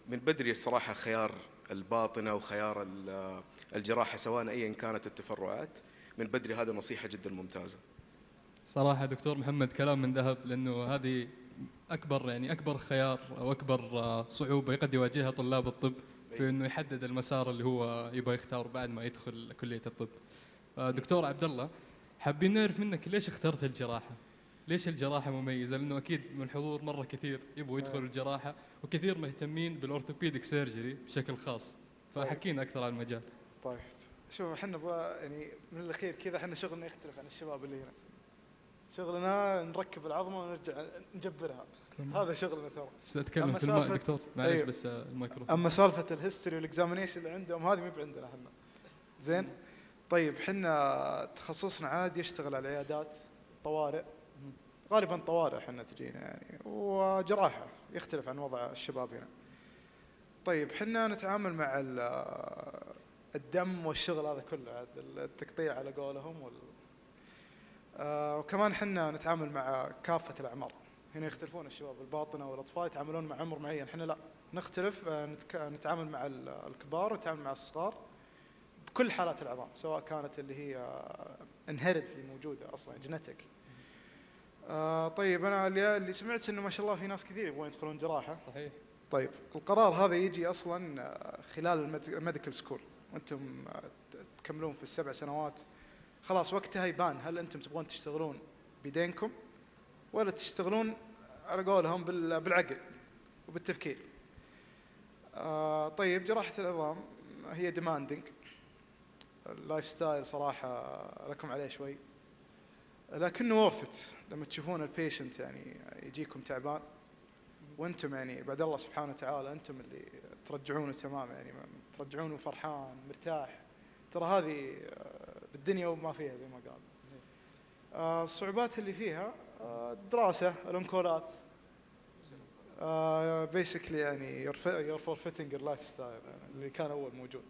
من بدري الصراحة، خيار الباطنة وخيار الجراحة سواء أيا كانت التفرعات من بدري، هذا نصيحة جدا ممتازة. صراحة دكتور محمد كلام من ذهب، لأنه هذه أكبر خيار أو أكبر صعوبة قد يواجهها طلاب الطب في إنه يحدد المسار اللي هو يبغى يختاره بعد ما يدخل كلية الطب. دكتور عبد الله، حابين نعرف منك ليش اخترت الجراحة؟ ليش الجراحة مميزة؟ لأنه أكيد من الحضور مرة كثير يبغوا يدخلوا الجراحة، وكثير مهتمين بالأورثوبيديك سيرجري بشكل خاص، فحكينا أكثر عن المجال. طيب شوف، احنا يعني من الأخير كذا احنا شغلنا يختلف عن الشباب اللي هنا. شغلنا نركب العظمة ونرجع نجبرها، هذا شغلنا ترى. أتكلم في الماء دكتور، معليش بس الميكروفون. أما سالفة الهيستوري والاكزامينيشن اللي عندهم هذه مو عندنا احنا. زين؟ طيب احنا تخصصنا عاد يشتغل على العيادات طوارئ، غالبا طوارئ احنا تجينا يعني، وجراحة يختلف عن وضع الشباب هنا. طيب احنا نتعامل مع الدم والشغل هذا كله، التقطيع على قولهم وكمان احنا نتعامل مع كافة الأعمار. هنا يختلفون الشباب الباطنة والأطفال يتعاملون مع عمر معين، احنا لا نختلف، نتعامل مع الكبار ونتعامل مع الصغار بكل حالات العظام، سواء كانت اللي هي inherently موجودة أصلا جينيتك. طيب أنا اللي سمعت إنه ما شاء الله في ناس كثير يبغون يدخلون جراحة. صحيح. طيب القرار هذا يجي أصلا خلال الميديكال سكول، وأنتم تكملون في ال7 سنوات، خلاص وقتها يبان هل أنتم تبغون تشتغلون بيدينكم ولا تشتغلون على قولهم بالعقل وبالتفكير. طيب جراحة العظام هي ديماندنج، اللايف ستايل صراحة لكم عليه شوي، لكنه worth it لما تشوفون البيشنت يعني يجيكم تعبان، وانتم يعني بعد الله سبحانه وتعالى انتم اللي ترجعونه تمام، يعني ترجعونه فرحان مرتاح. ترى هذه بالدنيا وما فيها زي ما قال. الصعوبات اللي فيها الدراسة، الانكولات، basically يعني you're forfeiting your lifestyle يعني اللي كان أول موجود.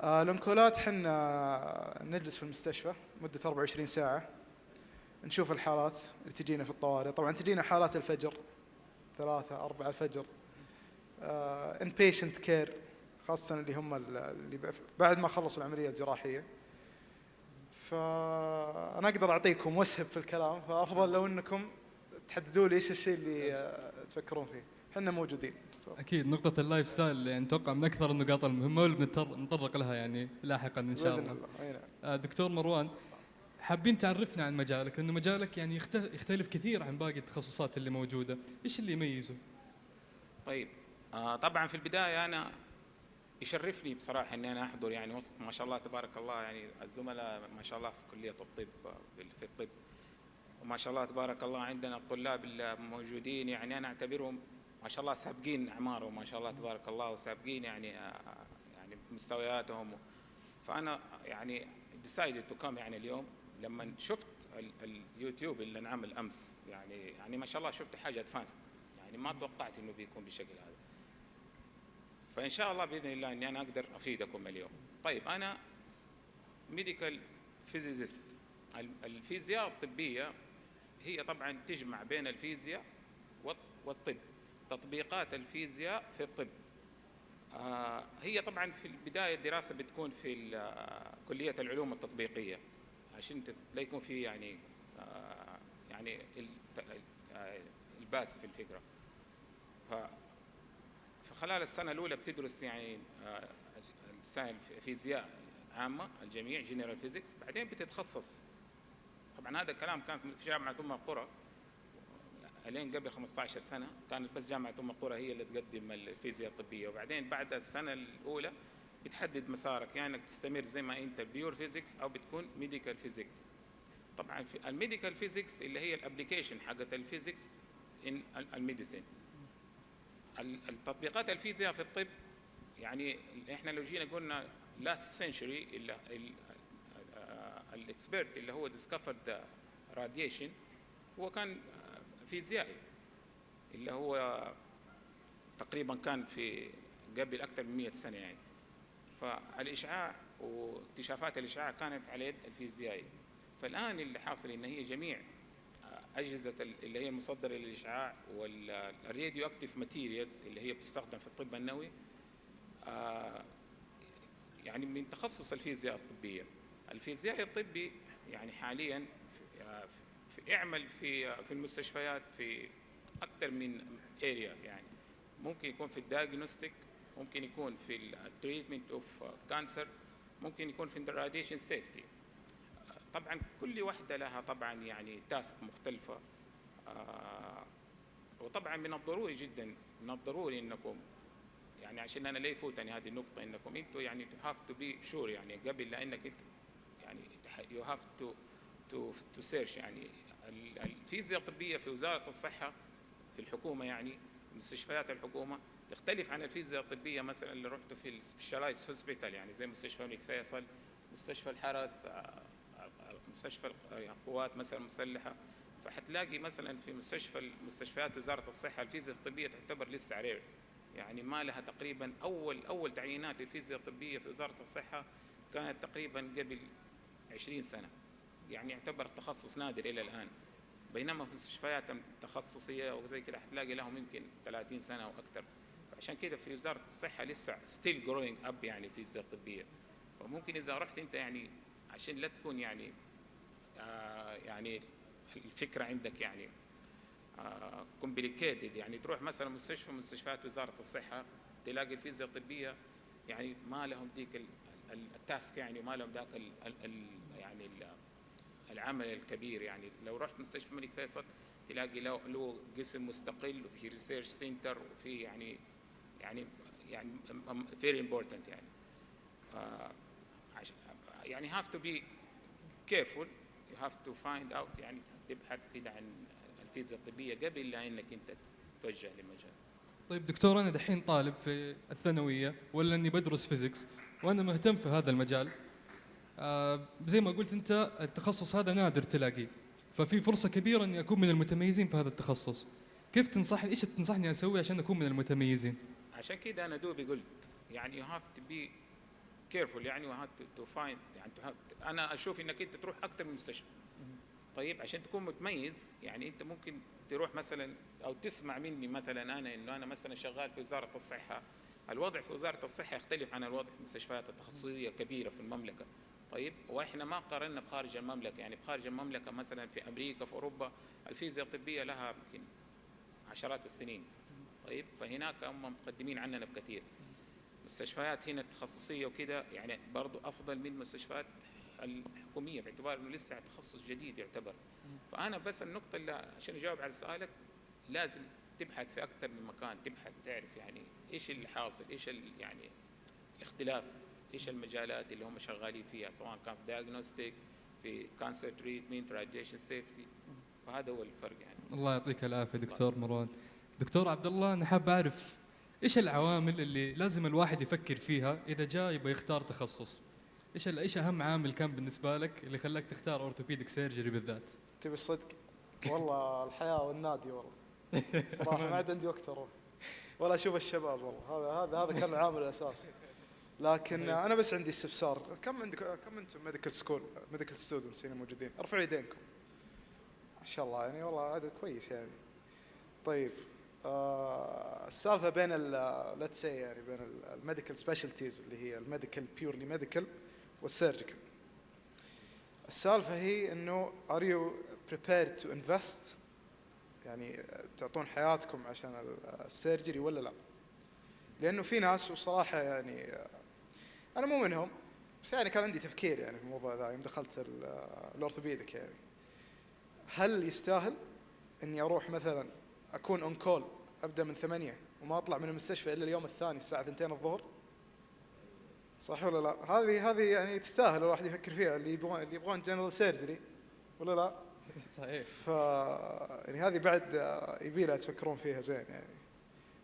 الانكولات حنا نجلس في المستشفى مدة 24 ساعة، نشوف الحالات اللي تجينا في الطوارئ. طبعا تجينا حالات الفجر 3 4 الفجر، inpatient care خاصة اللي هم اللي بعد ما خلصوا العملية الجراحية. فأنا أقدر أعطيكم واسهب في الكلام، فأفضل لو أنكم تحددوا لي إيش الشيء اللي تفكرون فيه. حنا موجودين. أكيد نقطة اللايف ستايل يعني أتوقع من أكثر النقاط المهمة واللي بنتطرق لها يعني لاحقا إن شاء الله. دكتور مروان، حابين تعرفنا عن مجالك، لأنه مجالك يعني يختلف كثير عن باقي التخصصات اللي موجودة، إيش اللي يميزه؟ طيب طبعا في البداية أنا يشرفني بصراحة إني أنا أحضر يعني وسط ما شاء الله تبارك الله يعني الزملاء ما شاء الله في كلية الطب في الطب، وما شاء الله تبارك الله عندنا الطلاب الموجودين يعني أنا أعتبرهم ما شاء الله سابقين أعمارهم ما شاء الله تبارك الله، وسابقين يعني بمستوياتهم. فأنا يعني decided to come يعني اليوم لما شفت اليوتيوب اللي انعمل أمس يعني ما شاء الله شفت حاجة أدفانسد، يعني ما توقعت إنه بيكون بالشكل هذا. فإن شاء الله بإذن الله إني أنا أقدر أفيدكم اليوم. طيب أنا ميديكال فيزيست. الفيزياء الطبية هي طبعا تجمع بين الفيزياء والطب، تطبيقات الفيزياء في الطب. هي طبعا في البداية الدراسة بتكون في كلية العلوم التطبيقية عشان لا يكون في يعني الباس في الفكرة. خلال السنة الأولى بتدرس يعني السنة فيزياء عامة الجميع جنرال فيزيكس، بعدين بتتخصص. طبعا هذا الكلام كان في جامعة أم القرى الين قبل 15 سنة، كانت بس جامعة أم القرى هي اللي تقدم الفيزياء الطبية، وبعدين بعد السنة الأولى بتحدد مسارك، يعني انك تستمر زي ما انت بيور فيزيكس او بتكون ميديكال فيزيكس. طبعا في الميديكال فيزيكس اللي هي الابلكيشن حقت الفيزيكس ان الميديسين. التطبيقات الفيزياء في الطب يعني احنا لو جينا قلنا لاست سنشري الاكسبيرت اللي هو ديسكفرد راديشن هو كان فيزيائي، اللي هو تقريبا كان في قبل اكثر من 100 سنه يعني. فالاشعاع واكتشافات الاشعاع كانت على يد الفيزيائي. فالان اللي حاصل ان هي جميع اجهزه اللي هي مصدره للاشعاع والراديو اكتيف ماتيريالز اللي هي بتستخدم في الطب النووي يعني من تخصص الفيزياء الطبيه. الفيزيائي الطبي يعني حاليا يعمل في المستشفيات في اكثر من اريا، يعني ممكن يكون في الدايجنوستيك، ممكن يكون في التريتمنت اوف كانسر، ممكن يكون في الراديشن سيفتي. طبعا كل واحده لها طبعا يعني تاسك مختلفه. وطبعا من الضروري جدا، من الضروري انكم يعني عشان انا لا يفوتني هذه النقطه، انكم انتم يعني تو هاف تو بي شور يعني قبل لانك انت يعني يو هاف تو سيرش. يعني الفيزياء الطبيه في وزاره الصحه في الحكومه، يعني مستشفيات الحكومه تختلف عن الفيزياء الطبيه مثلا اللي رحتوا في السبيشالايز هوسبيتال، يعني زي مستشفى الملك فيصل، مستشفى الحرس، مستشفى القوات مثلا المسلحه. فحتلاقي مثلا في مستشفيات وزاره الصحه الفيزياء الطبيه تعتبر لسه عرير، يعني ما لها تقريبا اول تعيينات للفيزياء الطبيه في وزاره الصحه كانت تقريبا قبل 20 سنه، يعني يعتبر تخصص نادر الى الان. بينما في مستشفيات تخصصيه وزي كده حتلاقي لهم يمكن 30 سنه او اكثر. فعشان كده في وزاره الصحه لسه ستيل جروينج اب يعني الفيزياء الطبيه. فممكن اذا رحت انت يعني عشان لا تكون يعني يعني الفكره عندك يعني كومبليكيتد، يعني تروح مثلا مستشفى من مستشفيات وزاره الصحه تلاقي الفيزياء الطبيه يعني ما لهم ديك التاسك، يعني ما لهم ذاك يعني العمل الكبير. يعني لو رحت مستشفى الملك فيصل تلاقي له قسم مستقل وفي ريسيرش سنتر وفي يعني very important يعني. يعني have to be careful, you have to find out، يعني تبحث كده عن الفيزياء الطبية قبل لا انك انت توجه للمجال. طيب دكتور، انا دحين طالب في الثانوية ولا اني بدرس فيزيكس وانا مهتم في هذا المجال. زي ما قلت انت التخصص هذا نادر تلاقيه، ففي فرصة كبيرة اني اكون من المتميزين في هذا التخصص. كيف تنصحني، ايش تنصحني اسوي عشان اكون من المتميزين؟ عشان كده انا دوبي قلت يعني you have to be careful، يعني you have to find، يعني انا اشوف انك انت تروح اكثر من مستشفى. طيب عشان تكون متميز يعني انت ممكن تروح مثلا او تسمع مني مثلا انه انا مثلا شغال في وزاره الصحه. الوضع في وزاره الصحه يختلف عن الوضع في المستشفيات التخصصيه الكبيره في المملكه. طيب واحنا ما قارنا بخارج المملكه، يعني بخارج المملكه مثلا في امريكا في اوروبا الفيزياء الطبيه لها يمكن عشرات السنين. طيب فهناك هم متقدمين عننا بكثير. مستشفيات هنا التخصصيه وكده يعني برضو افضل من المستشفيات الحكوميه باعتبار انه لسه تخصص جديد يعتبر. فانا بس النقطه اللي عشان اجاوب على سؤالك لازم تبحث في اكثر من مكان، تبحث تعرف يعني ايش اللي حاصل، ايش يعني الاختلاف، ايش المجالات اللي هم شغالين فيها، سواء كان في دايجنوستيك، في كانسر تريتمنت، راديشن سيفتي. فهذا هو الفرق يعني. الله يعطيك العافيه دكتور مروان. دكتور عبد الله، انا حاب اعرف ايش العوامل اللي لازم الواحد يفكر فيها اذا جاء يبغى يختار تخصص؟ ايش اهم عامل كان بالنسبه لك اللي خلاك تختار اورثوبيديك سيرجري بالذات؟ تبي الصدق؟ والله الحياه والنادي والله صراحه ما عندي وقت اروح ولا اشوف الشباب والله. هذا كان العامل الاساسي. لكن انا بس عندي استفسار، كم انتم ميديكال سكول ميديكال ستودنتس هنا موجودين؟ ارفعوا يدينكم ما شاء الله، يعني والله عدد كويس يعني. طيب السالفه بين ليتس سي يعني بين الميديكال سبيشالتيز اللي هي الميديكال بيورلي ميديكال والسيرجيكال، السالفه هي انه are you prepared to invest، يعني تعطون حياتكم عشان السيرجري ولا لا؟ لانه في ناس وصراحه يعني انا مو منهم، بس يعني كان عندي تفكير يعني في الموضوع ذا يوم دخلت الاورثوبيدك. يعني هل يستاهل اني اروح مثلا اكون اون كول، ابدا من 8 وما اطلع من المستشفى الا اليوم الثاني الساعه 2 الظهر؟ صح ولا لا؟ هذه يعني تستاهل الواحد يفكر فيها، اللي يبغون جنرال سيرجري ولا لا؟ صحيح. يعني هذه بعد يبي لها تفكرون فيها زين. يعني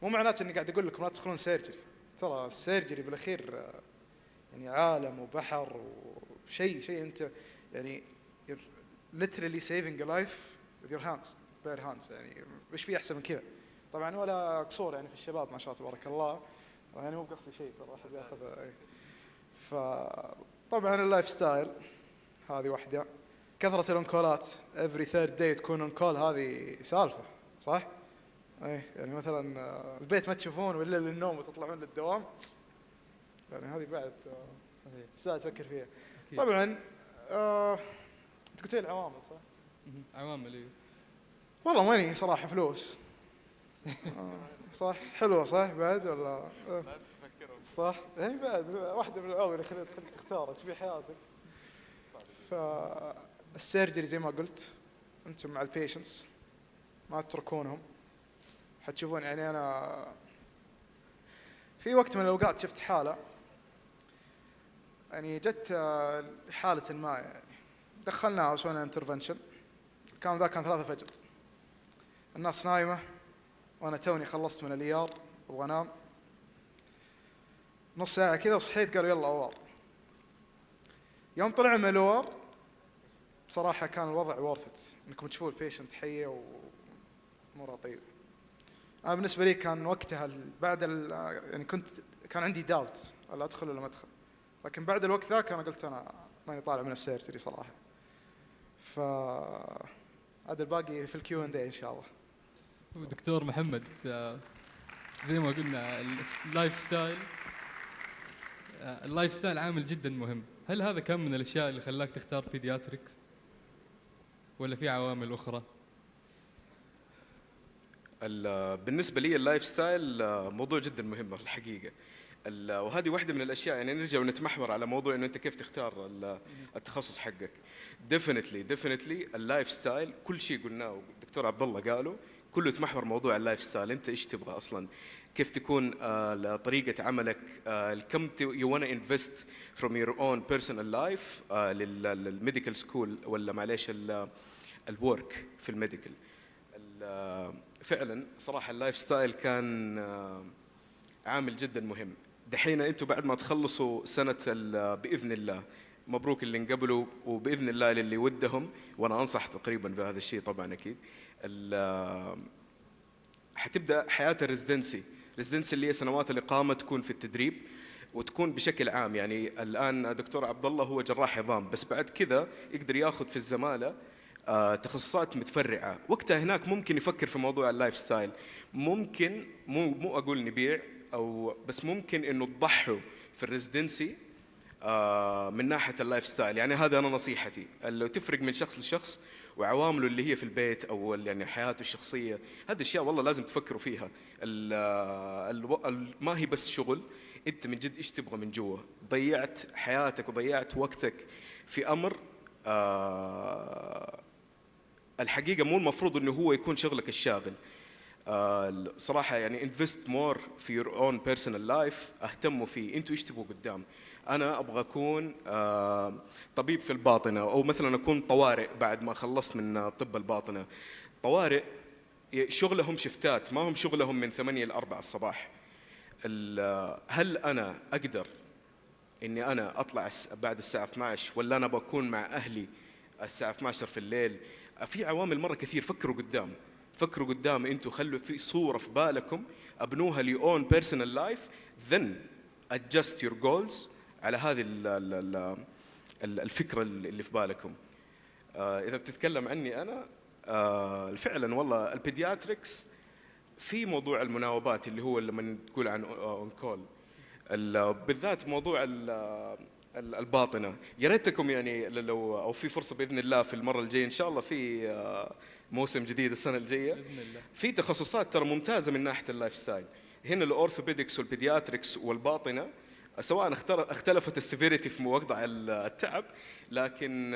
مو معناته اني قاعد اقول لكم لا تدخلون سيرجري، ترى السيرجري بالاخير يعني عالم وبحر وشيء انت يعني you're literally saving a life with your hands, bare hands. يعني ايش في احسن من كذا؟ طبعا ولا قصور يعني في الشباب ما شاء الله تبارك الله، يعني مو بقصدي شيء، ترى الواحد ياخذ. فطبعا اللايف ستايل هذه واحده، كثرة الانكولات every third day تكون انكول، هذه سالفة صح؟ اي يعني مثلا البيت ما تشوفون ولا للنوم وتطلعون للدوام، يعني هذه بعد تستاهل تفكر فيها. طبعا انت قلت لي العوامل صح؟ عوامل ايه؟ والله ماني صراحة فلوس. صح حلوة صح بعد ولا صح؟ يعني بعد واحدة من العوامل اللي خليك تختار تبي حياتك. فالسيرجري زي ما قلت انتم مع البيشنتس ما تتركونهم، حتشوفون. يعني انا في وقت من الاوقات شفت حالة، يعني جت حالة ما يعني دخلناها وسوينا انترفنشن، كان 3 فجر، الناس نايمة وانا توني خلصت من الإيار ابغى انام، نص ساعة كذا وصحيت قالوا يلا اوار. يوم طلع من الأوار بصراحة كان الوضع وورثت انكم تشوفوا البيشنت حية وامورها طيبة. انا بالنسبة لي كان وقتها بعد يعني كان عندي داوت هل ادخل ولا ما ادخل، لكن بعد الوقت ذاك انا قلت انا ماني طالع من السيرجري صراحة. هذا الباقي في الكيو اند ان شاء الله. دكتور محمد، زي ما قلنا اللايف ستايل عامل جدا مهم. هل هذا كان من الاشياء اللي خلاك تختار بيدياتريكس ولا في عوامل اخرى؟ بالنسبه لي اللايف ستايل موضوع جدا مهم الحقيقه، وهذه واحده من الاشياء. يعني نرجع ونتمحور على موضوع انه انت كيف تختار التخصص حقك. ديفينتلي اللايف ستايل كل شيء قلناه والدكتور عبد الله قاله كله يتمحور موضوع اللايف ستايل. انت ايش تبغى اصلا، كيف تكون طريقه عملك، كم you wanna invest from your own personal life للميديكال سكول ولا معليش الورك في الميديكال. فعلا صراحه اللايف ستايل كان عامل جدا مهم. دحين انتم بعد ما تخلصوا سنه باذن الله، مبروك اللي انقبلوا وباذن الله للي ودهم، وانا انصح تقريبا بهذا الشيء طبعا اكيد. حتبدا حياه الريزدنسي اللي هي سنوات الاقامه، تكون في التدريب وتكون بشكل عام. يعني الان دكتور عبد الله هو جراح عظام، بس بعد كذا يقدر ياخذ في الزماله تخصصات متفرعه. وقتها هناك ممكن يفكر في موضوع اللايف ستايل. ممكن مو اقول نبيع او بس ممكن انه تضحوا في الريزدنسي من ناحيه اللايف ستايل. يعني هذا انا نصيحتي، لو تفرق من شخص لشخص وعوامله اللي هي في البيت او يعني حياته الشخصيه، هذه اشياء والله لازم تفكروا فيها. ما هي بس شغل، انت من جد ايش تبغى من جوا. ضيعت حياتك وضيعت وقتك في امر الحقيقه مو المفروض انه هو يكون شغلك الشاغل. صراحه يعني invest more في your own personal life، اهتموا فيه. انتوا ايش تبغوا قدام؟ انا ابغى اكون طبيب في الباطنه، او مثلا اكون طوارئ بعد ما خلصت من طب الباطنه. طوارئ شغلهم شفتات، ما هم شغلهم من 8 ل 4 الصباح. هل انا اقدر اني انا اطلع بعد الساعه 12 ولا انا بكون مع اهلي الساعه 12 في الليل؟ في عوامل مره كثير. فكروا قدام انتوا، خلوا في صوره في بالكم، ابنوها لي اون بيرسونال لايف، then adjust your goals على هذه الفكره اللي في بالكم. اذا بتتكلم عني انا، فعلا والله البيدياتريكس في موضوع المناوبات اللي هو لما تقول عن اون كول، بالذات موضوع الباطنه. يا ريتكم يعني لو او في فرصه باذن الله في المره الجايه ان شاء الله في موسم جديد السنه الجايه، في تخصصات ترى ممتازه من ناحيه اللايف ستايل. هنا الاورثوبيدكس والبيدياتريكس والباطنه سواء اختلفت السيفيريتي في وضع التعب، لكن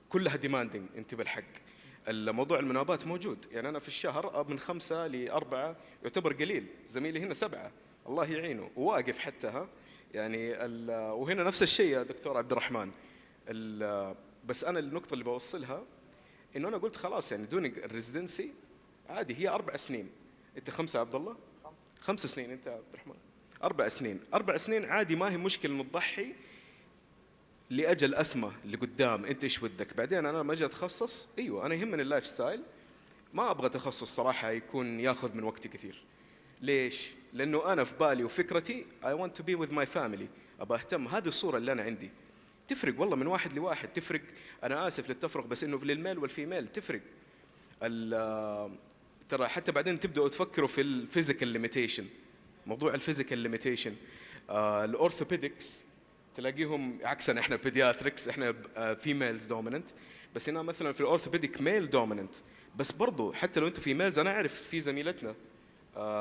كلها ديماندنج. انتبه الحق، الموضوع المناوبات موجود. يعني انا في الشهر من 5 ل4 يعتبر قليل، زميلي هنا 7 الله يعينه وواقف حتى ها. يعني وهنا نفس الشيء يا دكتور عبد الرحمن. بس انا النقطه اللي بوصلها انه انا قلت خلاص يعني دون الريزيدنسي عادي هي 4 سنين. انت 5 يا عبد الله؟ 5 سنين انت يا عبد الرحمن. 4 سنين، 4 سنين عادي، ما هي مشكله انه تضحي لاجل اسمى اللي قدام. انت ايش ودك بعدين؟ انا لما اجي اتخصص ايوه انا يهمني اللايف ستايل، ما ابغى تخصص صراحه يكون ياخذ من وقتي كثير. ليش؟ لانه انا في بالي وفكرتي I want to be with my family، ابغى اهتم. هذه الصوره اللي انا عندي تفرق والله من واحد لواحد، تفرق. انا اسف للتفرق بس انه للميل والفيميل تفرق. ترى حتى بعدين تبداوا تفكروا في الفيزيكال ليميتيشن. موضوع الفيزيكال ليميتيشن الاورثوبيدكس تلاقيهم عكسنا، احنا بيدياتريكس احنا فيميلز دوميننت، بس هنا مثلا في الاورثوبيدك ميل دوميننت. بس برضو حتى لو انتم فيميلز، انا اعرف في زميلتنا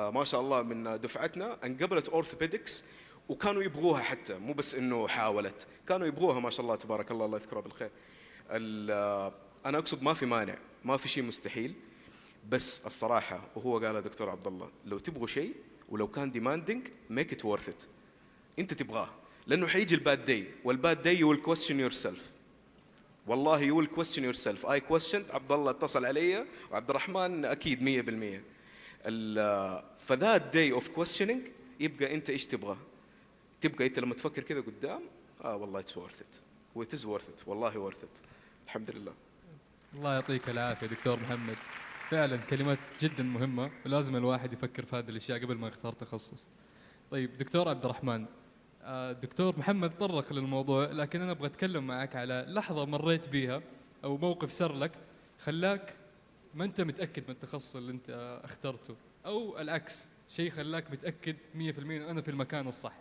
ما شاء الله من دفعتنا انقبلت اورثوبيدكس وكانوا يبغوها، حتى مو بس انه حاولت، كانوا يبغوها ما شاء الله تبارك الله، الله يذكرها بالخير. انا اقصد ما في مانع، ما في شيء مستحيل، بس الصراحه وهو قال دكتور عبد الله لو تبغوا شيء ولو كان ديماندنج ميك ات ورث ات. انت تبغاه لانه حيجي الباد داي، والباد داي يو ويل كويستشن يور سيلف. والله يو ويل كويستشن يور سيلف. اي كويستشنت، عبد الله اتصل علي وعبد الرحمن اكيد 100%. فذا داي اوف كويستشنينج يبقى انت ايش تبغى؟ تبقى انت لما تفكر كذا قدام والله اتس ورث ات وات از ورث ات، والله ورث ات. الحمد لله. الله يعطيك العافيه دكتور محمد، فعلا كلمات جدا مهمه ولازم الواحد يفكر في هذه الاشياء قبل ما يختار تخصص. طيب دكتور عبد الرحمن، دكتور محمد تطرق للموضوع، لكن انا ابغى اتكلم معك على لحظه مريت بيها او موقف سر لك خلاك ما انت متاكد من التخصص اللي انت اخترته، او العكس شيء خلاك متاكد 100% انا في المكان الصح.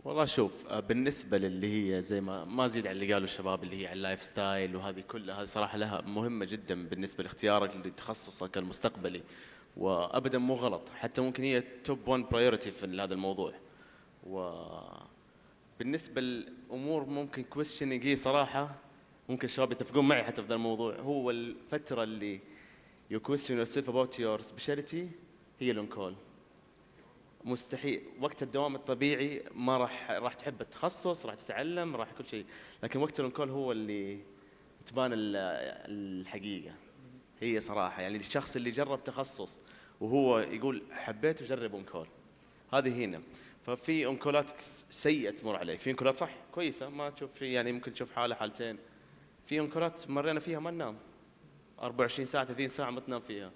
والله شوف، بالنسبة للي هي زي ما زيد على اللي قالوا الشباب اللي هي على اللايف ستايل وهذه كلها، هذه صراحة لها مهمة جدا بالنسبة لاختيارك لتخصصك المستقبلي، وأبدا مو غلط، حتى ممكن هي توب 1 برايورتي في هذا الموضوع. وبالنسبة للأمور ممكن كويستشنينج هي صراحة ممكن الشباب يتفقون معي حتى في هذا الموضوع، هو الفترة اللي you question yourself about your specialty هي الأون كول. مستحيل وقت الدوام الطبيعي ما راح تحب التخصص، راح تتعلم، راح كل شيء، لكن وقت الانكول هو اللي تبان الحقيقه. هي صراحه يعني الشخص اللي جرب تخصص وهو يقول حبيت وجرب انكول، هذه هنا. ففي انكولات سيئه تمر عليك، في انكولات صح كويسه ما تشوف شيء، يعني ممكن تشوف حاله حالتين. في انكولات مرينا فيها ما ننام 24 ساعه 30 ساعه ما تنام فيها،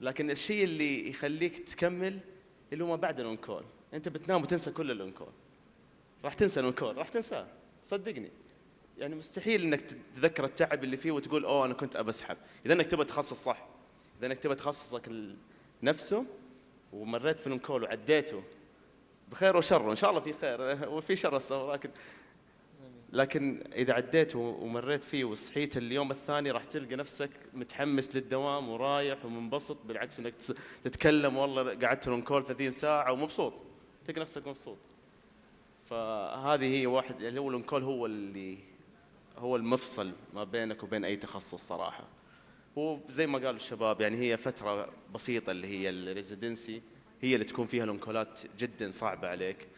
لكن الشيء اللي يخليك تكمل اللي هو ما بعد الانكول. انت بتنام وتنسى كل الانكول، راح تنسى الانكول، راح تنساه صدقني. يعني مستحيل انك تتذكر التعب اللي فيه وتقول انا كنت ابى اسحب. اذا انك تبغى تخصص صح، اذا انك تبغى تخصصك نفسه ومريت في الانكول وعديته بخير وشر، ان شاء الله في خير وفي شر الصراحه، لكن اذا عديت ومريت فيه وصحيت اليوم الثاني راح تلقى نفسك متحمس للدوام ورايح ومنبسط، بالعكس انك تتكلم والله قعدت الانكول 30 ساعه ومبسوط، تلقى نفسك مبسوط. فهذه هي واحد اللي هو الانكول هو المفصل ما بينك وبين اي تخصص صراحه. وزي ما قالوا الشباب يعني هي فتره بسيطه اللي هي الريزيدنسي، هي اللي تكون فيها الانكولات جدا صعبه عليك.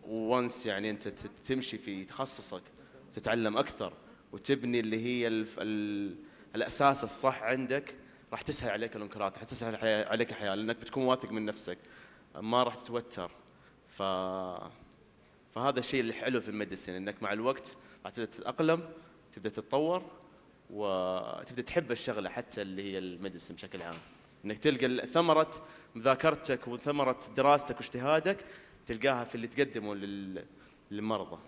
وونس يعني انت تمشي في تخصصك وتتعلم اكثر وتبني اللي هي الاساس الصح عندك، راح تسهل عليك الانكولات، راح تسهل عليك الحياه، لانك بتكون واثق من نفسك، ما راح تتوتر. فهذا الشيء اللي حلو في الميديسين، انك مع الوقت راح تبدا تتاقلم، تبدا تتطور، وتبدا تحب الشغله حتى اللي هي الميديسين بشكل عام، انك تلقى ثمره مذاكرتك وثمره دراستك واجتهادك تلقاها في اللي تقدمه للمرضى.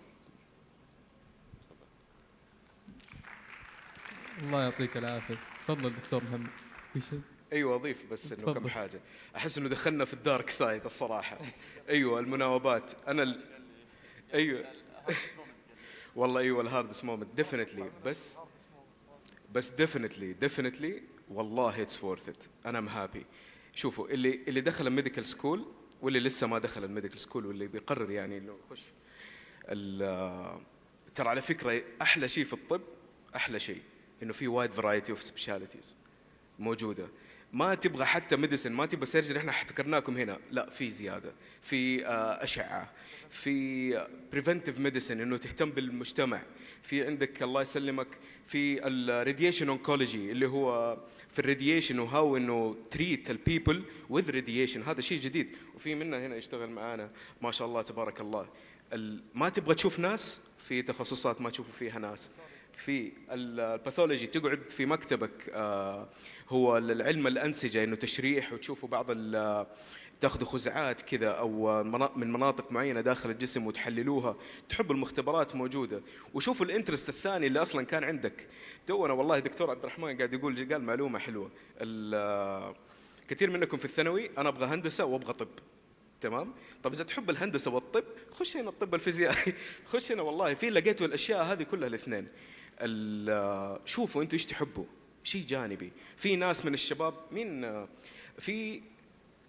الله يعطيك العافيه. تفضل دكتور محمد. في شيء؟ ايوه اضيف بس انه كم حاجه. احس انه دخلنا في الدارك سايد الصراحه. ايوه المناوبات ايوه والله ايوه الهاردست مومنت ديفينتلي. بس ديفينتلي والله اتس worth it. انا ام هابي. شوفوا اللي دخل الميديكال سكول واللي لسه ما دخل الميديكال سكول واللي بيقرر يعني انه يخش ترى على فكره احلى شيء في الطب، احلى شيء انه في وايد فرايتي اوف سبيشاليتيز موجوده. ما تبغى حتى ميديسن، ما تبغى سيرجري، احنا حتكرناكم هنا، لا في زياده، في اشعه، في بريفنتيف ميديسن انه تهتم بالمجتمع، في عندك الله يسلمك في الراديشن اونكولوجي اللي هو في الراديشن وهاو انه تريت البيبل وذ راديشن، هذا شيء جديد وفي منا هنا يشتغل معانا ما شاء الله تبارك الله. ما تبغى تشوف ناس في تخصصات ما تشوفوا فيها ناس، في الباثولوجي تقعد في مكتبك هو العلم الأنسجة إنه تشريح وتشوفوا بعض تاخذوا خزعات كذا أو من مناطق معينة داخل الجسم وتحللوها، تحب المختبرات موجودة. وشوفوا الانترست الثاني اللي أصلا كان عندك. تونا والله دكتور عبد الرحمن قاعد يقول قال معلومة حلوة، كثير منكم في الثانوي أنا أبغى هندسة وأبغى طب، تمام؟ طب إذا تحب الهندسة والطب خش هنا الطب الفيزيائي خش هنا، والله في لقيتوا الأشياء هذه كلها الاثنين. شوفوا أنتوا إيش تحبوا، شيء جانبي. في ناس من الشباب في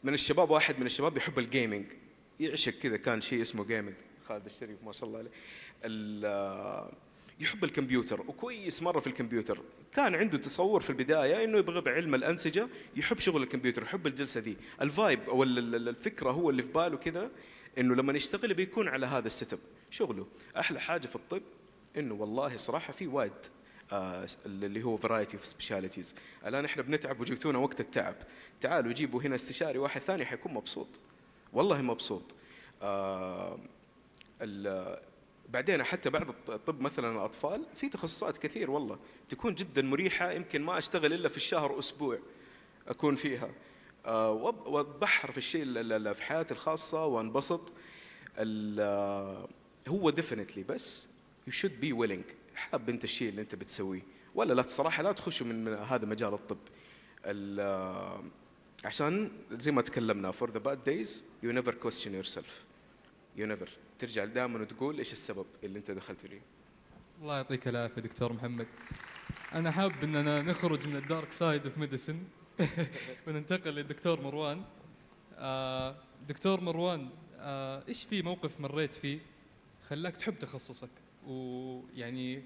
من الشباب واحد من الشباب يحب الجيمنج، يعشق كذا، كان شيء اسمه جيمنج، خالد الشريف ما شاء الله عليه، يحب الكمبيوتر وكويس مرة في الكمبيوتر. كان عنده تصور في البداية إنه يبغى بعلم الأنسجة، يحب شغل الكمبيوتر، يحب الجلسة ذي، الفايب أو الفكرة هو اللي في باله كذا، إنه لما يشتغل بيكون على هذا السيت اب شغله. أحلى حاجة في الطب إنه والله صراحة في وايد اللي هو فرايتي اوف سبيشاليتيز. الان احنا بنتعب وجبتونا وقت التعب، تعالوا جيبوا هنا استشاري واحد ثاني حيكون مبسوط، والله مبسوط. بعدين حتى بعد الطب مثلا الاطفال في تخصصات كثير والله تكون جدا مريحه، يمكن ما اشتغل الا في الشهر اسبوع اكون فيها واتبحر في الشيء في حياتي الخاصه وانبسط. هو ديفينتلي بس you should be willing، حاب انت الشيء اللي انت بتسويه ولا لا. الصراحه لا تخشوا من هذا مجال الطب عشان زي ما تكلمنا for the bad days you never question yourself، you never ترجع دائما وتقول ايش السبب اللي انت دخلت ليه. الله يعطيك العافيه دكتور محمد. انا حاب اننا نخرج من الدارك سايد اوف ميديسن وننتقل للدكتور مروان. دكتور مروان، ايش في موقف مريت فيه خلاك تحب تخصصك ويعني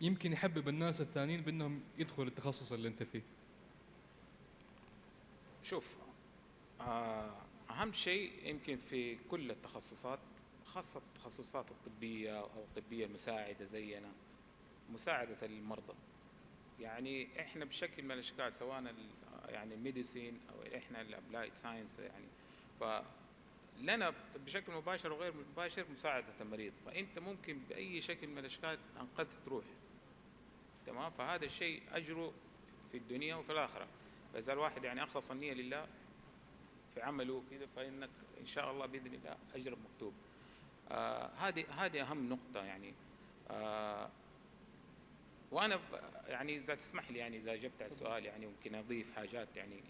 يمكن يحبب الناس الثانيين بأنهم يدخلوا التخصص اللي أنت فيه؟ شوف، أهم شيء يمكن في كل التخصصات، خاصة التخصصات الطبية أو الطبية المساعدة زينا، مساعدة المرضى. يعني إحنا بشكل من الأشكال سواء يعني الميديسين أو إحنا الأبلايد ساينس، يعني لنا بشكل مباشر وغير مباشر مساعدة المريض، فأنت ممكن بأي شكل من الأشكال أنقذت روح، تمام؟ فهذا الشيء أجره في الدنيا وفي الآخرة. فإذا الواحد يعني أخلص النية لله في عمله كذا فإنك إن شاء الله بإذن الله أجر مكتوب. هذه أهم نقطة يعني. وأنا يعني إذا تسمح لي يعني إذا أجبت على السؤال يعني ممكن أضيف حاجات يعني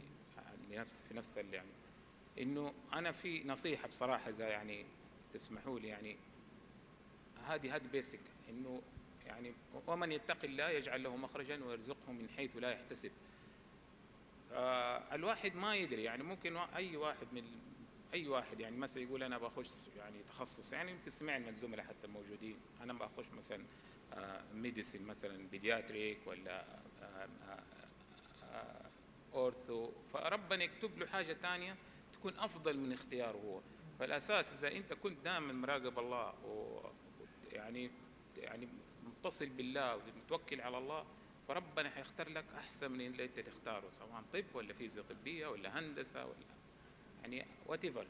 في نفس اللي يعني إنه أنا في نصيحة بصراحة إذا يعني تسمحوا لي، يعني هذه بيسك، إنه يعني ومن يتق الله يجعل له مخرجا ويرزقه من حيث لا يحتسب. الواحد ما يدري، يعني ممكن أي واحد يعني مثلا يقول أنا بخش يعني تخصص، يعني يمكن سمعنا من الزملاء حتى الموجودين أنا بخش مثلا ميديسين مثلا بيدياتريك ولا أورثو، فربنا يكتب له حاجة ثانية تكون أفضل من اختياره هو. فالأساس إذا أنت كنت دائما مراقب الله ويعني متصل بالله ومتوكل على الله، فربنا حيختار لك أحسن من اللي أنت تختاره، سواء طب ولا فيزياء طبية ولا هندسة ولا يعني whatever.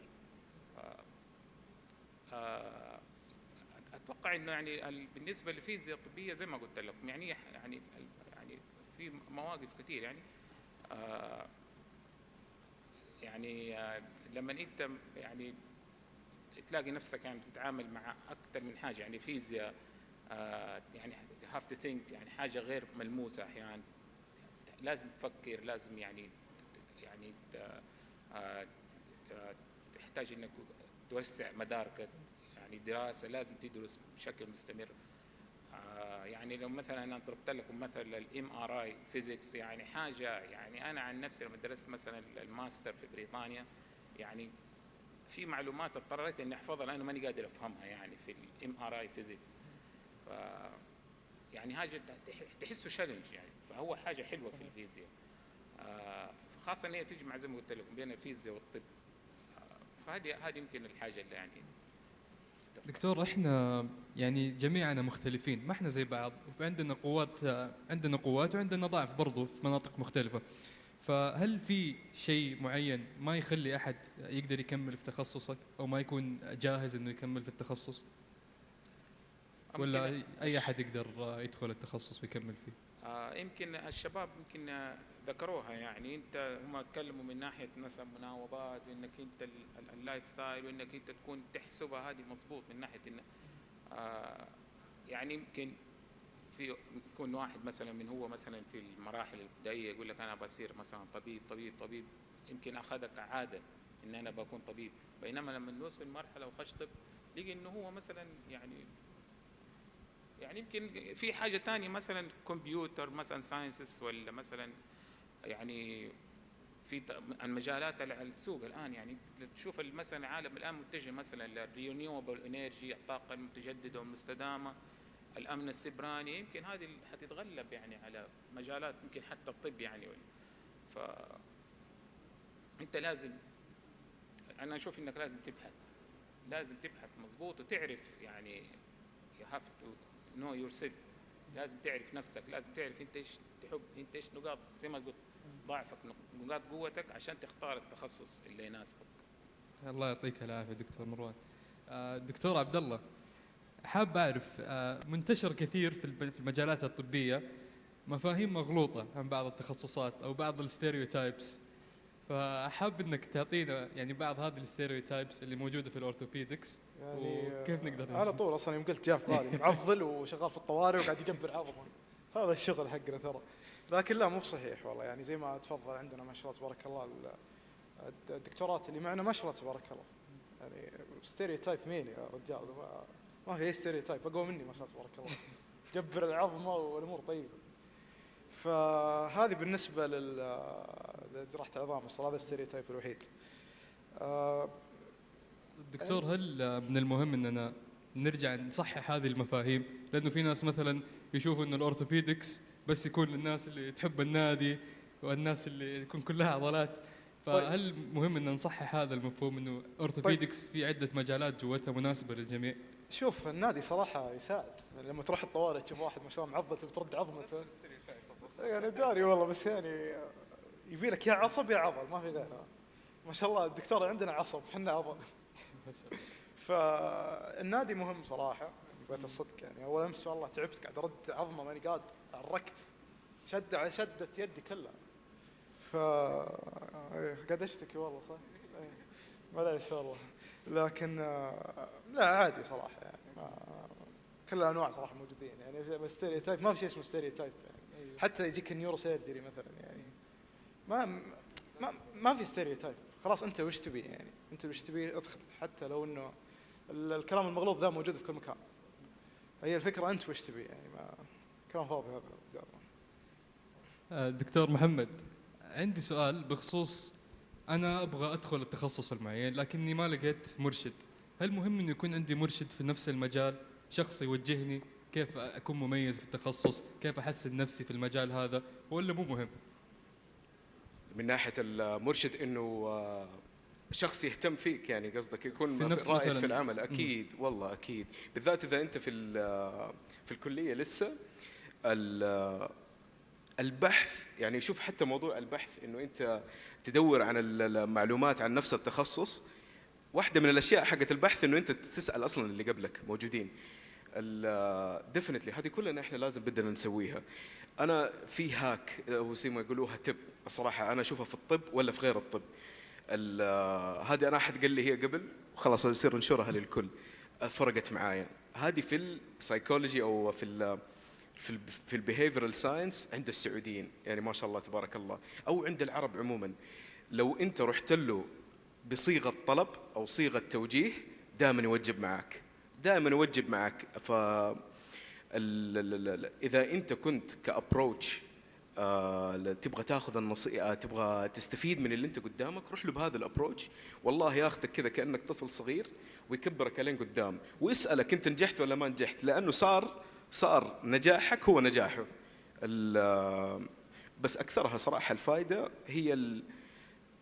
أتوقع إنه يعني بالنسبة للفيزياء الطبية زي ما قلت لكم يعني في مواقف كثير يعني لما انت يعني تلاقي نفسك يعني تتعامل مع اكثر من حاجه، يعني فيزياء يعني you have to think يعني حاجه غير ملموسه احيانا، لازم تفكر، لازم يعني تحتاج انك توسع مداركك، يعني دراسه لازم تدرس بشكل مستمر. يعني لو مثلا انا ضربت لكم مثل الام ار اي فيزيكس، يعني حاجه، يعني انا عن نفسي لما درست مثلا الماستر في بريطانيا، يعني في معلومات اضطريت اني احفظها لانه ماني قادر افهمها يعني في الام ار اي فيزيكس. ف يعني حاجه تحسه شالنج يعني، فهو حاجه حلوه في الفيزياء. خاصه ان هي تجمع زي ما قلت لكم بين الفيزياء والطب. فهذه يمكن الحاجه اللي يعني. دكتور، احنا يعني جميعنا مختلفين، ما احنا زي بعض، وعندنا قوات، عندنا قوات وعندنا ضعف برضو في مناطق مختلفة. فهل في شيء معين ما يخلي احد يقدر يكمل في تخصصك او ما يكون جاهز انه يكمل في التخصص؟ ولا اي احد يقدر يدخل التخصص ويكمل فيه؟ يمكن الشباب يمكن ذكروها، يعني انت هم تكلموا من ناحيه مثلا مناوبات، وانك انت اللايف ستايل، وانك انت تكون تحسبها، هذه مضبوط من ناحيه ان يعني يمكن في يكون واحد مثلا من هو مثلا في المراحل الابتدائيه يقول لك انا بصير مثلا طبيب، يمكن اخذك عاده ان انا بكون طبيب، بينما لما نوصل مرحله وخش طب لقي انه هو مثلا يعني يمكن في حاجه ثانيه مثلا كمبيوتر مثلا ساينسز، ولا مثلا يعني في المجالات على السوق الان، يعني تشوف مثلا العالم الان متجه مثلا للرينيوبل انرجي، الطاقه المتجدده والمستدامه، الامن السيبراني، يمكن هذه حتتغلب يعني على مجالات يمكن حتى الطب يعني. ف انت لازم، انا اشوف انك لازم تبحث مضبوط وتعرف يعني you have to know yourself، لازم تعرف نفسك، لازم تعرف انت ايش تحب، انت ايش نقاط زي ما قلت ضعفك، نقاط قوتك، عشان تختار التخصص اللي يناسبك. الله يعطيك العافيه دكتور مروان. دكتور عبد الله، حاب اعرف، منتشر كثير في المجالات الطبيه مفاهيم مغلوطه عن بعض التخصصات او بعض الستيريوتايبس، فحاب انك تعطينا يعني بعض هذه الستيريوتايبس اللي موجوده في الاورثوبيدكس، يعني وكيف نقدر على طول اصلا يوم قلت جاء في بالي معضل وشغال في الطوارئ وقاعد يجبر عظمه، هذا الشغل حقنا ترى. لكن لا، مو بصحيح والله، يعني زي ما تفضل عندنا ما شاء الله تبارك الله الدكتورات اللي معنا ما شاء الله تبارك الله، يعني ستيريوتايب مين يا رجال، ما في اي ستيريوتايب اقوى مني ما شاء الله تبارك الله، جبر العظمه والامور طيبه. فهذه بالنسبه لجراحه العظام، اصلا هذا الستيريوتايب الوحيد. دكتور، هل من المهم اننا نرجع نصحح هذه المفاهيم؟ لانه في ناس مثلا يشوفوا انه الاورثوبيدكس بس يكون للناس اللي تحب النادي والناس اللي يكون كلها عضلات، فهل مهم ان نصحح هذا المفهوم انه اورثوبيدكس في عده مجالات جوتها مناسبه للجميع؟ شوف، النادي صراحه يساعد، يعني لما تروح الطوارئ تشوف واحد ما شاء الله معضل تبي ترد عظمته، يعني داري والله، بس يعني يبي لك يا عصب يا عضل، ما في غيرها. ما شاء الله الدكتور عندنا عصب، احنا عضل. فالنادي مهم صراحه بيت الصدق، يعني اول امس والله تعبت قاعد ارد عظمه ماني قادر، عركت شدت يدي كلها، قاعد اشتكي والله صح، معليش والله. لكن لا عادي صراحه، يعني كل الانواع صراحه موجودين، يعني ستيريوتايب ما في شيء اسمه ستيريوتايب، يعني حتى يجيك النيورو سيرجري مثلا، يعني ما في ستيريوتايب، خلاص انت وش تبي، يعني انت وش تبي ادخل، حتى لو انه الكلام المغلوط ذا موجود في كل مكان، هي الفكره انت وش تبي، يعني كلام فاضي هذا. دكتور محمد، عندي سؤال بخصوص، انا ابغى ادخل التخصص المعين لكني ما لقيت مرشد، هل مهم انه يكون عندي مرشد في نفس المجال، شخص يوجهني كيف اكون مميز في التخصص، كيف احسن نفسي في المجال هذا، ولا مو مهم؟ من ناحيه المرشد انه شخص يهتم فيك، يعني قصدك يكون في رائد في العمل، اكيد والله اكيد، بالذات اذا انت في الكليه لسه. البحث، يعني شوف حتى موضوع البحث انه انت تدور عن المعلومات عن نفس التخصص، واحده من الاشياء حقت البحث انه انت تسال اصلا اللي قبلك موجودين. ديفنتلي هذه كلنا احنا لازم بدنا نسويها. انا في هاك او زي ما يقولوها تب، الصراحه انا اشوفها في الطب ولا في غير الطب. هذه انا احد قال لي هي قبل وخلاص نصير ننشرها للكل، فرقت معايا. هذه في السايكولوجي او في البيهيفيرال ساينس عند السعوديين، يعني ما شاء الله تبارك الله، او عند العرب عموما. لو انت رحت له بصيغه طلب او صيغه توجيه دائما يوجب معك، دائما يوجب معك. ف اذا انت كنت كابروتش تبغى تاخذ النصيحه، تبغى تستفيد من اللي انت قدامك، روح له بهذا الابروتش، والله ياخذك كذا كانك طفل صغير ويكبرك لين قدام ويسالك انت نجحت ولا ما نجحت، لانه صار نجاحك هو نجاحه. بس اكثرها صراحه الفائده هي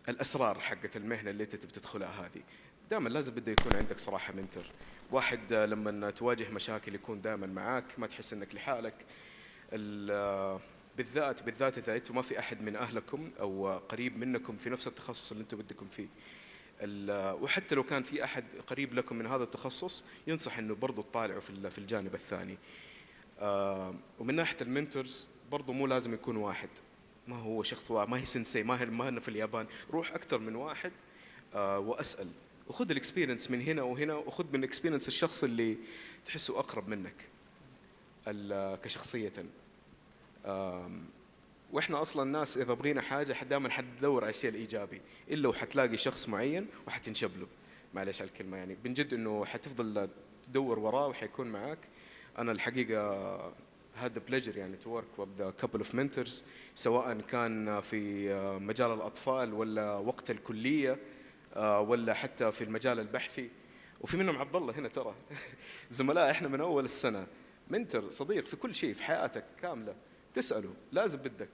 الاسرار حقت المهنه اللي انت تبي تدخلها هذه. دائما لازم بده يكون عندك صراحه منتور، واحد لما تواجه مشاكل يكون دائما معاك، ما تحس انك لحالك. بالذات اذا انتم ما في احد من اهلكم او قريب منكم في نفس التخصص اللي انتم بدكم فيه. وحتى لو كان في احد قريب لكم من هذا التخصص، ينصح انه برضو تطالعوا في الجانب الثاني. ومن ناحيه المنتورز برضو مو لازم يكون واحد، ما هو شخص واحد، ما هي سنسي، ما هنا في اليابان، روح اكثر من واحد واسال، وخذ الاكسبيرينس من هنا وهنا، وخذ من الاكسبيرينس الشخص اللي تحسه اقرب منك كشخصيه. واحنا اصلا الناس اذا بغينا حاجه دائما حتدور على الشيء الايجابي، الا وحتلاقي شخص معين وحتنشب له، معلش على الكلمه يعني، بنجد انه حتفضل تدور وراه وحيكون معاك. انا الحقيقه had the pleasure يعني to work with a couple of mentors، سواء كان في مجال الأطفال ولا وقت الكلية ولا حتى في المجال البحثي. وفي منهم عبد الله هنا ترى زملاء احنا من أول السنة. منتر صديق في كل شيء في حياتك كاملة، تسأله لازم بدك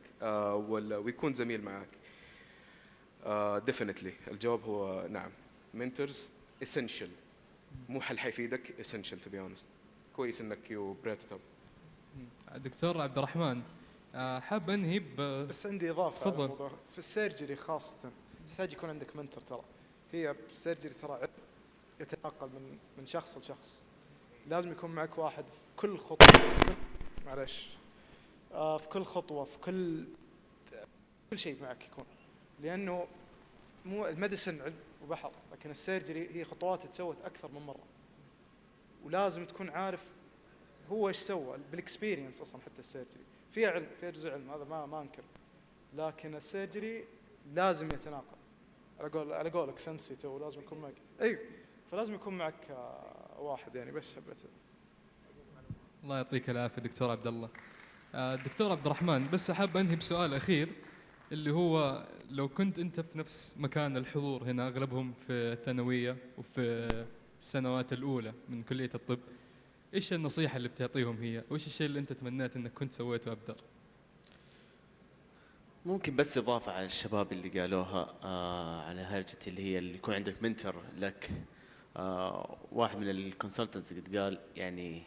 ويكون زميل معك. definitely الجواب هو نعم. mentors essential، مو حل حيفيدك، essential to be honest. كويس انك you brought it up. دكتور عبد الرحمن، حاب انهي بس عندي اضافه تفضل. على الموضوع. في السيرجري خاصه تحتاج يكون عندك منتور. ترى هي السيرجري ترى يتنقل من شخص لشخص، لازم يكون معك واحد في كل خطوه، معلش في كل خطوه، في كل شيء معك يكون، لانه مو الميديسن علم وبحر، لكن السيرجري هي خطوات تسوت اكثر من مره، ولازم تكون عارف هو ايش سوى بالاكسبيرينس. اصلا حتى السيرجري فيها علم، فيها جزء علم، هذا ما انكر، لكن السيرجري لازم يتناقل. على قولك سنسي تو لازم يكون معك، ايوه، فلازم يكون معك واحد يعني. بس حبيت. الله يعطيك العافيه دكتور عبد الله. دكتور عبد الرحمن، بس حاب انهي بسؤال اخير، اللي هو لو كنت انت في نفس مكان الحضور هنا اغلبهم في الثانويه وفي السنوات الاولى من كليه الطب، ايش النصيحه اللي بتعطيهم هي؟ وايش الشيء اللي انت تمنيت انك كنت سويته ابدر؟ ممكن بس اضافه على الشباب اللي قالوها على هرجه اللي هي اللي يكون عندك منتور لك. واحد من الكونسلتنتس قد قال يعني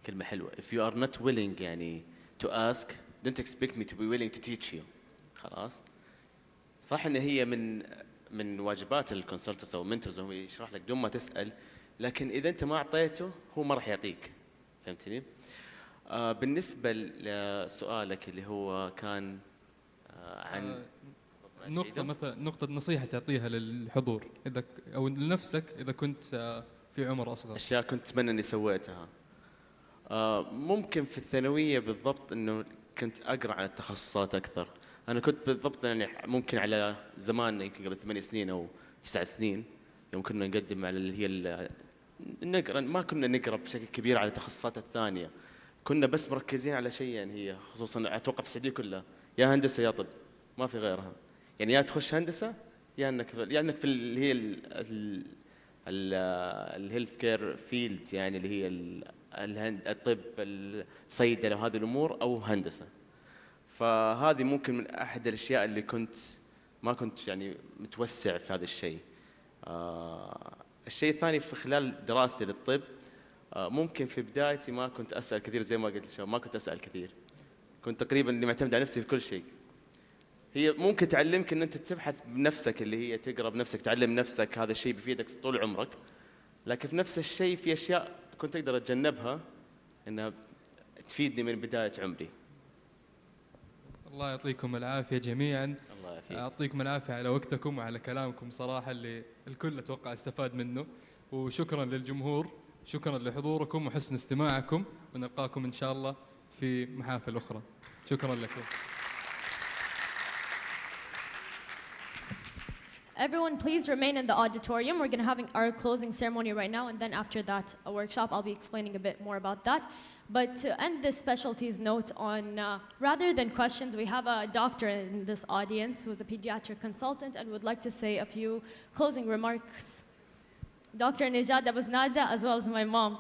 كلمه حلوه: if you are not willing يعني to ask don't expect me to be willing to teach you. خلاص، صح ان هي من واجبات الكونسلتنتس او المنتورز هو يشرح لك دون ما تسال، لكن اذا انت ما اعطيته هو ما راح يعطيك. فهمتني؟ بالنسبه لسؤالك اللي هو كان عن نقطة نصيحة تعطيها للحضور إذا أو لنفسك إذا كنت في عمر أصغر. أشياء كنت أتمنى إني سويتها. ممكن في الثانوية بالضبط إنه كنت أقرأ عن التخصصات أكثر. أنا كنت بالضبط يعني ممكن على زمان يمكن قبل 8 سنين أو 9 سنين يوم كنا نقدم على اللي هي نقرأ، ما كنا نقرأ بشكل كبير على التخصصات الثانية، كنا بس مركزين على شيء يعني هي خصوصا أتوقع في السعودية كلها يا هندسة يا طب، ما في غيرها. يعني يا تخش هندسة يا انك في اللي هي الهيلث كير فيلد، يعني اللي هي الطب الصيدلة وهذه الامور، او هندسة. فهذه ممكن من احد الاشياء اللي ما كنت يعني متوسع في هذا الشيء. الشيء الثاني في خلال دراستي للطب، ممكن في بدايتي ما كنت اسال كثير زي ما قلت الشباب، ما كنت اسال كثير، كنت تقريبا اني معتمد على نفسي في كل شيء. هي ممكن تعلمك ان انت تبحث بنفسك، اللي هي تقرا بنفسك، تعلم نفسك، هذا الشيء بيفيدك طول عمرك. لكن في نفس الشيء في اشياء كنت اقدر اتجنبها انها تفيدني من بدايه عمري. الله يعطيكم العافيه جميعا. الله يعافيك. يعطيكم العافيه على وقتكم وعلى كلامكم صراحه اللي الكل اتوقع استفاد منه، وشكرا للجمهور، شكرا لحضوركم وحسن استماعكم، ونلقاكم ان شاء الله في محافل اخرى. شكرا لكم. Everyone, please remain in the auditorium. We're going to have our closing ceremony right now, and then after that, a workshop. I'll be explaining a bit more about that. But to end this specialties note on, rather than questions, we have a doctor in this audience who's a pediatric consultant and would like to say a few closing remarks. Dr. Nijad Abu Znada, as well as my mom.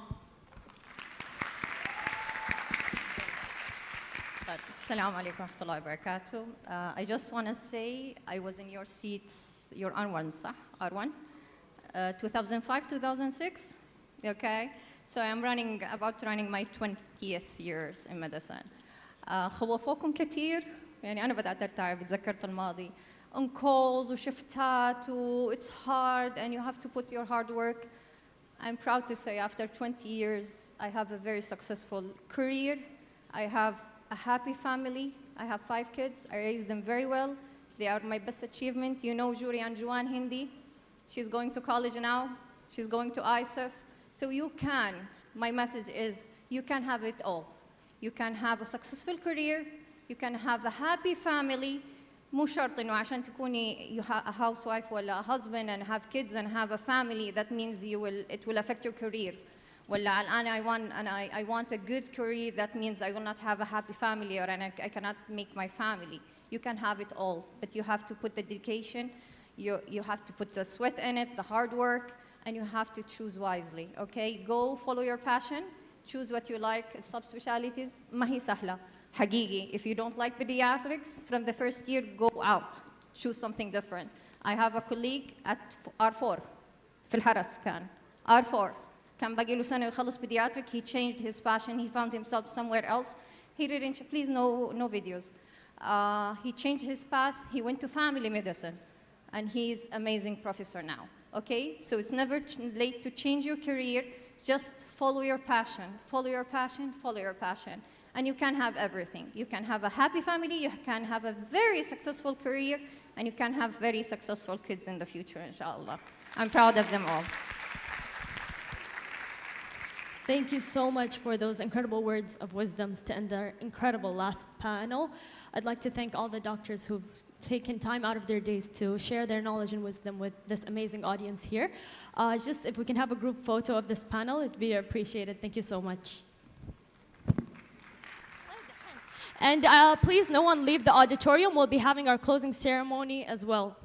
Assalamu alaikum wa rahmatullahi wa barakatuh. I just want to say I was in your seats, your R1, صح? R1? 2005, 2006? Okay. So I'm about running my 20th years in medicine. خوفوكم كتير يعني أنا بدأت أرتعب تذكرت الماضي. On calls وشفتات it's hard and you have to put your hard work. I'm proud to say after 20 years I have a very successful career. I have a happy family. I have 5 kids. I raised them very well. They are my best achievement. You know Juri and Juan Hindi. She's going to college now. She's going to ISF. So you can, my message is, you can have it all. You can have a successful career. You can have a happy family. مو شرط إنه عشان تكوني a housewife ولا a husband and have kids and have a family, that means it will affect your career. ولا I want a good career, that means I will not have a happy family or I cannot make my family. You can have it all, but you have to put the dedication, you have to put the sweat in it, the hard work, and you have to choose wisely, okay? Go follow your passion, choose what you like. Subspecialties, ما هي سهلة. حقيقي, if you don't like pediatrics, from the first year, go out. Choose something different. I have a colleague at R4, في الحرس كان. R4. كان باقي له سنة يخلص pediatric. He changed his passion. He found himself somewhere else. He didn't, please no videos. He changed his path. He went to family medicine. And he's amazing professor now. Okay? So it's never late to change your career. Just follow your passion. Follow your passion. Follow your passion. And you can have everything. You can have a happy family. You can have a very successful career. And you can have very successful kids in the future, inshallah. I'm proud of them all. Thank you so much for those incredible words of wisdoms to end our incredible last panel. I'd like to thank all the doctors who've taken time out of their days to share their knowledge and wisdom with this amazing audience here. Just if we can have a group photo of this panel, it'd be appreciated. Thank you so much. And please, no one leave the auditorium. We'll be having our closing ceremony as well.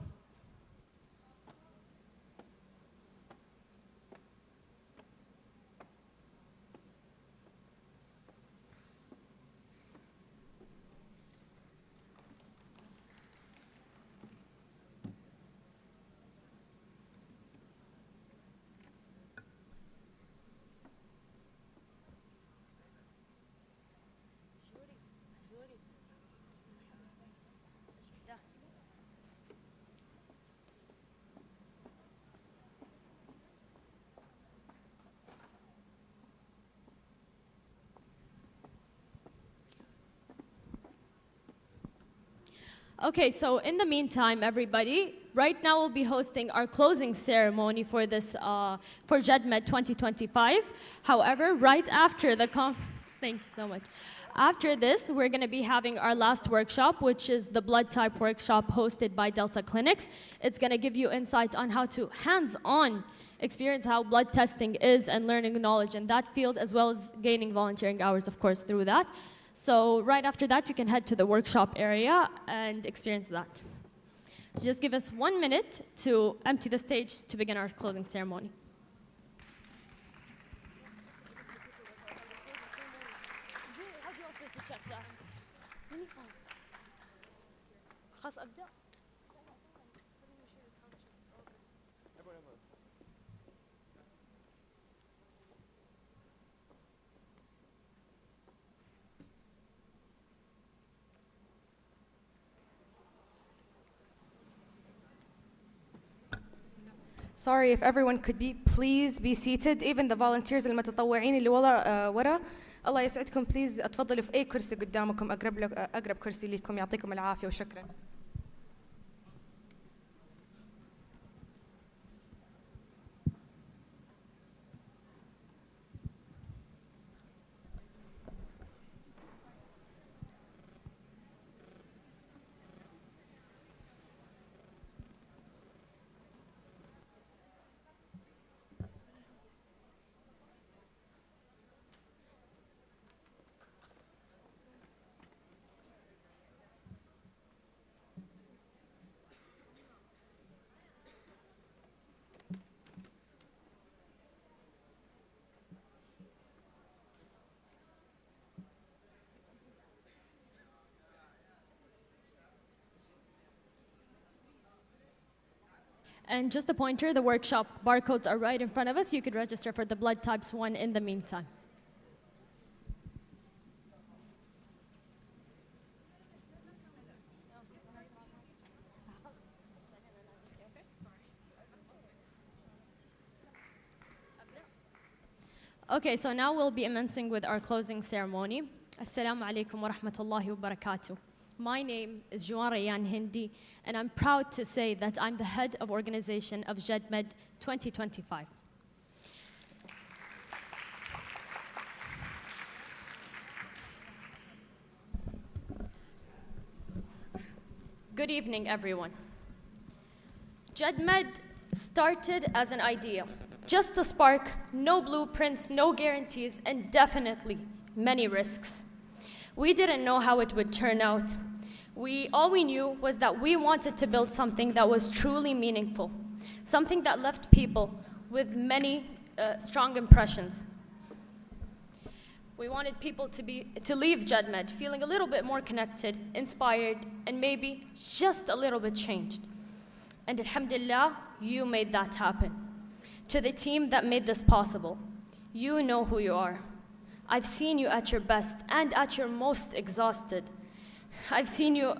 Okay, so in the meantime, everybody, right now we'll be hosting our closing ceremony for this, for Jed Med 2025. However, right after the thank you so much. After this, we're going to be having our last workshop, which is the blood type workshop hosted by Delta Clinics. It's going to give you insight on how to hands-on experience how blood testing is and learning knowledge in that field, as well as gaining volunteering hours, of course, through that. So right after that, you can head to the workshop area and experience that. Just give us 1 minute to empty the stage to begin our closing ceremony. Sorry, if everyone could please be seated, even the volunteers المتطوعين اللي ورا الله يسعدكم please اتفضلوا في أي كرسي قدامكم أقرب كرسي لكم يعطيكم العافية وشكرا. And just a pointer, the workshop barcodes are right in front of us. You could register for the blood types 1 in the meantime. Okay, so now we'll be commencing with our closing ceremony. Assalamu alaikum wa rahmatullahi wa barakatuh. My name is Juan Rayan Hindi, and I'm proud to say that I'm the head of organization of Jed Med 2025. Good evening, everyone. Jed Med started as an idea. Just a spark, no blueprints, no guarantees, and definitely many risks. We didn't know how it would turn out. All we knew was that we wanted to build something that was truly meaningful, something that left people with many strong impressions. We wanted people to leave Jed Med feeling a little bit more connected, inspired, and maybe just a little bit changed. And alhamdulillah, you made that happen. To the team that made this possible, you know who you are. I've seen you at your best and at your most exhausted. I've seen you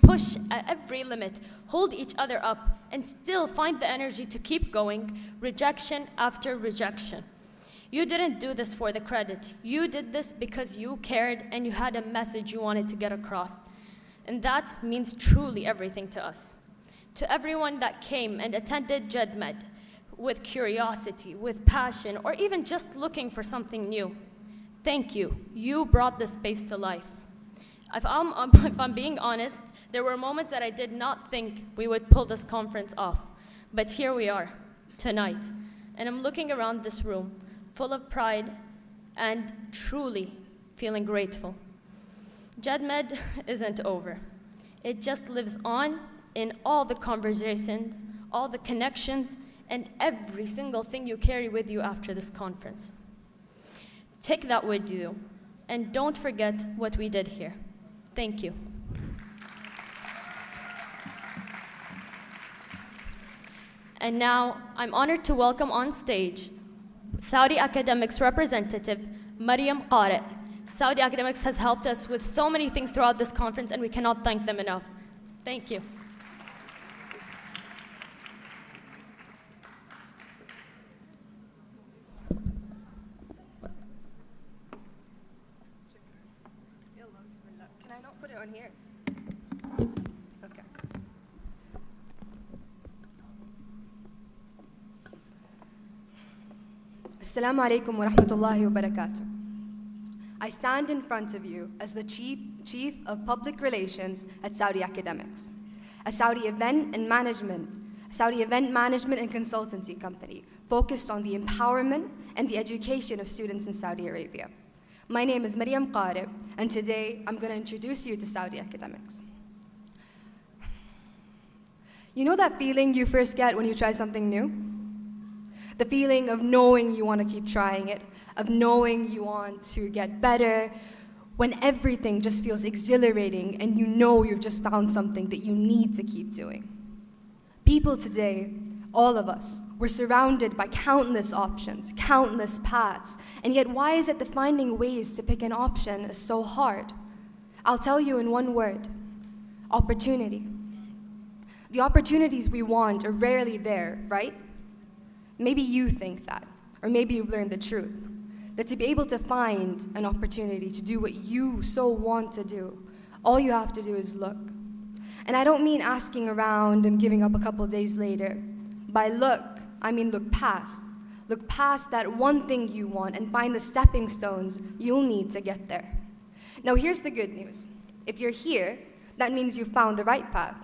push at every limit, hold each other up, and still find the energy to keep going, rejection after rejection. You didn't do this for the credit. You did this because you cared and you had a message you wanted to get across. And that means truly everything to us. To everyone that came and attended Jed Med, with curiosity, with passion, or even just looking for something new. Thank you. You brought this space to life. If I'm being honest, there were moments that I did not think we would pull this conference off. But here we are, tonight. And I'm looking around this room, full of pride and truly feeling grateful. Jed Med isn't over. It just lives on in all the conversations, all the connections, and every single thing you carry with you after this conference. Take that with you, and don't forget what we did here. Thank you. And now, I'm honored to welcome on stage Saudi Academics representative, Mariam Qari. Saudi Academics has helped us with so many things throughout this conference, and we cannot thank them enough. Thank you. Can I not put it on here? Okay. Assalamu alaikum wa rahmatullahi wa barakatuh. I stand in front of you as the Chief of Public Relations at Saudi Academics, a Saudi event management and consultancy company focused on the empowerment and the education of students in Saudi Arabia. My name is Mariam Qari, and today I'm going to introduce you to Saudi Academics. You know that feeling you first get when you try something new? The feeling of knowing you want to keep trying it, of knowing you want to get better, when everything just feels exhilarating and you know you've just found something that you need to keep doing. People today, all of us, we're surrounded by countless options, countless paths, and yet why is it that finding ways to pick an option is so hard? I'll tell you in one word: opportunity. The opportunities we want are rarely there, right? Maybe you think that, or maybe you've learned the truth, that to be able to find an opportunity to do what you so want to do, all you have to do is look. And I don't mean asking around and giving up a couple days later. By look, I mean look past. Look past that one thing you want and find the stepping stones you'll need to get there. Now here's the good news. If you're here, that means you've found the right path.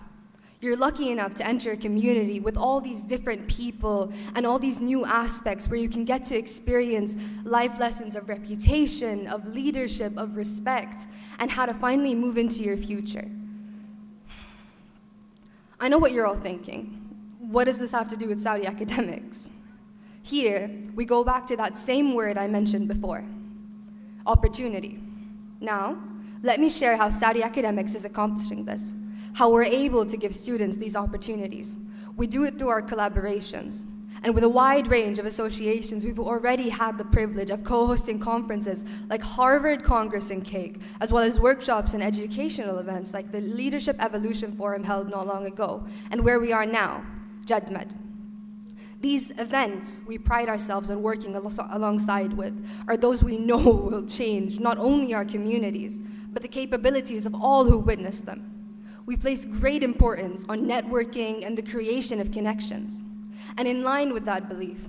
You're lucky enough to enter a community with all these different people and all these new aspects where you can get to experience life lessons of reputation, of leadership, of respect, and how to finally move into your future. I know what you're all thinking. What does this have to do with Saudi Academics? Here, we go back to that same word I mentioned before: opportunity. Now, let me share how Saudi Academics is accomplishing this, how we're able to give students these opportunities. We do it through our collaborations. And with a wide range of associations, we've already had the privilege of co-hosting conferences like Harvard Congress and Cake, as well as workshops and educational events like the Leadership Evolution Forum held not long ago, and where we are now, Jed Med. These events we pride ourselves on working alongside with are those we know will change not only our communities, but the capabilities of all who witness them. We place great importance on networking and the creation of connections. And in line with that belief,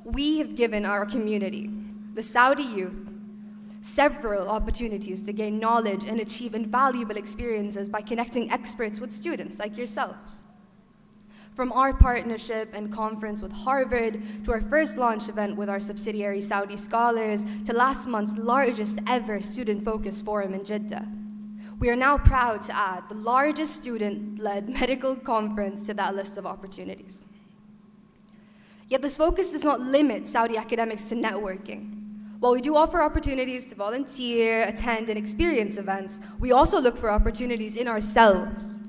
we have given our community, the Saudi youth, several opportunities to gain knowledge and achieve invaluable experiences by connecting experts with students like yourselves. From our partnership and conference with Harvard, to our first launch event with our subsidiary Saudi Scholars, to last month's largest ever student-focused forum in Jeddah. We are now proud to add the largest student-led medical conference to that list of opportunities. Yet this focus does not limit Saudi academics to networking. While we do offer opportunities to volunteer, attend, and experience events, we also look for opportunities in ourselves,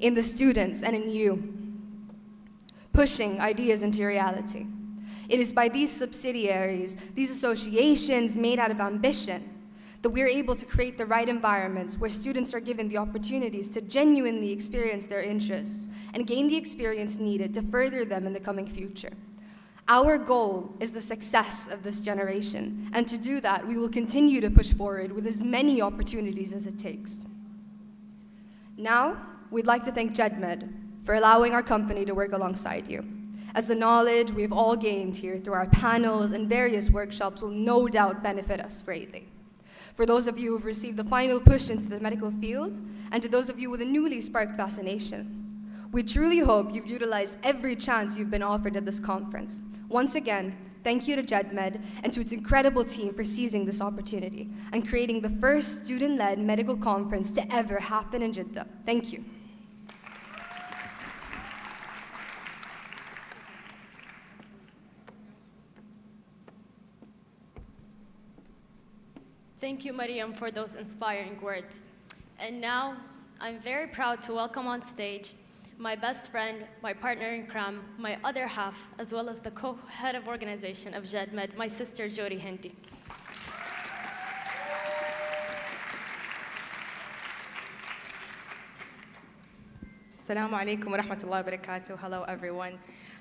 in the students, and in you, pushing ideas into reality. It is by these subsidiaries, these associations made out of ambition, that we're able to create the right environments where students are given the opportunities to genuinely experience their interests and gain the experience needed to further them in the coming future. Our goal is the success of this generation, and to do that, we will continue to push forward with as many opportunities as it takes. Now, we'd like to thank Jed Med for allowing our company to work alongside you, as the knowledge we've all gained here through our panels and various workshops will no doubt benefit us greatly. For those of you who've received the final push into the medical field, and to those of you with a newly sparked fascination, we truly hope you've utilized every chance you've been offered at this conference. Once again, thank you to Jed Med and to its incredible team for seizing this opportunity and creating the first student-led medical conference to ever happen in Jeddah. Thank you. Thank you, Mariam, for those inspiring words. And now, I'm very proud to welcome on stage my best friend, my partner in crime, my other half, as well as the co-head of organization of Jed Med, my sister, Jody Hindi. Assalamu alaikum wa rahmatullahi wa barakatuh. Hello, everyone.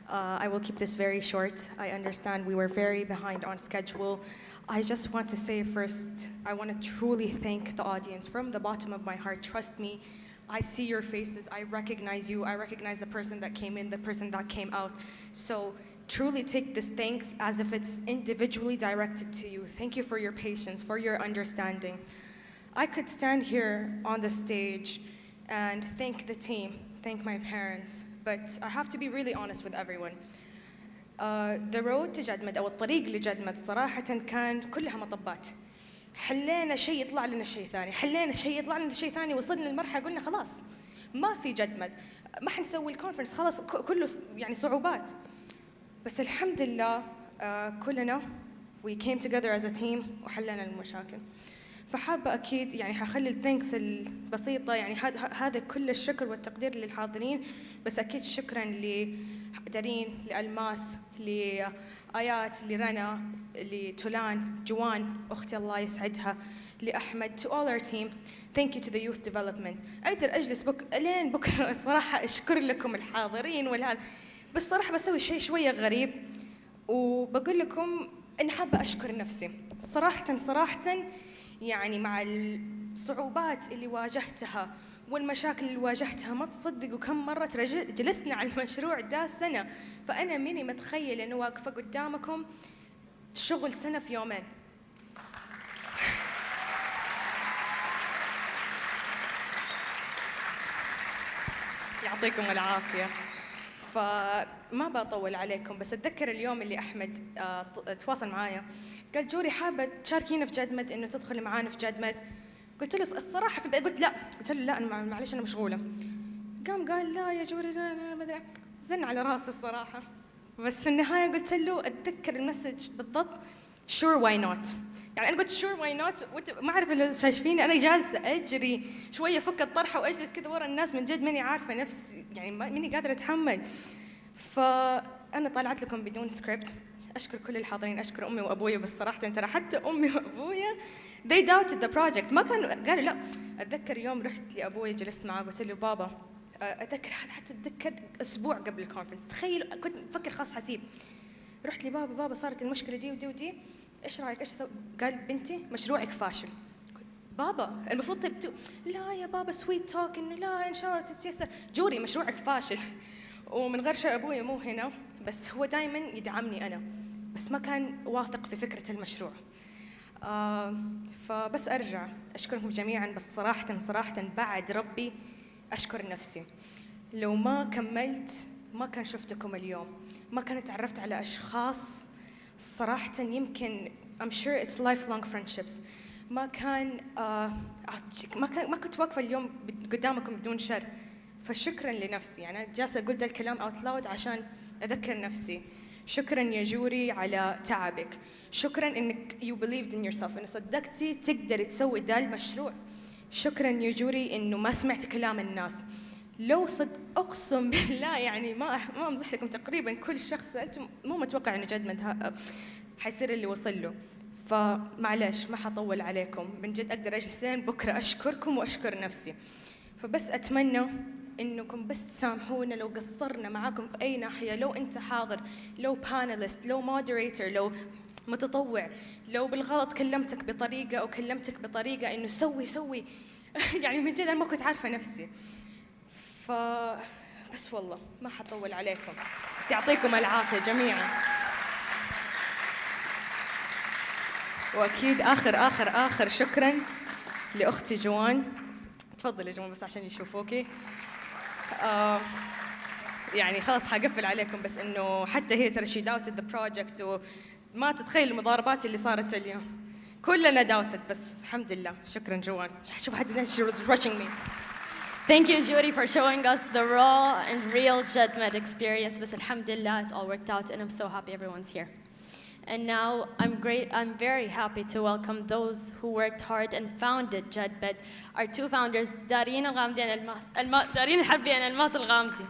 I will keep this very short. I understand we were very behind on schedule. I just want to say first, I want to truly thank the audience from the bottom of my heart. Trust me, I see your faces, I recognize you, I recognize the person that came in, the person that came out. So truly take this thanks as if it's individually directed to you. Thank you for your patience, for your understanding. I could stand here on the stage and thank the team, thank my parents, but I have to be really honest with everyone. The road to Jed Med أو الطريق لجد مد صراحة كان كلها مطبات. حلينا شيء يطلع لنا شيء ثاني، حلينا شيء يطلع لنا شيء ثاني، وصلنا لمرحلة قلنا خلاص ما في جد مد، ما حنسوي الكونفرنس خلاص كله يعني صعوبات. بس الحمد لله كلنا we came together as a team وحلينا المشاكل. فحابة أكيد يعني حخلي الثانكس البسيطة يعني هذا كل الشكر والتقدير للحاضرين، بس أكيد شكرا لدارين، لألماس، لآيات، لرنا، لتولان، جوان أختي الله يسعدها، لأحمد, to all our team. Thank you to the youth development. أقدر أجلس لين بكرة الصراحة أشكر لكم الحاضرين والهذا، بس صراحة بسوي شيء شوية غريب وبقول لكم إن حابة أشكر نفسي صراحة يعني مع الصعوبات اللي واجهتها والمشاكل اللي واجهتها ما تصدقوا كم مرة جلسنا على المشروع ده سنة، فأنا ماني متخيل إنه واقفة قدامكم شغل سنة في يومين. يعطيكم العافية. فما بطول عليكم، بس أتذكر اليوم اللي أحمد تواصل معايا قال جوري حابة تشاركينا في جد مد إنه تدخلي معانا في جد مد. قلت له الصراحة قلت لا، قلت له لا أنا معلش أنا مشغولة. قال لا يا جوري لا ما أدري، زن على راسي الصراحة. بس في النهاية قلت له أتذكر المسج بالضبط sure why not. يعني أنا قلت sure why not ما أعرف اللي شايفيني أنا جالسة أجري شوية فك الطرحة وأجلس كذا ورا الناس، من جد ماني عارفة نفسي يعني ماني قادرة أتحمل. فأنا طلعت لكم بدون سكريبت. أشكر كل الحاضرين، أشكر أمي وأبوي، بس صراحة ترى حتى أمي وأبويا they doubted the project. ما كانوا قالوا لا. أتذكر يوم رحت لأبوي جلست معاه قلت له بابا، أتذكر هذا حتى أتذكر أسبوع قبل الكونفرنس، تخيل كنت مفكر خلاص حسيب. رحت لبابا، بابا صارت المشكلة دي ودي ودي، إيش رأيك إيش أسوي؟ قال بنتي مشروعك فاشل. بابا المفروض تبدو لا يا بابا سويت توك إنه لا إن شاء الله تتيسر. جوري مشروعك فاشل. ومن غير شيء أبوي مو هنا، بس هو دائما يدعمني أنا، بس ما كان واثق في فكرة المشروع. فبس أرجع أشكركم جميعا، بس صراحة بعد ربي أشكر نفسي. لو ما كملت ما كان شفتكم اليوم، ما كان تعرفت على أشخاص صراحة يمكن I'm sure it's lifelong friendships. ما كنت واقفة اليوم قدامكم بدون شر. فشكرا لنفسي، يعني أنا جالسة أقول ذا الكلام out loud عشان أذكر نفسي. شكرا يا جوري على تعبك، شكرا إنك you believed in yourself، إنه صدقتي تقدري تسوي ذا المشروع. شكرا يا جوري إنه ما سمعت كلام الناس. لو أقسم بالله يعني ما أمزح لكم، تقريبا كل شخص سألته مو متوقع إنه جد مد حيصير اللي وصل له. فمعلش ما حطول عليكم، من جد أقدر أجلس لين بكرة أشكركم وأشكر نفسي. فبس أتمنى إنكم بس تسامحونا لو قصرنا معاكم في أي ناحية، لو أنت حاضر، لو بانلست، لو مودريتور، لو متطوع، لو بالغلط كلمتك بطريقة أو كلمتك بطريقة إنه سوي يعني من جد أنا ما كنت عارفة نفسي. بس والله ما حطول عليكم، بس يعطيكم العافية جميعا. وأكيد آخر شكرا لأختي جوان. تفضل يا جماعة بس عشان يشوفوكي. يعني خلاص حقفل عليكم، بس إنه حتى هي ترى she doubted the project، وما تتخيل المضاربات اللي صارت اليوم. كلنا doubted، بس الحمد لله. شكرا جوان. شوف حد she was rushing me. Thank you, Judy, for showing us the raw and real Jed Med experience. But alhamdulillah, it all worked out, and I'm so happy everyone's here. And now I'm very happy to welcome those who worked hard and founded Jed Med. Our two founders, Dareen Al-Ghamdi and Dareen Al-Habbi and Almas Al-Ghamdi.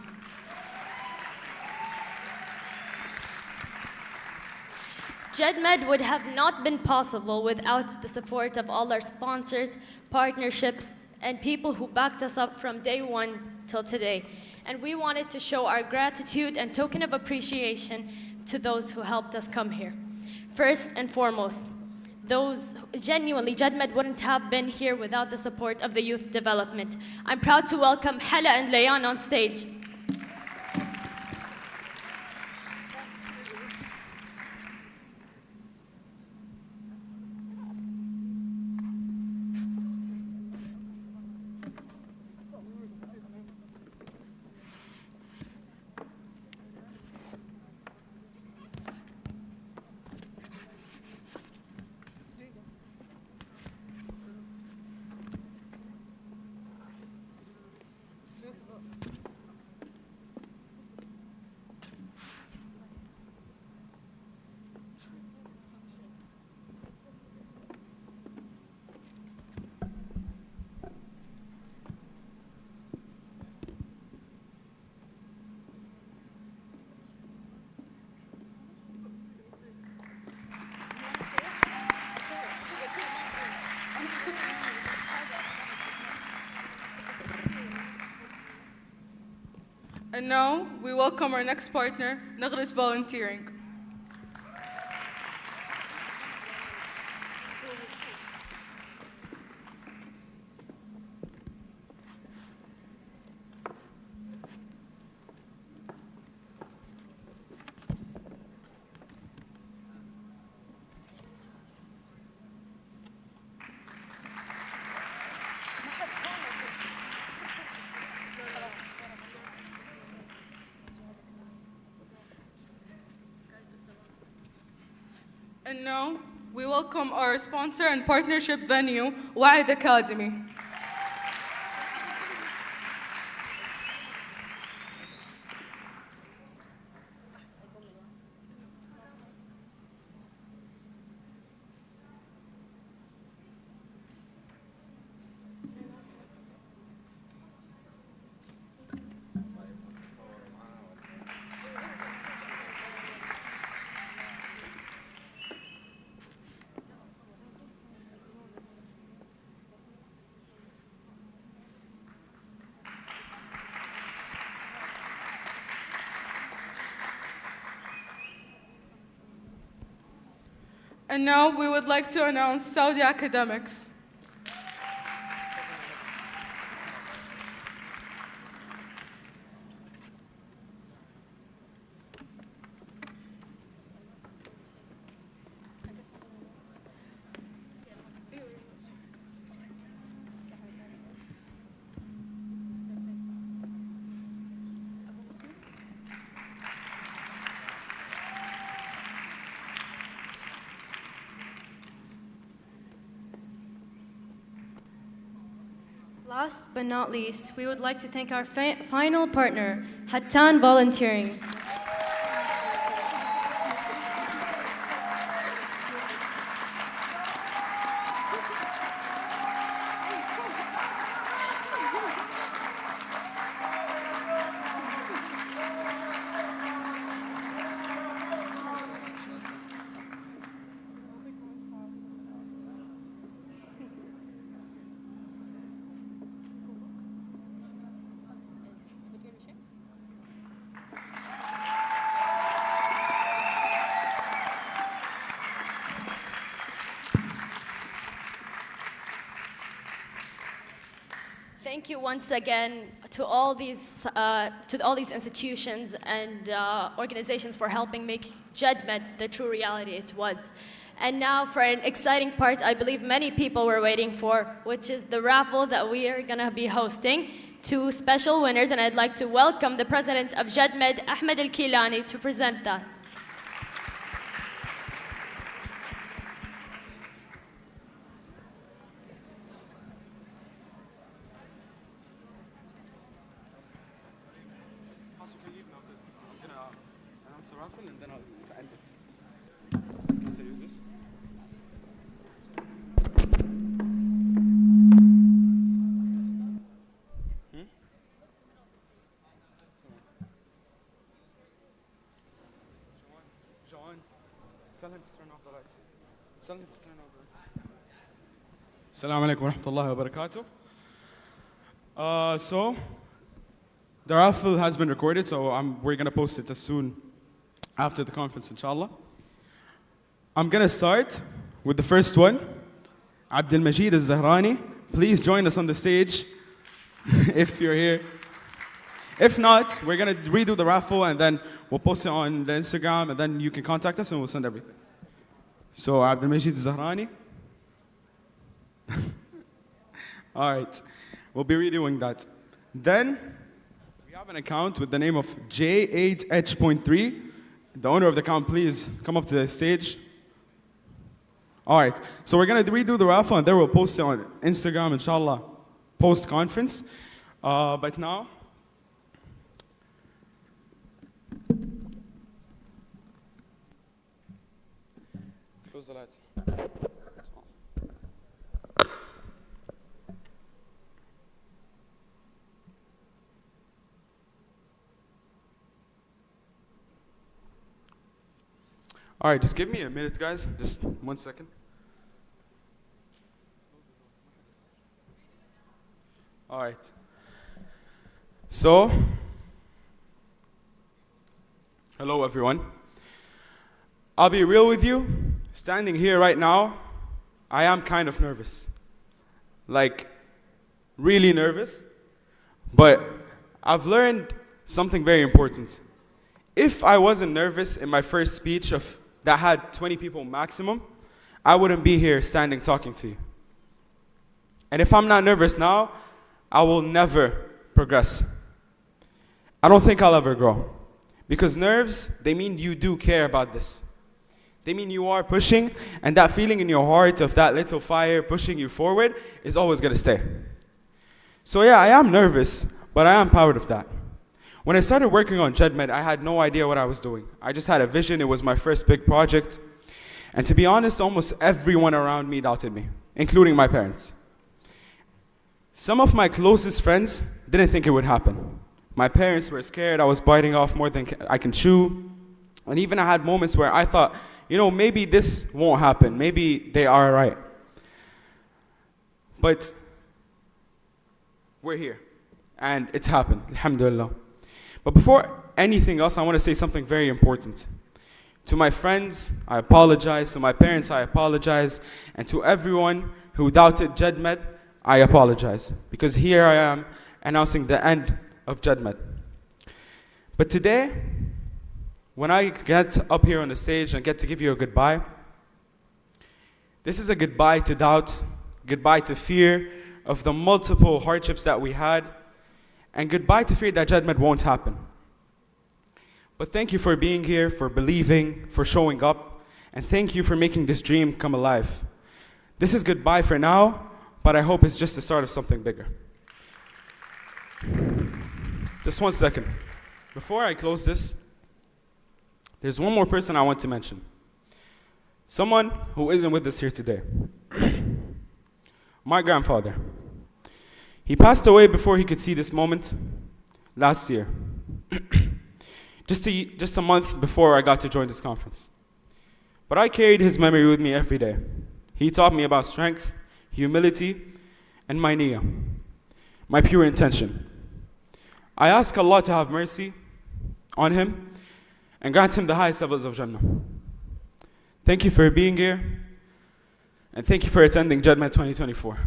Jed Med would have not been possible without the support of all our sponsors, partnerships, and people who backed us up from day one till today. And we wanted to show our gratitude and token of appreciation to those who helped us come here. First and foremost, those genuinely, Jed Med wouldn't have been here without the support of the youth development. I'm proud to welcome Hala and Layan on stage. And now we welcome our next partner, Nagris Volunteering. And now, we welcome our sponsor and partnership venue, Waad Academy. And now we would like to announce Saudi academics. Last but not least, we would like to thank our final partner, Hattan Volunteering. Thank you once again to all these institutions and organizations for helping make Jed Med the true reality it was. And now for an exciting part I believe many people were waiting for, which is the raffle that we are going to be hosting. Two special winners, and I'd like to welcome the president of Jed Med, Ahmed Al-Kilani, to present that. And then I'll end it. Can't I use this? John, tell him to turn off the lights. Tell him to turn off the lights. Assalamu alaikum wa rahmatullahi wa barakatuh. So, the raffle has been recorded, so we're going to post it as soon after the conference, inshallah. I'm going to start with the first one. Abdul Majid al-Zahrani, please join us on the stage if you're here. If not, we're going to redo the raffle and then we'll post it on the Instagram and then you can contact us and we'll send everything. So Abdul Majid al-Zahrani. All right, we'll be redoing that. Then we have an account with the name of J8H.3. The owner of the account, please come up to the stage. All right, so we're going to redo the raffle and then we'll post it on Instagram, inshallah, post-conference. But now, close the lights. All right, just give me a minute, guys. Just 1 second. All right. So, hello, everyone. I'll be real with you. Standing here right now, I am kind of nervous. Like, really nervous. But I've learned something very important. If I wasn't nervous in my first speech that had 20 people maximum, I wouldn't be here standing talking to you. And if I'm not nervous now, I will never progress. I don't think I'll ever grow. Because nerves, they mean you do care about this. They mean you are pushing, and that feeling in your heart of that little fire pushing you forward is always going to stay. So yeah, I am nervous, but I am proud of that. When I started working on Jed Med, I had no idea what I was doing. I just had a vision. It was my first big project. And to be honest, almost everyone around me doubted me, including my parents. Some of my closest friends didn't think it would happen. My parents were scared I was biting off more than I can chew. And even I had moments where I thought, maybe this won't happen. Maybe they are right. But we're here. And it's happened, alhamdulillah. But before anything else, I want to say something very important. To my friends, I apologize. To my parents, I apologize. And to everyone who doubted Jed Med, I apologize. Because here I am announcing the end of Jed Med. But today, when I get up here on the stage and get to give you a goodbye, this is a goodbye to doubt, goodbye to fear of the multiple hardships that we had, and goodbye to fear that Jed Med won't happen. But thank you for being here, for believing, for showing up, and thank you for making this dream come alive. This is goodbye for now, but I hope it's just the start of something bigger. Just 1 second. Before I close this, there's one more person I want to mention. Someone who isn't with us here today. My grandfather. He passed away before he could see this moment last year. Just a month before I got to join this conference. But I carried his memory with me every day. He taught me about strength, humility, and my niyyah, my pure intention. I ask Allah to have mercy on him and grant him the highest levels of Jannah. Thank you for being here, and thank you for attending Jed Med 2024.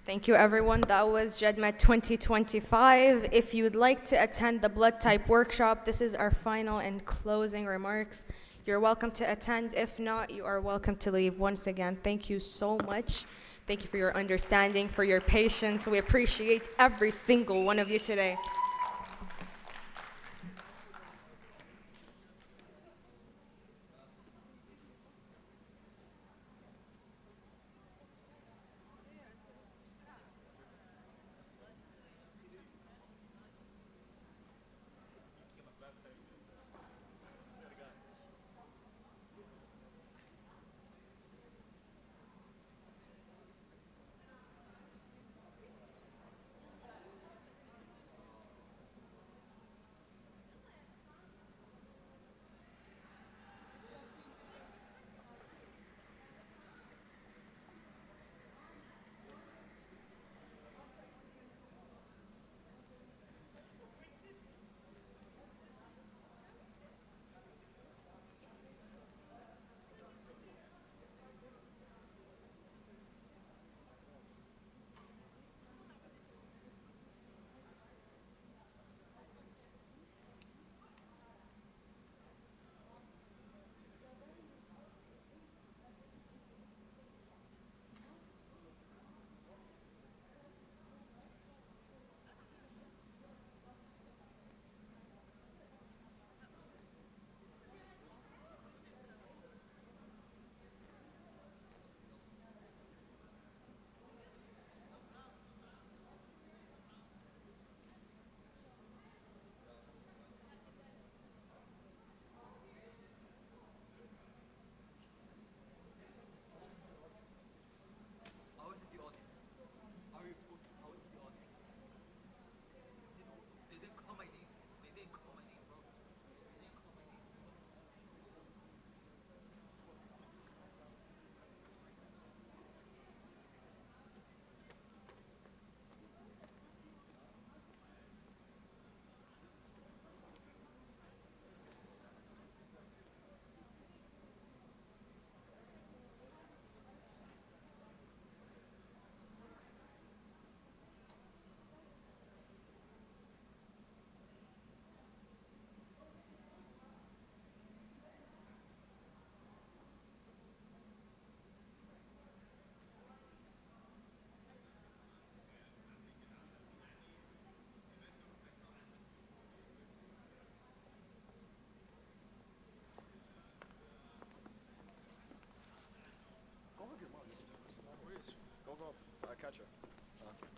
Thank you, everyone. That was Jed Med 2025. If you'd like to attend the blood type workshop, this is our final and closing remarks. You're welcome to attend. If not, you are welcome to leave. Once again, thank you so much. Thank you for your understanding, for your patience. We appreciate every single one of you today. Catch her.